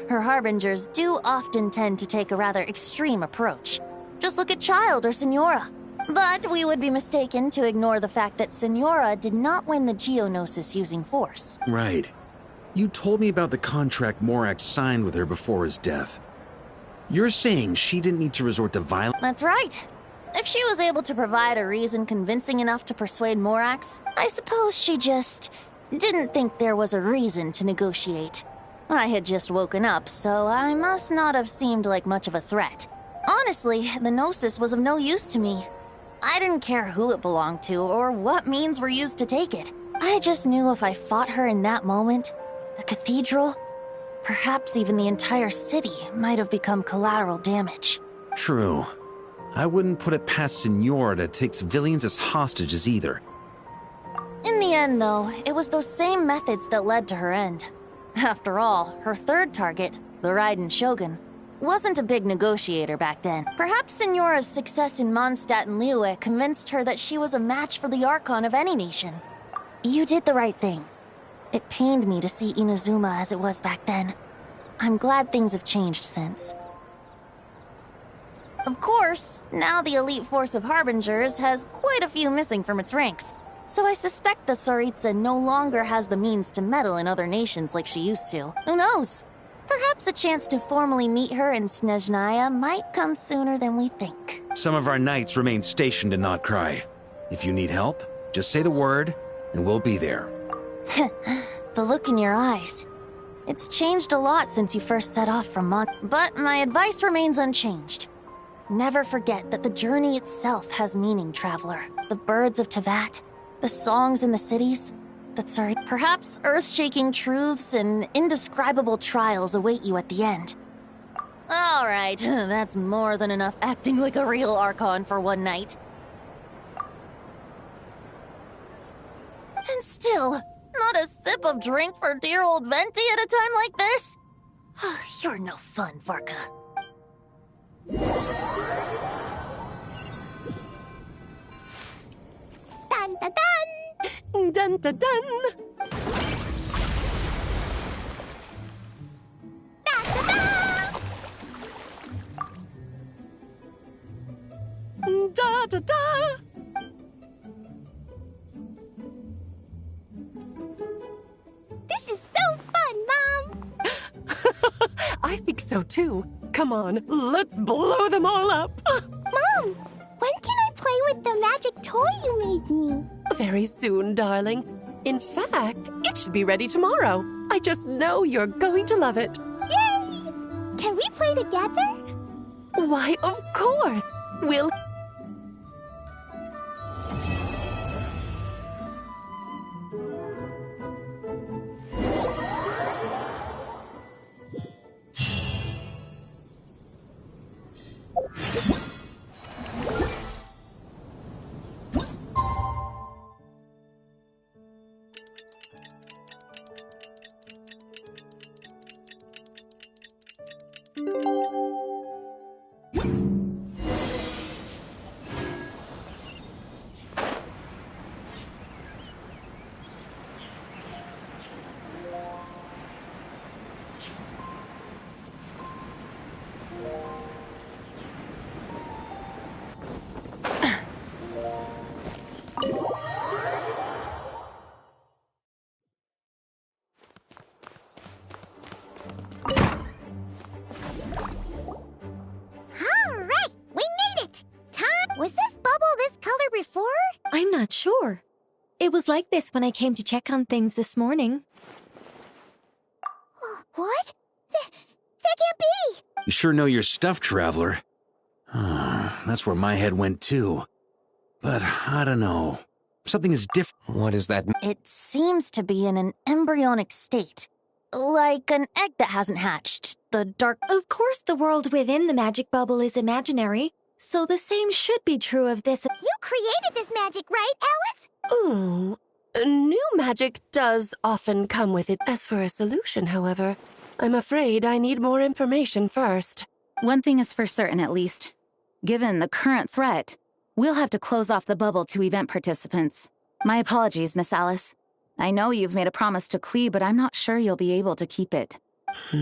Her harbingers do often tend to take a rather extreme approach. Just look at Child or Signora. But we would be mistaken to ignore the fact that Signora did not win the Geonosis using force. Right. You told me about the contract Morax signed with her before his death. You're saying she didn't need to resort to violence? That's right. If she was able to provide a reason convincing enough to persuade Morax, I suppose she just didn't think there was a reason to negotiate. I had just woken up, so I must not have seemed like much of a threat. Honestly, the Gnosis was of no use to me. I didn't care who it belonged to or what means were used to take it. I just knew if I fought her in that moment, the cathedral, perhaps even the entire city, might have become collateral damage. True. I wouldn't put it past Signora to take civilians as hostages either. In the end, though, it was those same methods that led to her end. After all, her third target, the Raiden Shogun, wasn't a big negotiator back then. Perhaps Signora's success in Mondstadt and Liyue convinced her that she was a match for the Archon of any nation. You did the right thing. It pained me to see Inazuma as it was back then. I'm glad things have changed since. Of course, now the elite force of Harbingers has quite a few missing from its ranks, so I suspect the Tsaritsa no longer has the means to meddle in other nations like she used to. Who knows? Perhaps a chance to formally meet her in Snezhnaya might come sooner than we think. Some of our knights remain stationed in Notcry. If you need help, just say the word, and we'll be there. The look in your eyes. It's changed a lot since you first set off from but my advice remains unchanged. Never forget that the journey itself has meaning, traveler. The birds of Teyvat, the songs in the cities, perhaps earth-shaking truths and indescribable trials await you at the end. All right, that's more than enough acting like a real Archon for one night. And still, not a sip of drink for dear old Venti at a time like this? You're no fun, Varka. Dun dun dun! Dun dun dun! Da da da! This is so fun, Mom! I think so too. Come on, let's blow them all up! Mom, when can I play with the magic toy you made me? Very soon, darling. In fact, it should be ready tomorrow. I just know you're going to love it. Yay! Can we play together? Why, of course! We'll... I'm not sure. It was like this when I came to check on things this morning. What? That can't be! You sure know your stuff, traveler. That's where my head went too. But I don't know. Something is different. What is that? It seems to be in an embryonic state. Like an egg that hasn't hatched. The dark... Of course the world within the magic bubble is imaginary, so the same should be true of this. You created this magic, right, Alice? Ooh, new magic does often come with it. As for a solution, however, I'm afraid I need more information first. One thing is for certain, at least. Given the current threat, we'll have to close off the bubble to event participants. My apologies, Miss Alice. I know you've made a promise to Klee, but I'm not sure you'll be able to keep it. Have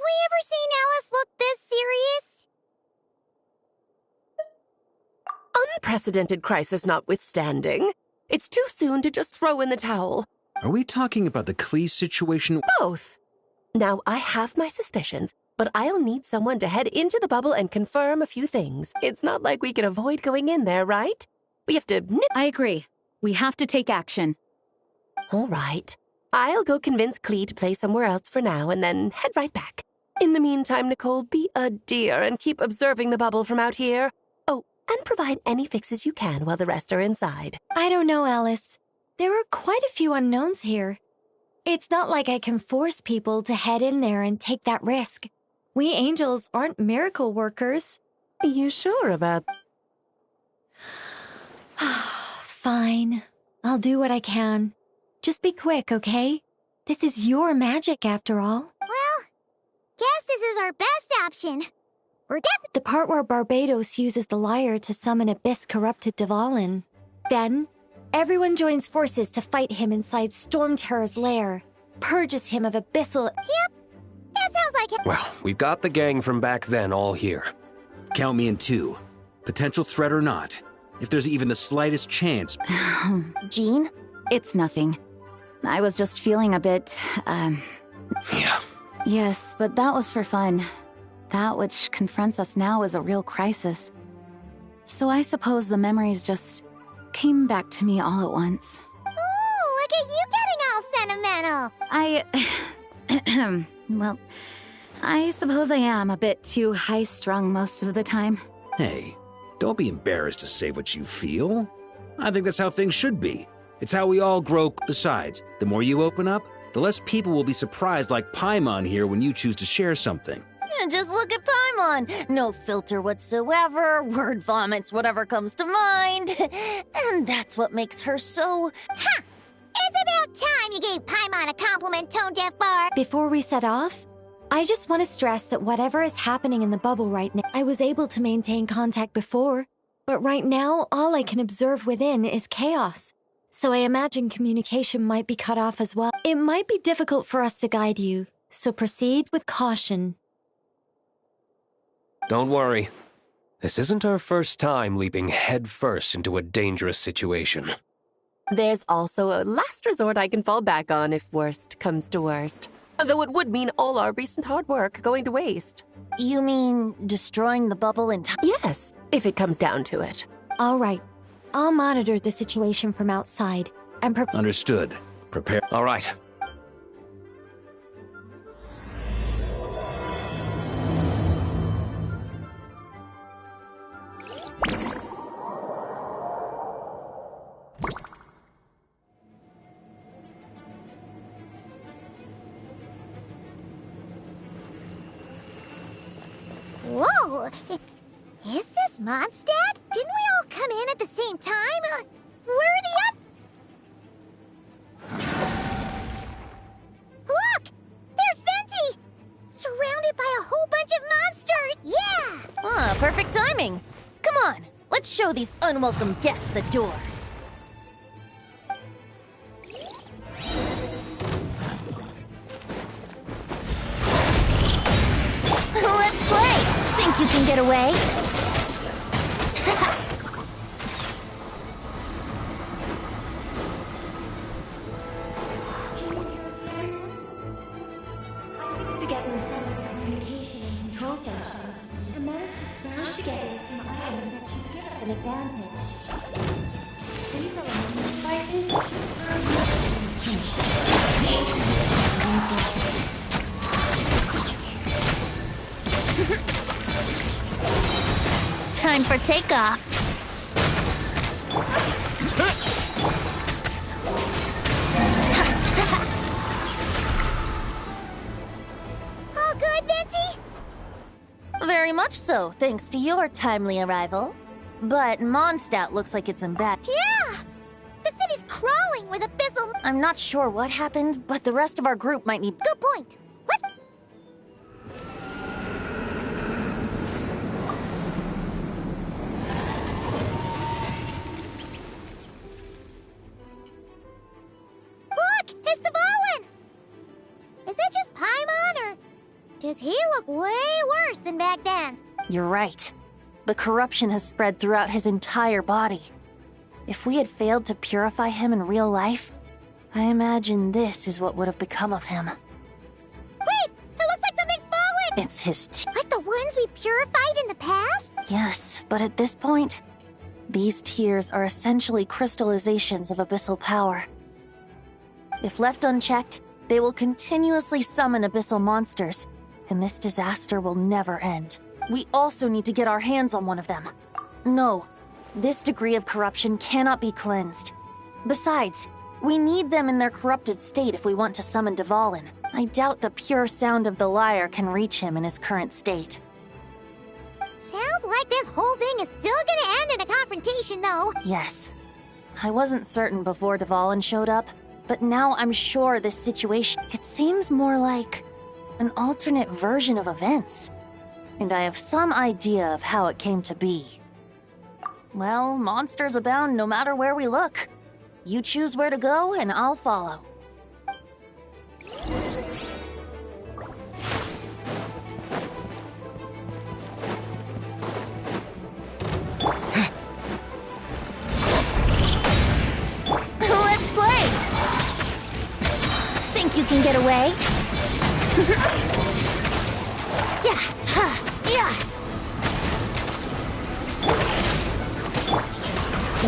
we ever seen Alice look this serious? Unprecedented crisis notwithstanding, it's too soon to just throw in the towel. Are we talking about the Klee situation? Both. Now, I have my suspicions, but I'll need someone to head into the bubble and confirm a few things. It's not like we can avoid going in there, right? We have to... I agree. We have to take action. All right. I'll go convince Klee to play somewhere else for now and then head right back. In the meantime, Nicole, be a dear and keep observing the bubble from out here. Oh, and provide any fixes you can while the rest are inside. I don't know, Alice. There are quite a few unknowns here. It's not like I can force people to head in there and take that risk. We angels aren't miracle workers. You sure about... Fine. I'll do what I can. Just be quick, okay? This is your magic, after all. Well, guess this is our best option. We're the part where Barbados uses the lyre to summon abyss-corrupted Dvalin. Then, everyone joins forces to fight him inside Storm Terror's lair. Purges him of abyssal... Yep. That sounds I can... Well, we've got the gang from back then all here. Count me in too. Potential threat or not. If there's even the slightest chance... Jean? It's nothing. I was just feeling a bit, Yeah. Yes, but that was for fun. That which confronts us now is a real crisis. So I suppose the memories just came back to me all at once. Ooh, look at you getting all sentimental! Well, I suppose I am a bit too high-strung most of the time. Hey, don't be embarrassed to say what you feel. I think that's how things should be. It's how we all grow. Besides, the more you open up, the less people will be surprised like Paimon here when you choose to share something. Just look at Paimon. No filter whatsoever, word vomits whatever comes to mind. And that's what makes her so... Ha! It's about time you gave Paimon a compliment, Tone Deaf Bar. Before we set off, I just want to stress that whatever is happening in the bubble right now, I was able to maintain contact before, but right now all I can observe within is chaos. So I imagine communication might be cut off as well. It might be difficult for us to guide you, so proceed with caution. Don't worry. This isn't our first time leaping headfirst into a dangerous situation. There's also a last resort I can fall back on if worst comes to worst. Though it would mean all our recent hard work going to waste. You mean destroying the bubble entirely? Yes, if it comes down to it. All right. I'll monitor the situation from outside and Understood. Prepare. All right. Whoa! Is this Mondstadt? Didn't we all come in at the same time? Where are the Look! There's Venti! Surrounded by a whole bunch of monsters! Yeah! Ah, perfect timing. Come on, let's show these unwelcome guests the door. Let's play! Think you can get away? together in several communication and control functions, and managed to smash together some items that should give us an advantage. These elements devices Time for takeoff. All good, Venti? Very much so, thanks to your timely arrival. But Mondstadt looks like it's in bad. Yeah! The city's crawling with abyssal... I'm not sure what happened, but the rest of our group might need... Good point. Let's... Look! It's the Volin! Is it just Paimon, or does he look way worse than back then? You're right. The corruption has spread throughout his entire body. If we had failed to purify him in real life, I imagine this is what would have become of him. Wait! It looks like something's falling! It's his teeth. Like the ones we purified in the past? Yes, but at this point, these tears are essentially crystallizations of abyssal power. If left unchecked, they will continuously summon abyssal monsters, and this disaster will never end. We also need to get our hands on one of them. No, this degree of corruption cannot be cleansed. Besides, we need them in their corrupted state if we want to summon Dvalin. I doubt the pure sound of the lyre can reach him in his current state. Sounds like this whole thing is still gonna end in a confrontation, though. Yes. I wasn't certain before Dvalin showed up, but now I'm sure this situation... It seems more like an alternate version of events. And I have some idea of how it came to be. Well, monsters abound no matter where we look. You choose where to go, and I'll follow. get away? Yeah, ha, yeah.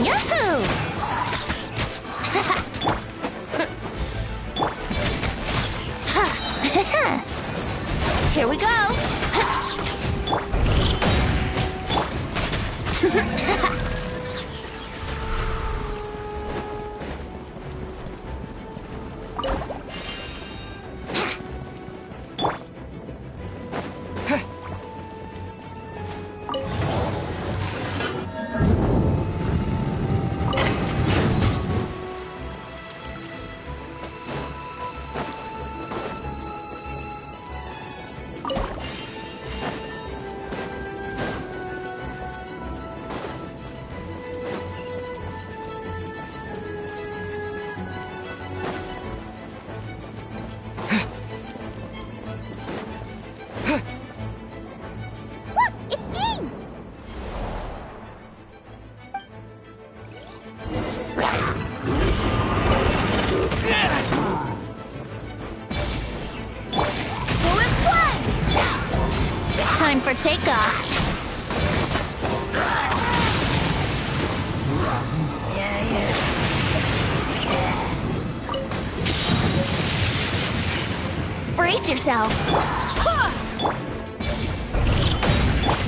Yahoo! Here we go. Time for takeoff. Brace yourselves.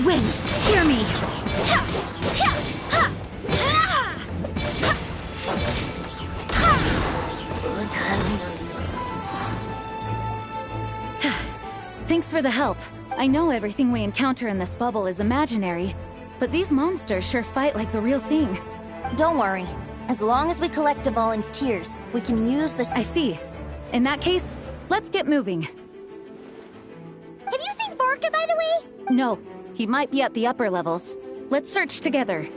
Wait, hear me. Thanks for the help. I know everything we encounter in this bubble is imaginary, but these monsters sure fight like the real thing. Don't worry. As long as we collect Dvalin's tears, we can use this— I see. In that case, let's get moving. Have you seen Vorka, by the way? No, he might be at the upper levels. Let's search together.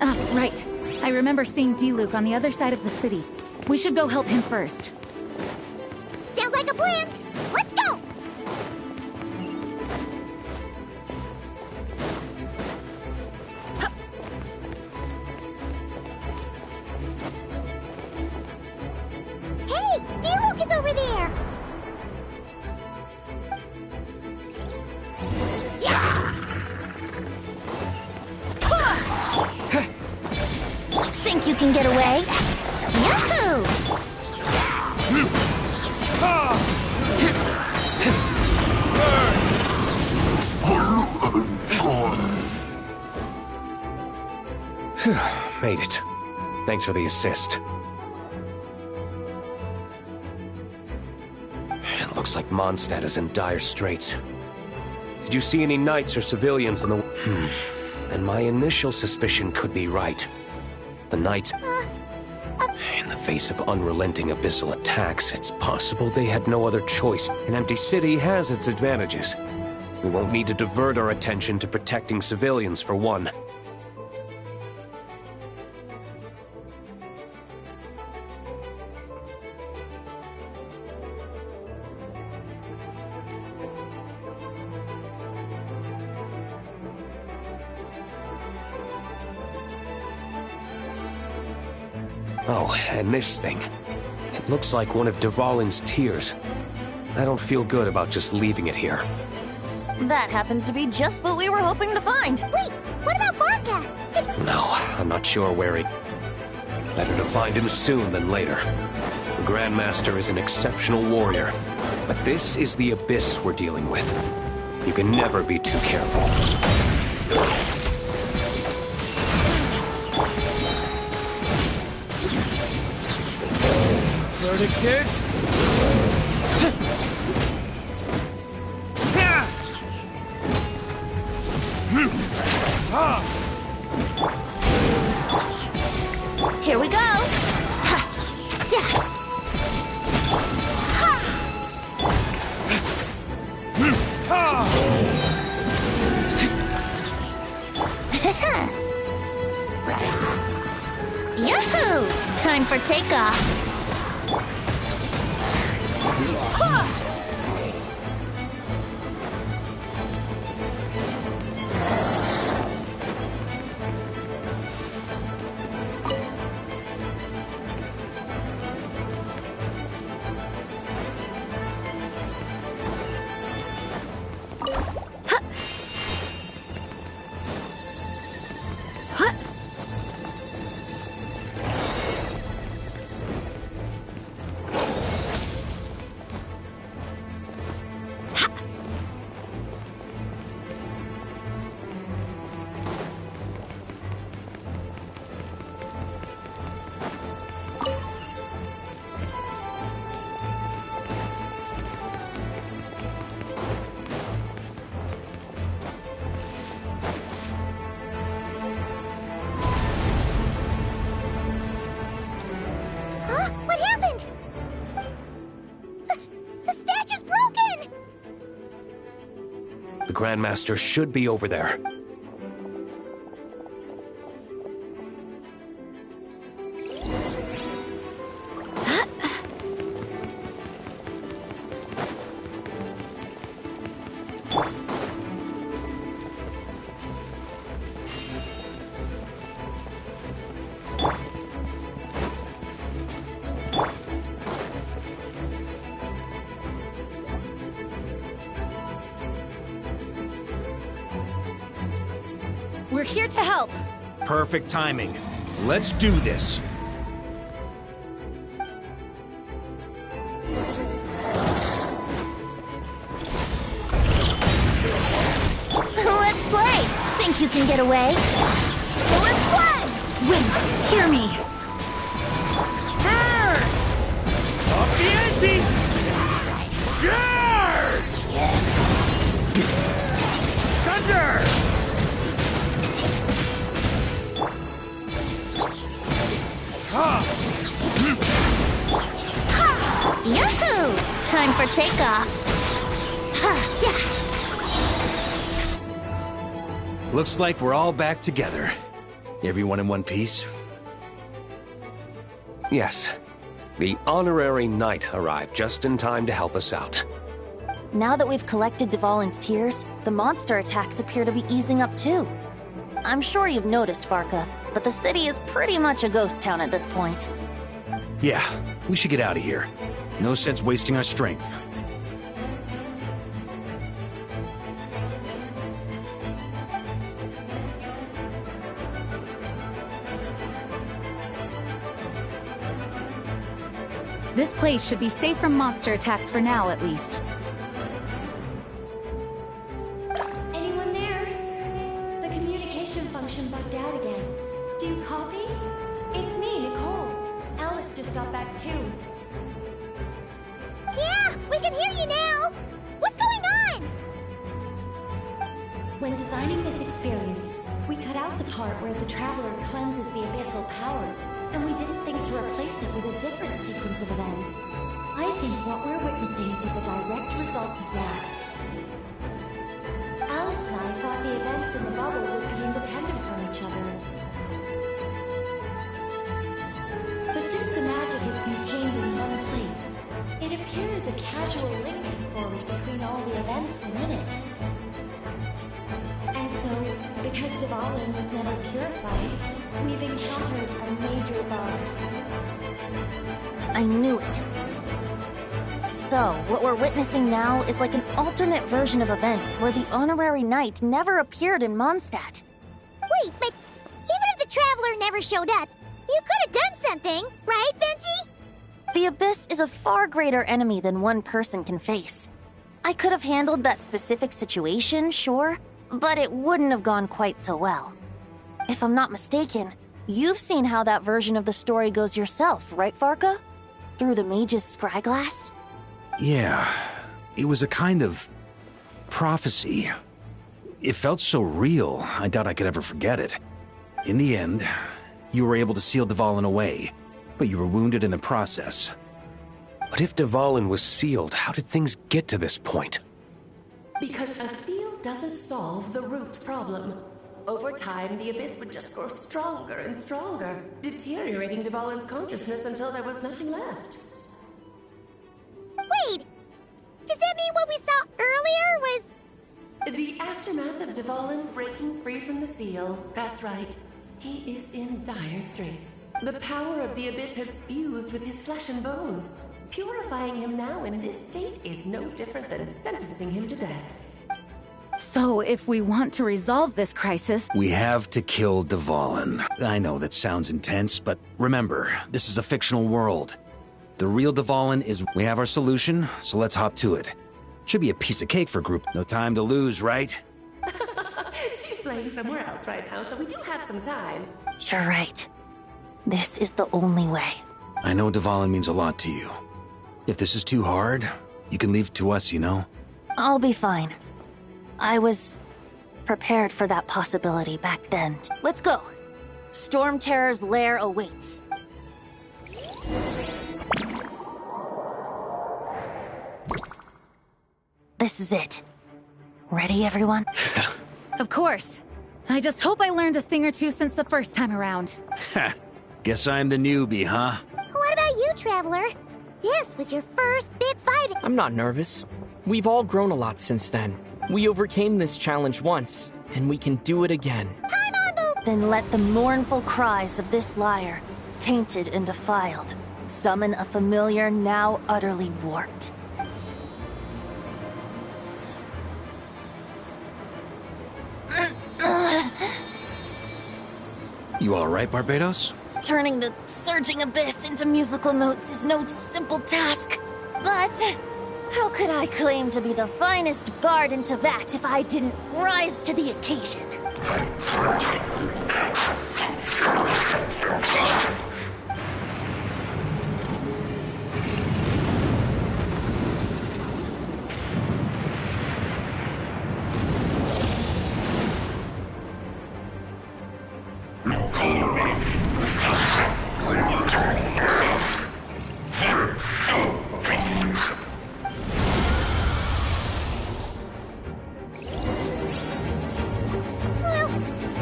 Ah, right. I remember seeing Diluc on the other side of the city. We should go help him first. Sounds like a plan. Let's go! Hey! Diluc is over there! Think you can get away? Yahoo! Made it. Thanks for the assist. It looks like Mondstadt is in dire straits. Did you see any knights or civilians in the... And my initial suspicion could be right. The knights... In the face of unrelenting abyssal attacks, it's possible they had no other choice. An empty city has its advantages. We won't need to divert our attention to protecting civilians, for one. Oh, and this thing. It looks like one of Dvalin's tears. I don't feel good about just leaving it here. That happens to be just what we were hoping to find. Wait, what about Vorka? No, I'm not sure where he... Better to find him soon than later. The Grandmaster is an exceptional warrior, but this is the Abyss we're dealing with. You can never be too careful. Verdict is... Here we go! Yahoo! Time for takeoff! The Grandmaster should be over there. We're here to help. Perfect timing. Let's do this. Let's play! Think you can get away? Let's play! Wait, hear me. Burn! Off the ante! Charge! Thunder! Yahoo! Time for takeoff. Yeah. Looks like we're all back together. Everyone in one piece? Yes. The honorary knight arrived just in time to help us out. Now that we've collected Dvalin's tears, the monster attacks appear to be easing up too. I'm sure you've noticed, Varka, but the city is pretty much a ghost town at this point. Yeah, we should get out of here. No sense wasting our strength. This place should be safe from monster attacks for now, at least. Anyone there? The communication function bugged out again. Do you copy? It's me, Nicole. Alice just got back too. Yeah, we can hear you now! What's going on? When designing this experience, we cut out the part where the Traveler cleanses the abyssal power, and we didn't think to replace it with a different sequence of events. I think what we're witnessing is a direct result of that. Alice and I thought the events in the bubble would be independent from each other. But since the magic is contained in one place, it appears a casual link has formed between all the events within it. And so, because Dvalin was never purified, we've encountered a major bug. I knew it. So, what we're witnessing now is like an alternate version of events where the honorary knight never appeared in Mondstadt. Wait, but even if the Traveler never showed up, you could have done something, right, Venti? The Abyss is a far greater enemy than one person can face. I could have handled that specific situation, sure, but it wouldn't have gone quite so well. If I'm not mistaken, you've seen how that version of the story goes yourself, right, Varka? Through the mage's scryglass? Yeah, it was a kind of prophecy. It felt so real, I doubt I could ever forget it. In the end, you were able to seal Dvalin away, but you were wounded in the process. But if Dvalin was sealed, how did things get to this point? Because a seal doesn't solve the root problem. Over time, the Abyss would just grow stronger and stronger, deteriorating Dvalin's consciousness until there was nothing left. Wait! Does that mean what we saw earlier was... The aftermath of Dvalin breaking free from the seal. That's right. He is in dire straits. The power of the Abyss has fused with his flesh and bones. Purifying him now in this state is no different than sentencing him to death. So, if we want to resolve this crisis... We have to kill Dvalin. I know that sounds intense, but remember, this is a fictional world. The real Dvalin is... We have our solution, so let's hop to it. Should be a piece of cake for group. No time to lose, right? She's playing somewhere else right now, so we do have some time. You're right. This is the only way. I know Dvalin means a lot to you. If this is too hard, you can leave it to us, you know? I'll be fine. I was prepared for that possibility back then. Let's go. Storm Terror's lair awaits. This is it. Ready, everyone? Of course. I just hope I learned a thing or two since the first time around. Guess I'm the newbie, huh? What about you, Traveler? This was your first big fight. I'm not nervous. We've all grown a lot since then. We overcame this challenge once, and we can do it again. Then let the mournful cries of this liar, tainted and defiled, summon a familiar now utterly warped. You alright, Barbados? Turning the surging abyss into musical notes is no simple task. But how could I claim to be the finest bard into that if I didn't rise to the occasion?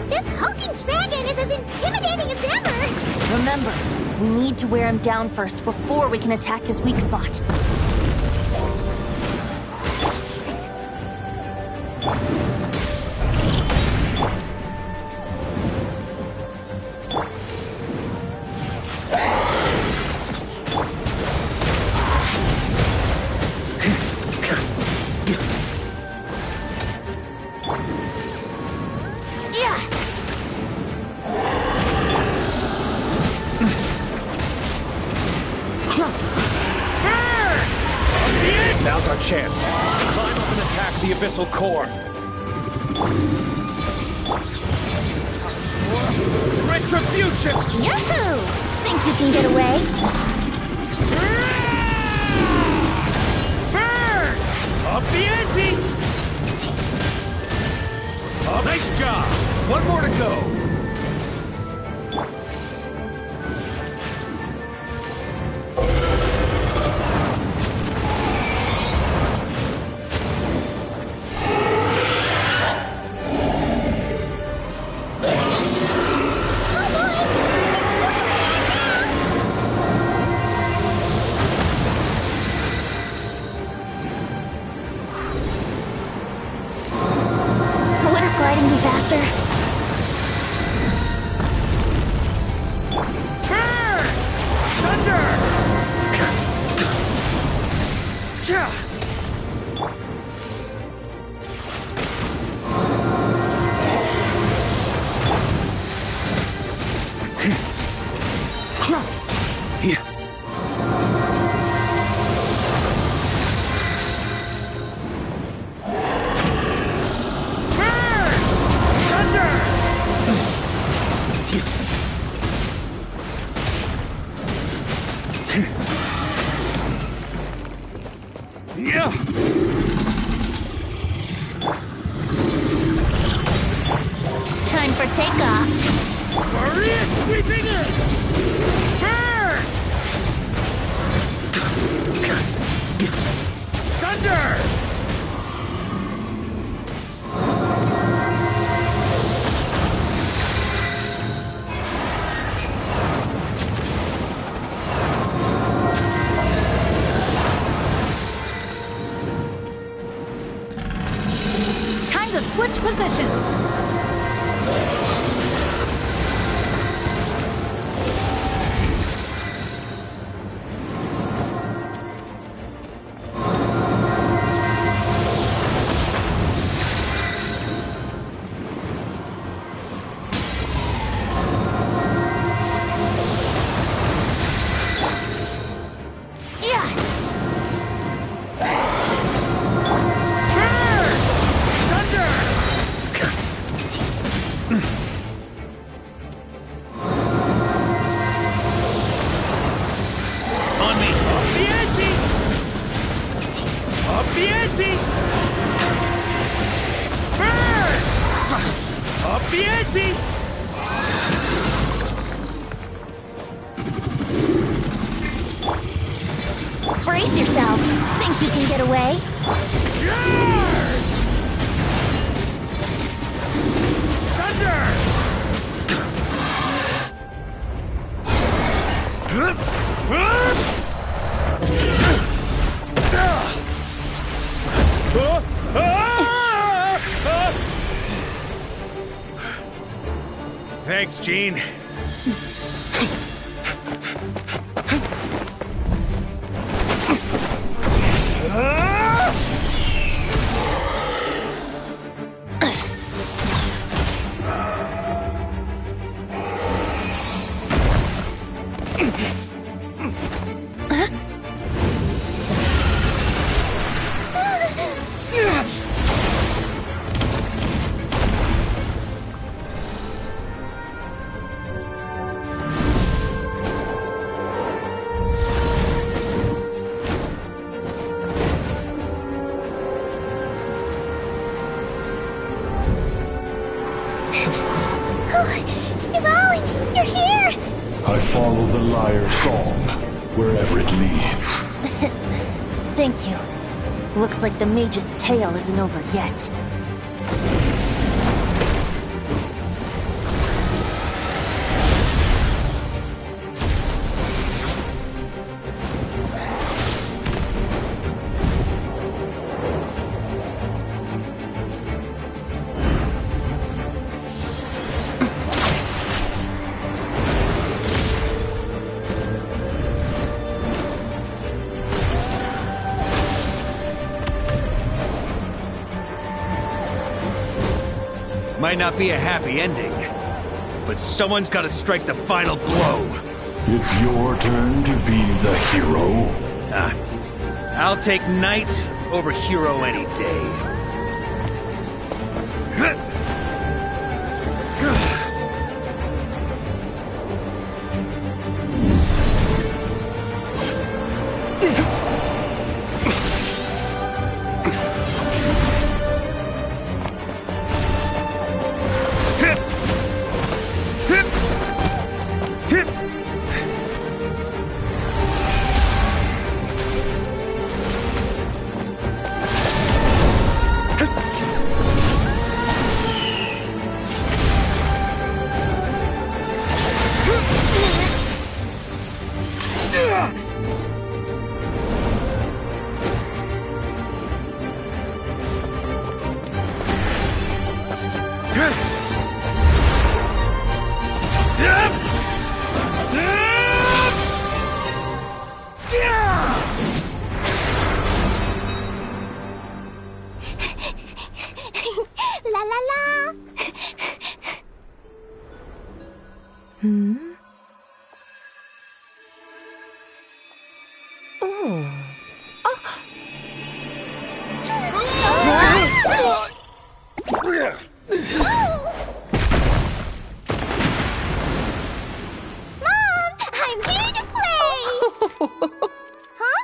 This hulking dragon is as intimidating as ever! Remember, we need to wear him down first before we can attack his weak spot. Now's our chance. Climb up and attack the Abyssal Core. Retribution! Yahoo! Think you can get away? Burn! Up the ante! Nice job! One more to go. Gliding me faster. Burn! Thunder! Yeah. Yeah! Time for takeoff. Maria sweeping in! Burn! Thunder! To switch positions. Brace yourselves. Think you can get away? Thanks, Gene. Dvalin, you're here! I follow the lyre's song, wherever it leads. Thank you. Looks like the mage's tale isn't over yet. Might not be a happy ending, but someone's gotta strike the final blow. It's your turn to be the hero. I'll take knight over hero any day. La la la! Mom, I'm here to play! Huh?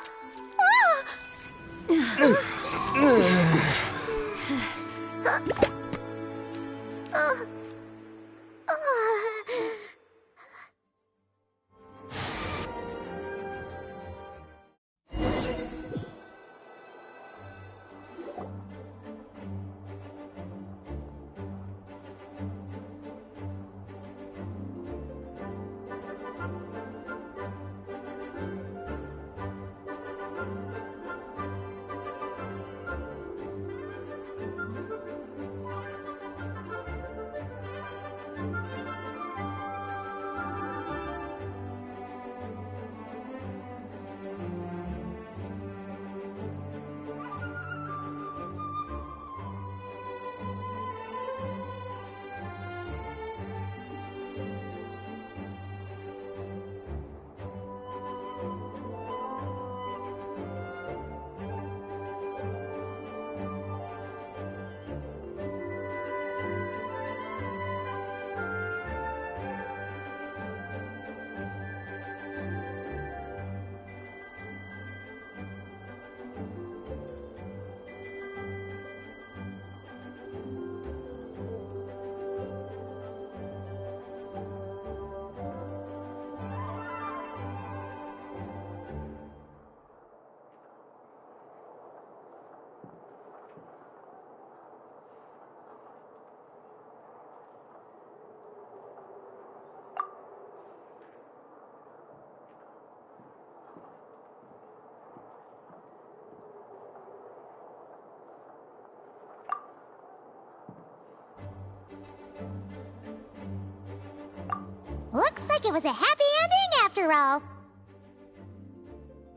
Looks like it was a happy ending after all.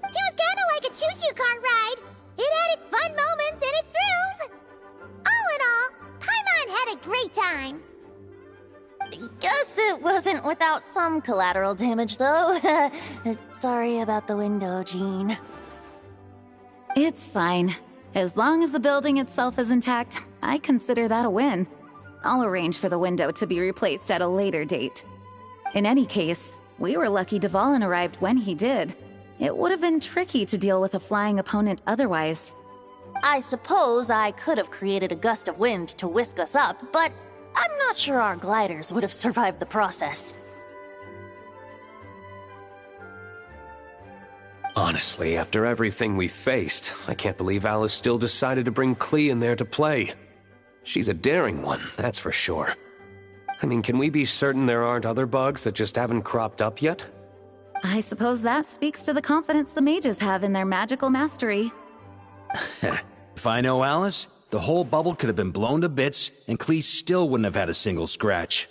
It was kinda like a choo-choo car ride. It had its fun moments and its thrills. All in all, Paimon had a great time. Guess it wasn't without some collateral damage, though. Sorry about the window, Jean. It's fine. As long as the building itself is intact, I consider that a win. I'll arrange for the window to be replaced at a later date. In any case, we were lucky Dvalin arrived when he did. It would have been tricky to deal with a flying opponent otherwise. I suppose I could have created a gust of wind to whisk us up, but I'm not sure our gliders would have survived the process. Honestly, after everything we faced, I can't believe Alice still decided to bring Klee in there to play. She's a daring one, that's for sure. I mean, can we be certain there aren't other bugs that just haven't cropped up yet? I suppose that speaks to the confidence the mages have in their magical mastery. If I know Alice, the whole bubble could have been blown to bits, and Klee still wouldn't have had a single scratch.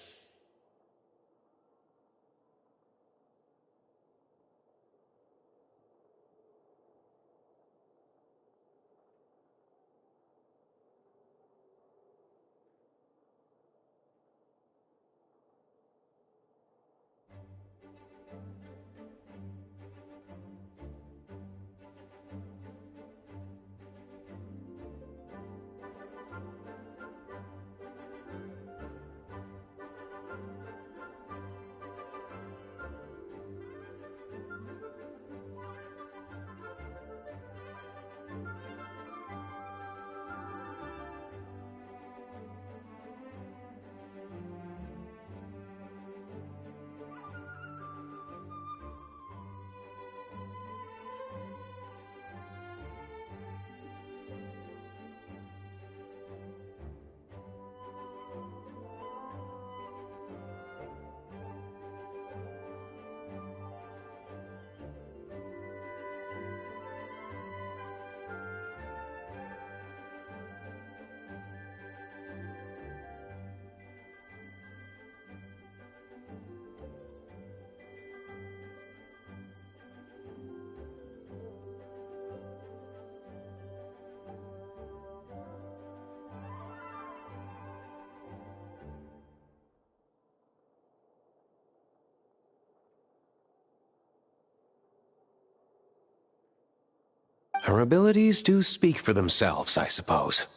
Her abilities do speak for themselves, I suppose.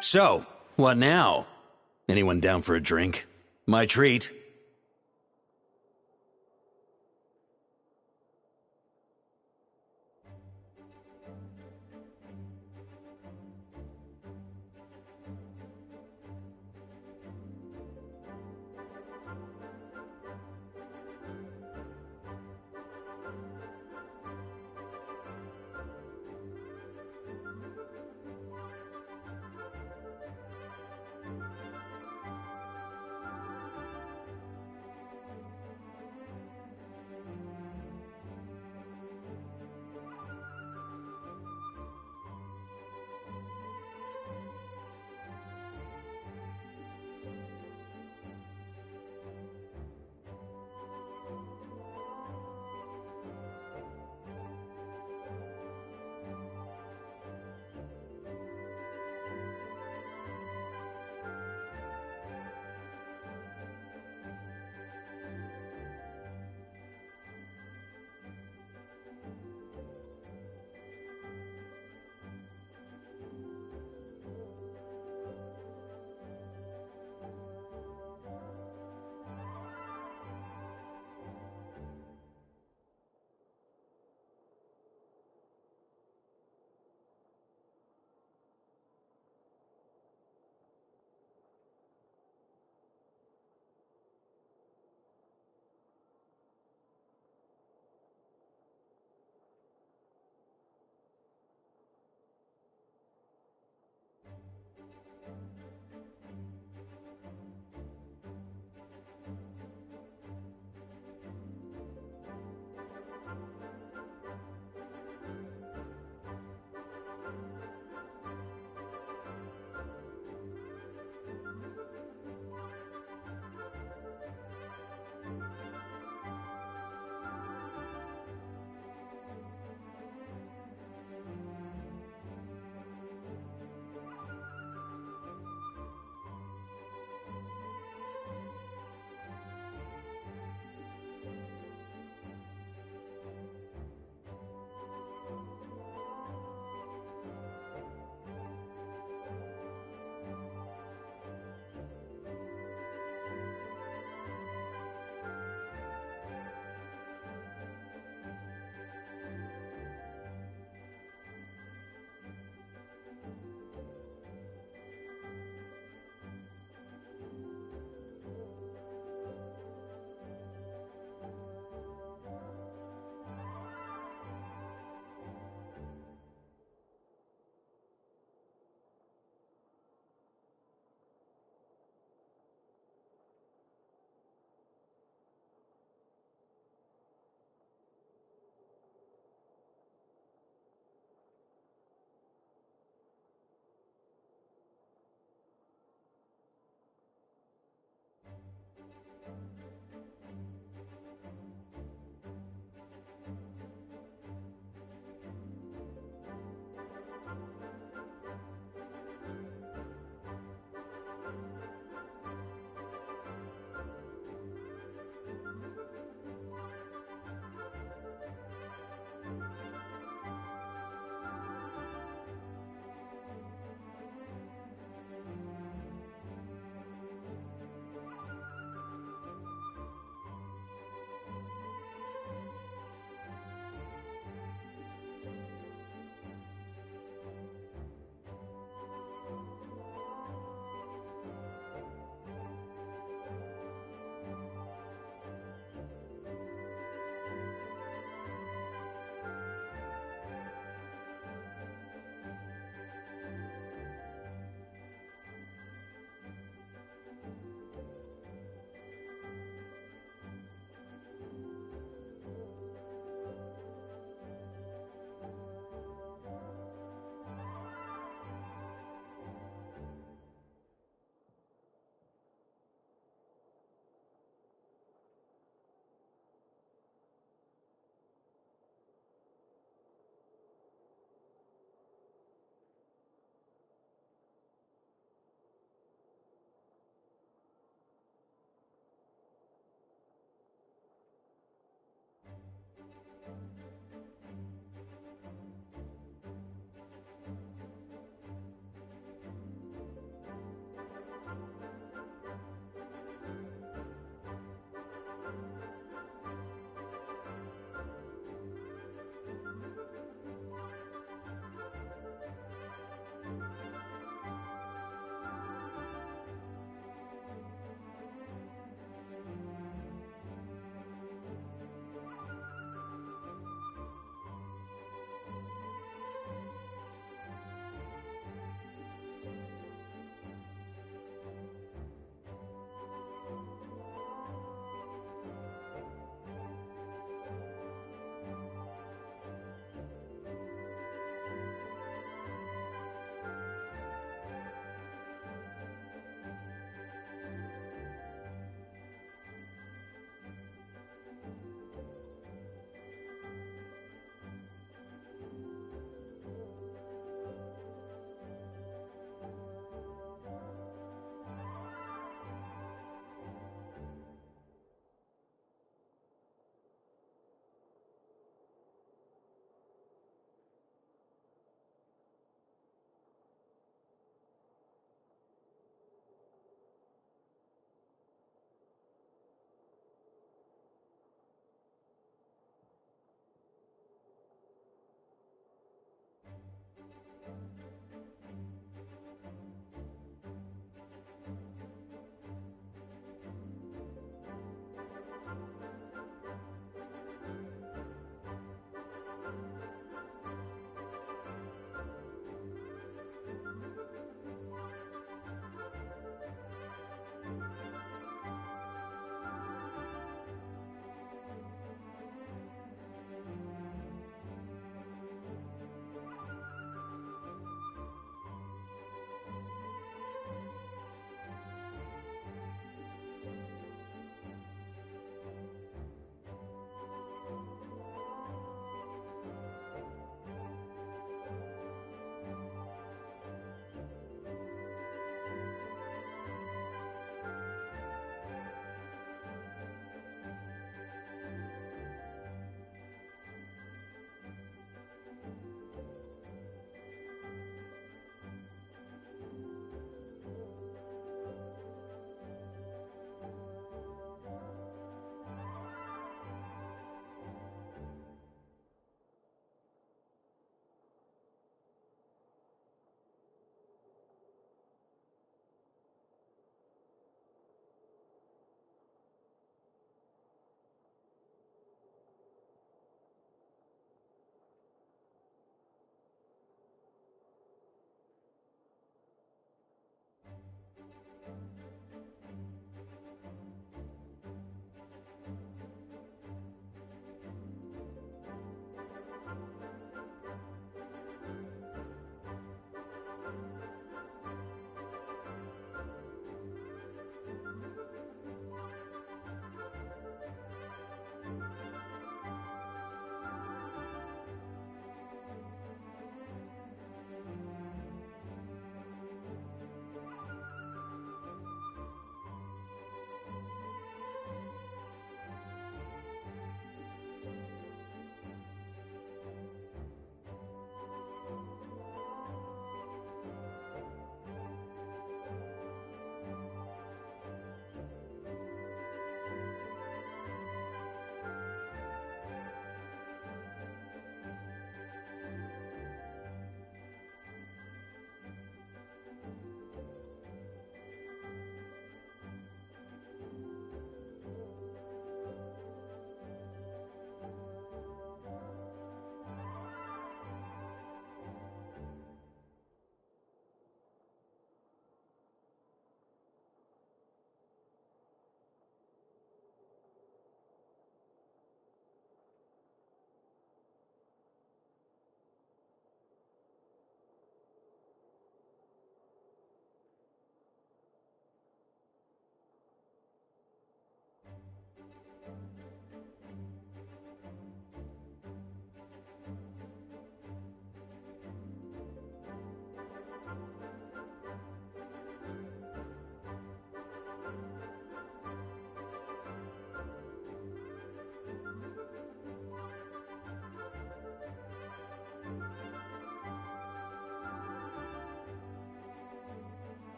So, what now? Anyone down for a drink? My treat.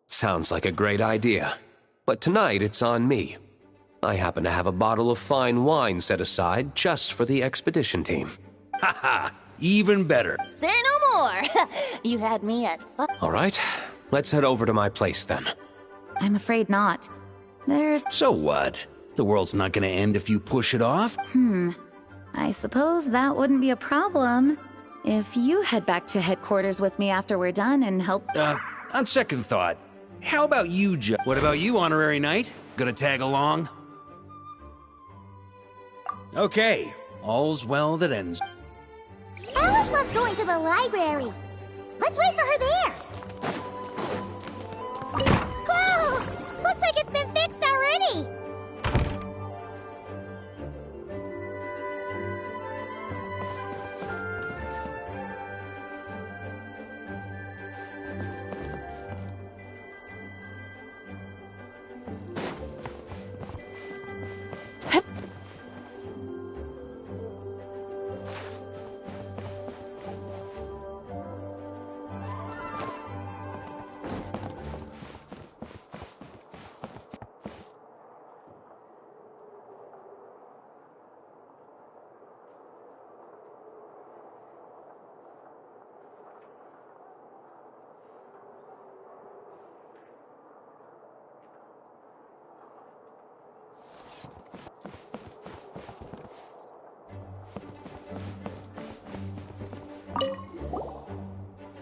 Sounds like a great idea. But tonight it's on me. I happen to have a bottle of fine wine set aside just for the expedition team. Haha, even better. Say no more. You had me at All right, let's head over to my place then. I'm afraid not. There's... So what? The world's not gonna end if you push it off? I suppose that wouldn't be a problem. If you head back to headquarters with me after we're done and help... On second thought, how about you, Joe? What about you, Honorary Knight? Gonna tag along? Okay, all's well that ends. Alice loves going to the library. Let's wait for her there. Whoa! Looks like it's been fixed already.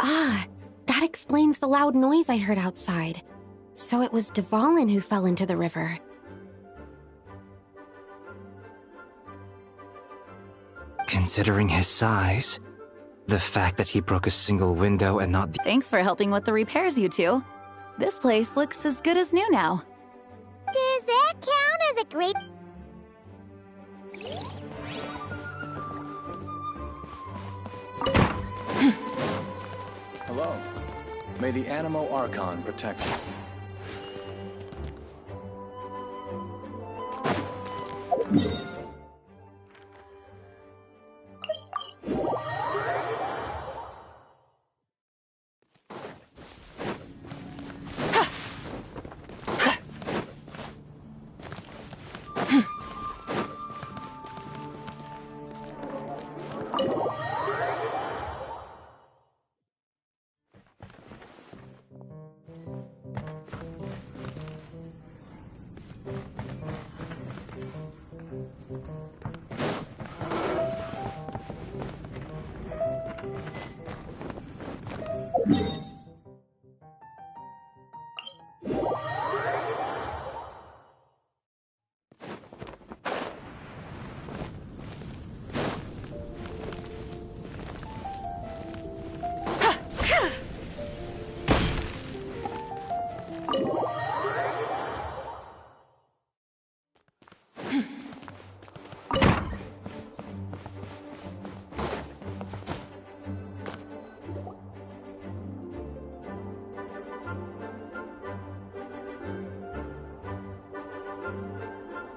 Ah, that explains the loud noise I heard outside. So it was Dvalin who fell into the river. Considering his size, the fact that he broke a single window and not the— Thanks for helping with the repairs, you two. This place looks as good as new now. Does that count as a great... Hello. May the Animo Archon protect you.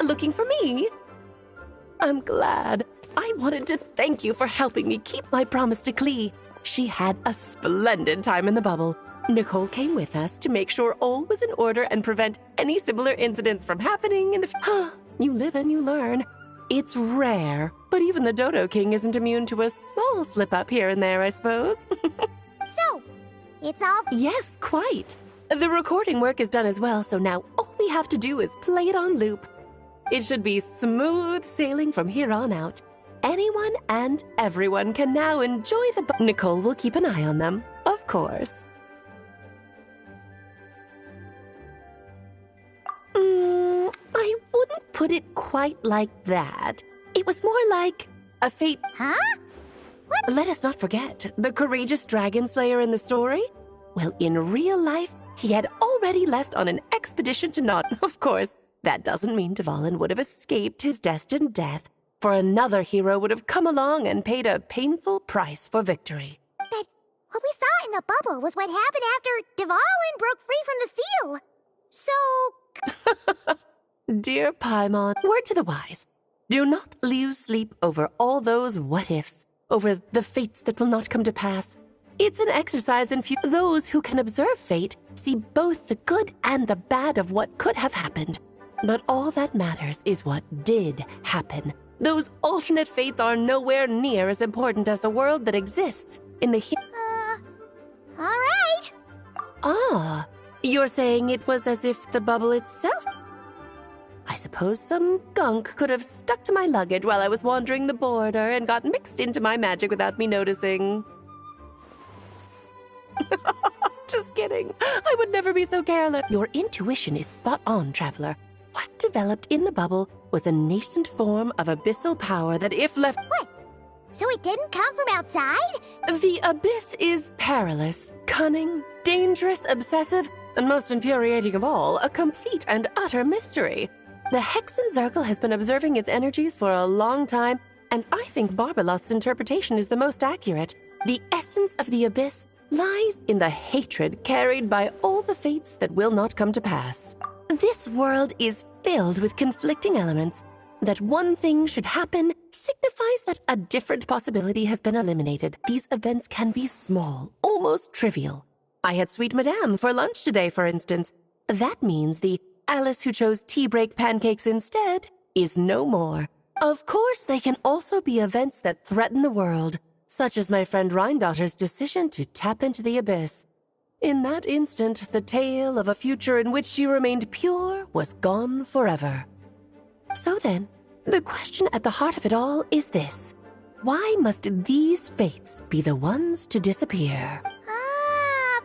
Looking for me? I'm glad. I wanted to thank you for helping me keep my promise to Klee. She had a splendid time in the bubble. Nicole came with us to make sure all was in order and prevent any similar incidents from happening in the You live and you learn. It's rare, but even the Dodo King isn't immune to a small slip-up here and there, I suppose. So, it's all... Yes, quite. The recording work is done as well, so now all we have to do is play it on loop. It should be smooth sailing from here on out. Anyone and everyone can now enjoy the... Nicole will keep an eye on them, of course. I wouldn't put it quite like that. It was more like a fate... Huh? What? Let us not forget, the courageous dragon slayer in the story? Well, in real life, he had already left on an expedition to Nod. Of course, that doesn't mean Dvalin would have escaped his destined death, for another hero would have come along and paid a painful price for victory. But what we saw in the bubble was what happened after Dvalin broke free from the seal. So... Dear Paimon, word to the wise. Do not lose sleep over all those what-ifs, over the fates that will not come to pass. It's an exercise in those who can observe fate see both the good and the bad of what could have happened. But all that matters is what did happen. Those alternate fates are nowhere near as important as the world that exists in the All right. Ah, you're saying it was as if the bubble itself... I suppose some gunk could have stuck to my luggage while I was wandering the border and got mixed into my magic without me noticing. Just kidding. I would never be so careless. Your intuition is spot on, Traveler. What developed in the bubble was a nascent form of abyssal power that, if left... What? So it didn't come from outside? The abyss is perilous, cunning, dangerous, obsessive, and most infuriating of all, a complete and utter mystery. The Hexen Zircle has been observing its energies for a long time, and I think Barbalot's interpretation is the most accurate. The essence of the abyss lies in the hatred carried by all the fates that will not come to pass. This world is filled with conflicting elements. That one thing should happen signifies that a different possibility has been eliminated. These events can be small, almost trivial. I had Sweet Madame for lunch today, for instance. That means the Alice who chose tea break pancakes instead is no more. Of course, they can also be events that threaten the world, such as my friend Rhindotter's decision to tap into the abyss. In that instant, the tale of a future in which she remained pure was gone forever. So then, the question at the heart of it all is this. Why must these fates be the ones to disappear?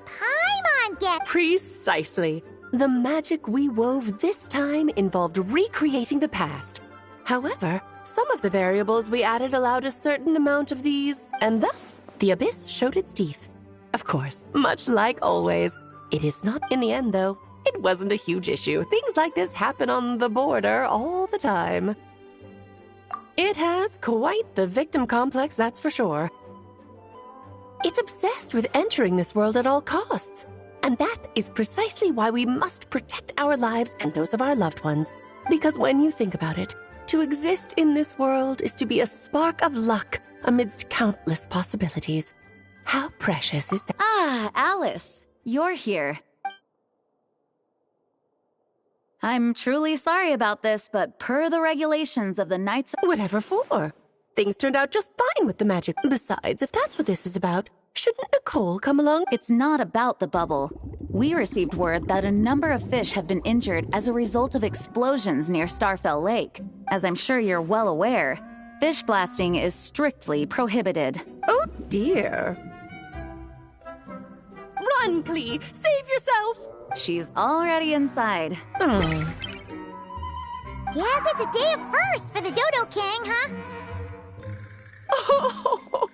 Paimon get... Precisely. The magic we wove this time involved recreating the past. However, some of the variables we added allowed a certain amount of these, and thus, the abyss showed its teeth. Of course, much like always. It is not in the end, though. It wasn't a huge issue. Things like this happen on the border all the time. It has quite the victim complex, that's for sure. It's obsessed with entering this world at all costs. And that is precisely why we must protect our lives and those of our loved ones. Because when you think about it, to exist in this world is to be a spark of luck amidst countless possibilities. How precious is that? Ah, Alice, you're here. I'm truly sorry about this, but per the regulations of the Knights... Whatever for? Things turned out just fine with the magic. Besides, if that's what this is about, shouldn't Nicole come along? It's not about the bubble. We received word that a number of fish have been injured as a result of explosions near Starfell Lake. As I'm sure you're well aware, fish blasting is strictly prohibited. Oh dear. Run, Klee! Save yourself! She's already inside. Guess it's a day of first for the Dodo King, huh? Oh,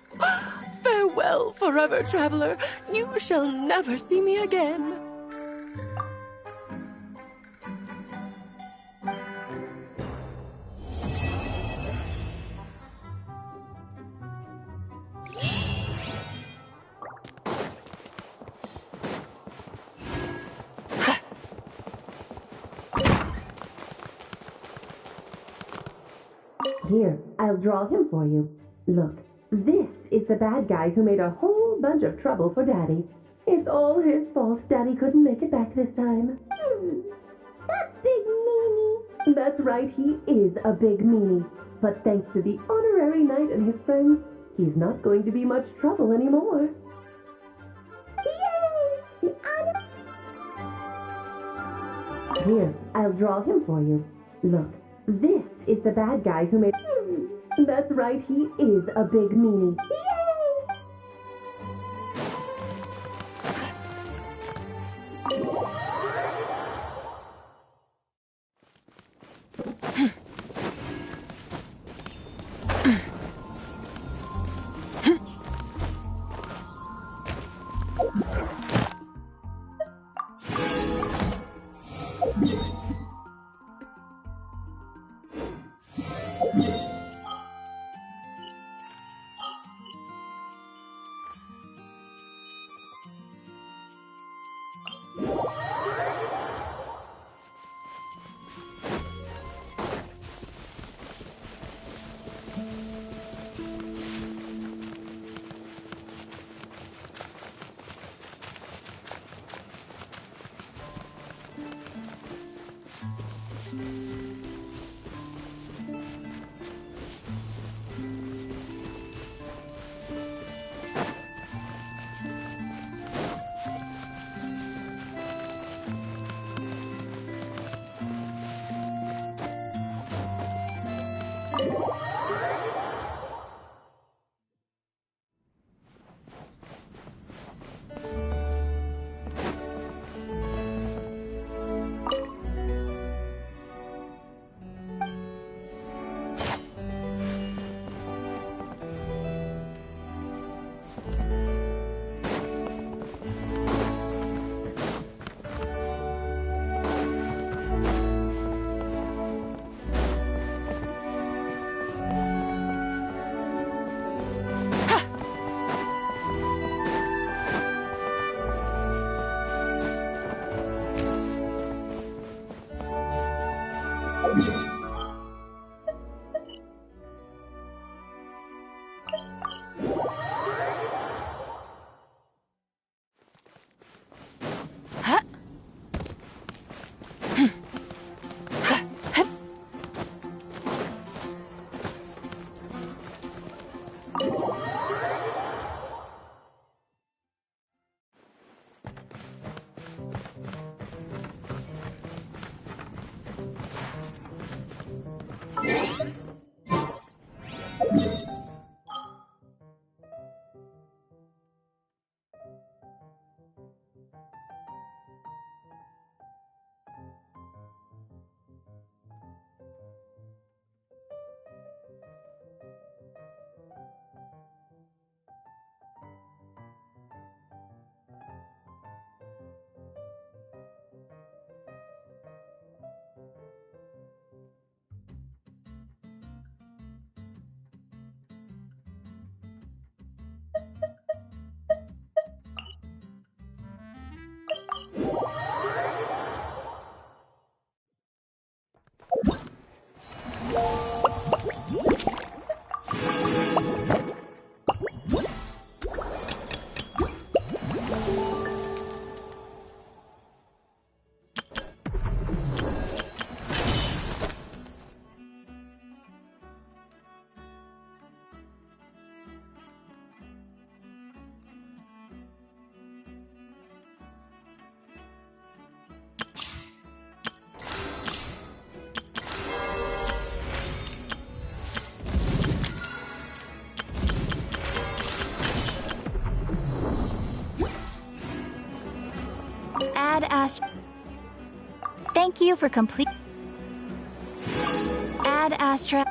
farewell forever, traveler. You shall never see me again. Here, I'll draw him for you. Look, this is the bad guy who made a whole bunch of trouble for Daddy. It's all his fault Daddy couldn't make it back this time. That big meanie. That's right, he is a big meanie. But thanks to the honorary knight and his friends, he's not going to be much trouble anymore. Yay! Here, I'll draw him for you. Look, this is the bad guy who made... That's right, he is a big meanie. Ad Astra. Thank you for complete. Ad Astra.